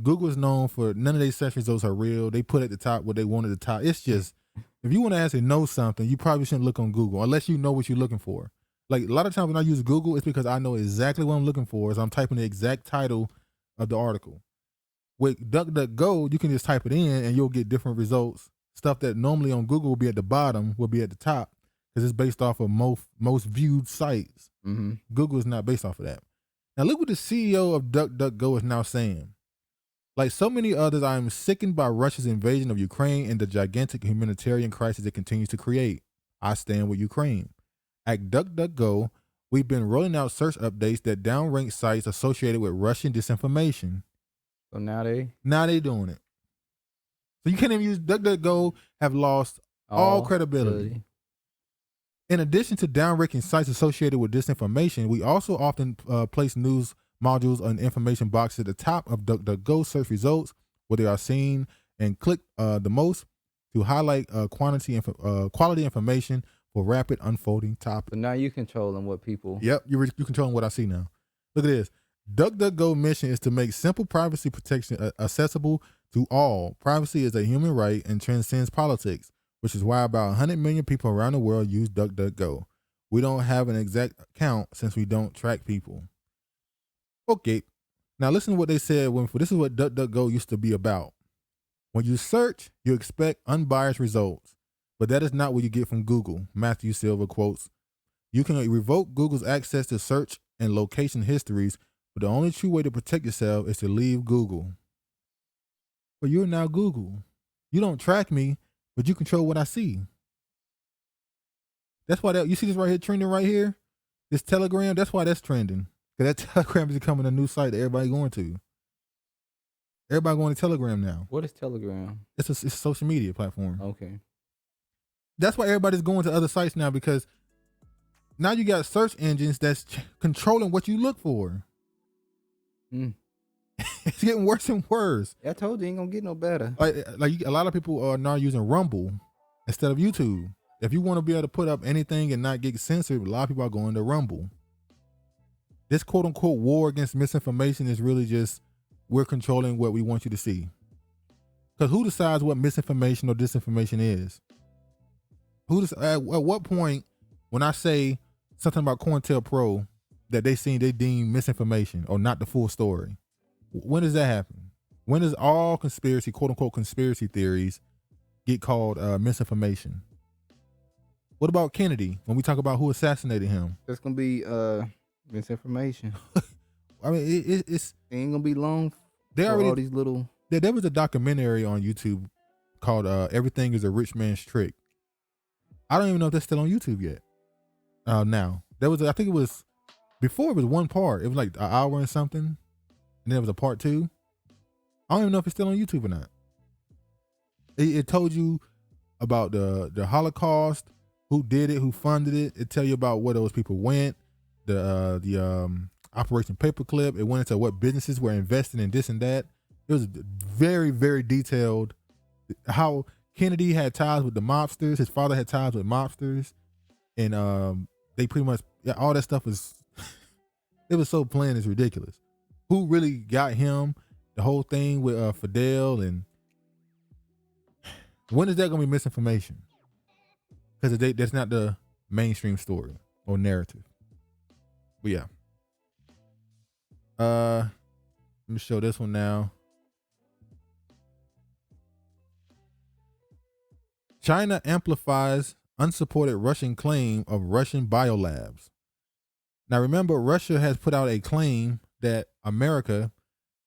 Google is known for none of their search results are real. They put at the top what they want at the top. It's just, if you want to actually know something, you probably shouldn't look on Google unless you know what you're looking for. Like a lot of times when I use Google, it's because I know exactly what I'm looking for. So I'm typing the exact title of the article. With DuckDuckGo, you can just type it in and you'll get different results. Stuff that normally on Google will be at the bottom will be at the top because it's based off of most viewed sites. Mm-hmm. Google is not based off of that. Now look what the CEO of DuckDuckGo is now saying. Like so many others, I am sickened by Russia's invasion of Ukraine and the gigantic humanitarian crisis it continues to create. I stand with Ukraine. At DuckDuckGo, we've been rolling out search updates that downrank sites associated with Russian disinformation. So now they doing it. So you can't even use DuckDuckGo, have lost all credibility. In addition to downranking sites associated with disinformation, we also often place news modules and information boxes at the top of DuckDuckGo search results where they are seen and clicked the most to highlight quality information for rapid unfolding topics. So now you controlling what people. Yep, you're controlling what I see now. Look at this. DuckDuckGo mission is to make simple privacy protection accessible to all. Privacy is a human right and transcends politics, which is why about 100 million people around the world use DuckDuckGo. We don't have an exact count since we don't track people. Okay, now listen to what they said. This is what DuckDuckGo used to be about. When you search, you expect unbiased results, but that is not what you get from Google. Matthew Silver quotes, "You can revoke Google's access to search and location histories, but the only true way to protect yourself is to leave Google." But you're now Google. You don't track me, but you control what I see. That's why you see this right here trending right here? This Telegram, that's why that's trending. Because that Telegram is becoming a new site that everybody going to. Everybody going to Telegram now. What is Telegram? It's a social media platform. Okay. That's why everybody's going to other sites now, because now you got search engines that's controlling what you look for. It's getting worse and worse. I told you, ain't gonna get no better. Like a lot of people are now using Rumble instead of YouTube. If you want to be able to put up anything and not get censored, a lot of people are going to Rumble. this quote unquote war against misinformation is really just we're controlling what we want you to see. Because who decides what misinformation or disinformation is? At what point, when I say something about COINTELPRO that they deem misinformation or not the full story, when does that happen? When does all conspiracy, quote unquote conspiracy theories, get called misinformation? What about Kennedy when we talk about who assassinated him? That's gonna be misinformation. I mean, it ain't gonna be long. They already all these little. There was a documentary on YouTube called "Everything Is a Rich Man's Trick." I don't even know if that's still on YouTube yet. Now there was, I think it was before. It was one part. It was like an hour and something, and then there was a part 2. I don't even know if it's still on YouTube or not. It told you about the Holocaust, who did it, who funded it. It tell you about where those people went. The Operation Paperclip. It went into what businesses were investing in this and that. It was very, very detailed. How Kennedy had ties with the mobsters. His father had ties with mobsters, and they pretty much all that stuff was. It was so plain, it's ridiculous. Who really got him? The whole thing with Fidel, and when is that gonna be misinformation? Because that's not the mainstream story or narrative. But yeah. Let me show this one now. China amplifies unsupported Russian claim of Russian biolabs. Now remember, Russia has put out a claim that America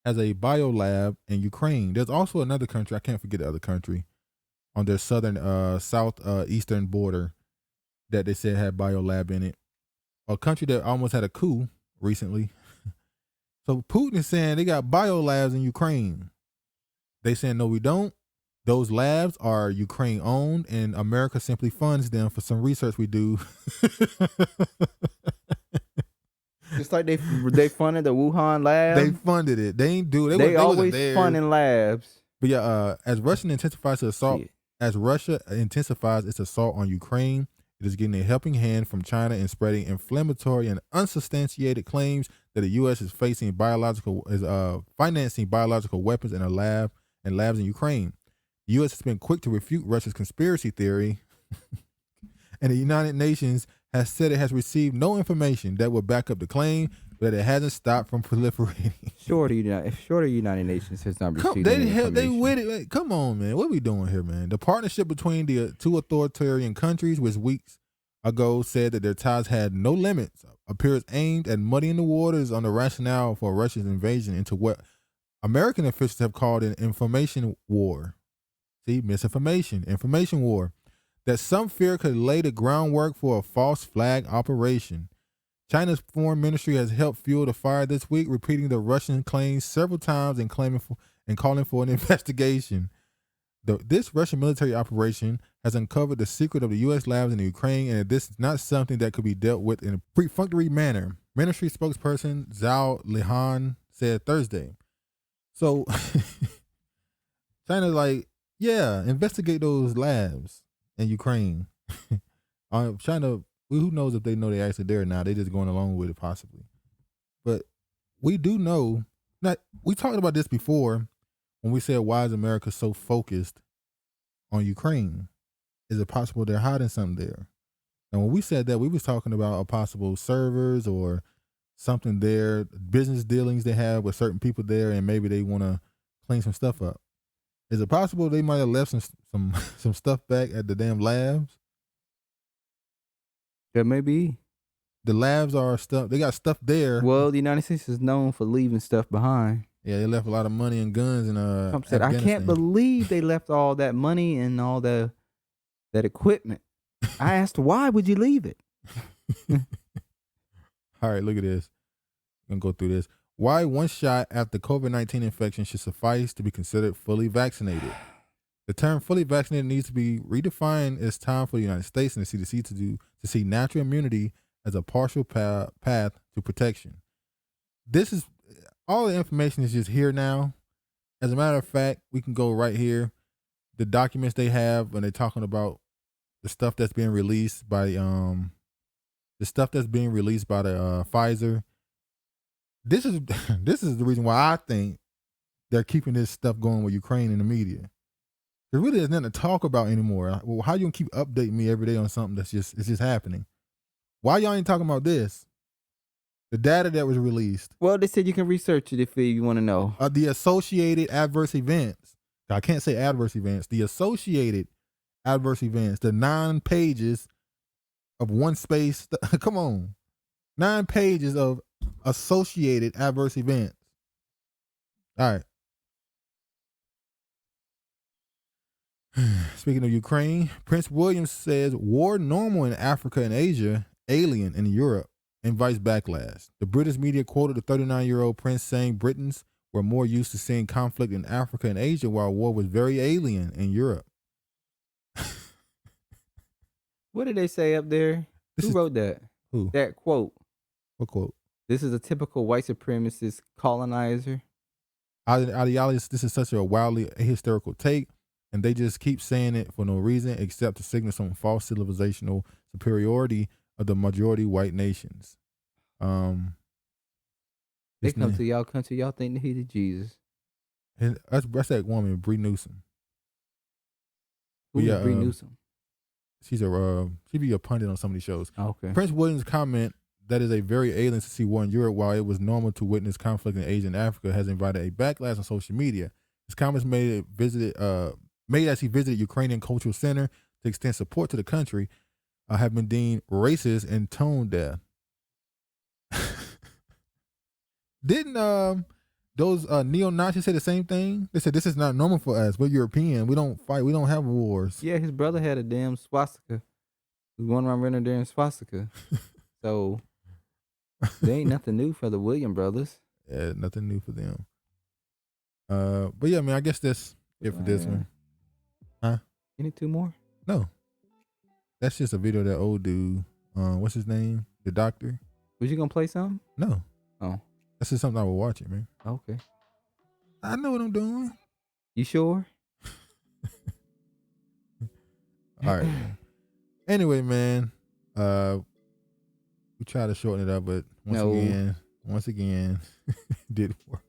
has a biolab in Ukraine. There's also another country, I can't forget the other country, on their southeastern border that they said had biolab in it. A country that almost had a coup recently. So Putin is saying they got biolabs in Ukraine. They saying, no, we don't. Those labs are Ukraine owned and America simply funds them for some research we do. Just like they funded the Wuhan lab. They funded it. They ain't do it. They always funding labs. But yeah, as Russia intensifies its assault on Ukraine, it is getting a helping hand from China in spreading inflammatory and unsubstantiated claims that the U.S. is financing biological weapons in labs in Ukraine. The U.S. has been quick to refute Russia's conspiracy theory, and the United Nations has said it has received no information that would back up the claim, but it hasn't stopped from proliferating. Sure, the United Nations has not received any information. They with it. Like, come on, man. What are we doing here, man? The partnership between the two authoritarian countries, which weeks ago said that their ties had no limits, appears aimed at muddying the waters on the rationale for Russia's invasion into what American officials have called an information war. See, misinformation, information war, that some fear could lay the groundwork for a false flag operation. China's foreign ministry has helped fuel the fire this week, repeating the Russian claims several times and calling for an investigation. This Russian military operation has uncovered the secret of the U.S. labs in the Ukraine, and this is not something that could be dealt with in a perfunctory manner, ministry spokesperson Zhao Lihan said Thursday. So China's like, yeah, investigate those labs in Ukraine. China, who knows if they know they actually there or not? They just going along with it possibly. But we do know, we talked about this before when we said, why is America so focused on Ukraine? Is it possible they're hiding something there? And when we said that, we was talking about a possible servers or something there, business dealings they have with certain people there, and maybe they want to clean some stuff up. Is it possible they might have left some stuff back at the damn labs? That may be. The labs are stuff. They got stuff there. Well, the United States is known for leaving stuff behind. Yeah, they left a lot of money and guns in Trump said, I can't believe they left all that money and all that equipment. I asked, why would you leave it? All right, look at this. I'm going to go through this. Why one shot after COVID-19 infection should suffice to be considered fully vaccinated. The term fully vaccinated needs to be redefined. It's time for the United States and the CDC to see natural immunity as a partial path to protection. This is all the information is just here now. As a matter of fact, we can go right here. The documents they have when they're talking about the stuff that's being released by the Pfizer. this is the reason why I think they're keeping this stuff going with Ukraine in the media. There really is nothing to talk about anymore. Well, how you gonna keep updating me every day on something that's just happening? Why y'all ain't talking about this? The data that was released. Well, they said you can research it if you want to know. The associated adverse events. I can't say adverse events. The associated adverse events. The 9 pages of one space. Come on. 9 pages of associated adverse events. All right. Speaking of Ukraine, Prince William says war normal in Africa and Asia, alien in Europe, invites backlash. The British media quoted the 39-year-old prince saying Britons were more used to seeing conflict in Africa and Asia, while war was very alien in Europe. What did they say up there? Who wrote that? Who? That quote. What quote? This is a typical white supremacist colonizer. Ideology, this is such a wildly ahistorical take, and they just keep saying it for no reason except to signal some false civilizational superiority of the majority white nations. They come to y'all country, y'all think that he the Jesus. And that's that woman, Bree Newsom. Who's Bree Newsom? She's she be a pundit on some of these shows. Oh, okay. Prince William's comment that is a very alien to see war in Europe while it was normal to witness conflict in Asia and Africa has invited a backlash on social media. His comments made as he visited Ukrainian Cultural Center to extend support to the country have been deemed racist and tone deaf. Didn't those neo-Nazis say the same thing? They said this is not normal for us. We're European. We don't fight. We don't have wars. Yeah, his brother had a damn swastika. He was going around running there in swastika. So there ain't nothing new for the William brothers. Yeah, nothing new for them. But yeah, man, I guess that's it for this one. Huh? You need 2 more? No. That's just a video of that old dude. What's his name? The doctor. Was you gonna play something? No. Oh. That's just something I was watching, man. Okay. I know what I'm doing. You sure? All right. Anyway, man. We tried to shorten it up, but once again, didn't work.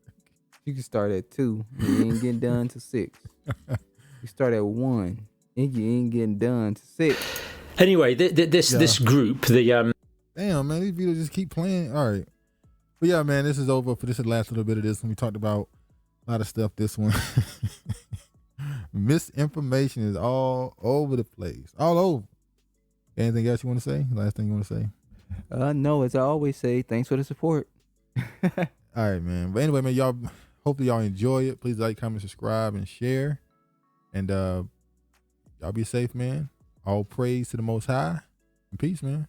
You can start at 2 and you ain't getting done to 6. You start at 1 and you ain't getting done to 6. Anyway, this group, the Damn, man, these videos just keep playing. All right. But yeah, man, this is over. This is the last little bit of this. And we talked about a lot of stuff this one. Misinformation is all over the place. All over. Anything else you want to say? Last thing you want to say? No, as I always say, thanks for the support. All right, man. But anyway, man, y'all, hopefully y'all enjoy it. Please like, comment, subscribe, and share. And y'all be safe, man. All praise to the Most High. And peace, man.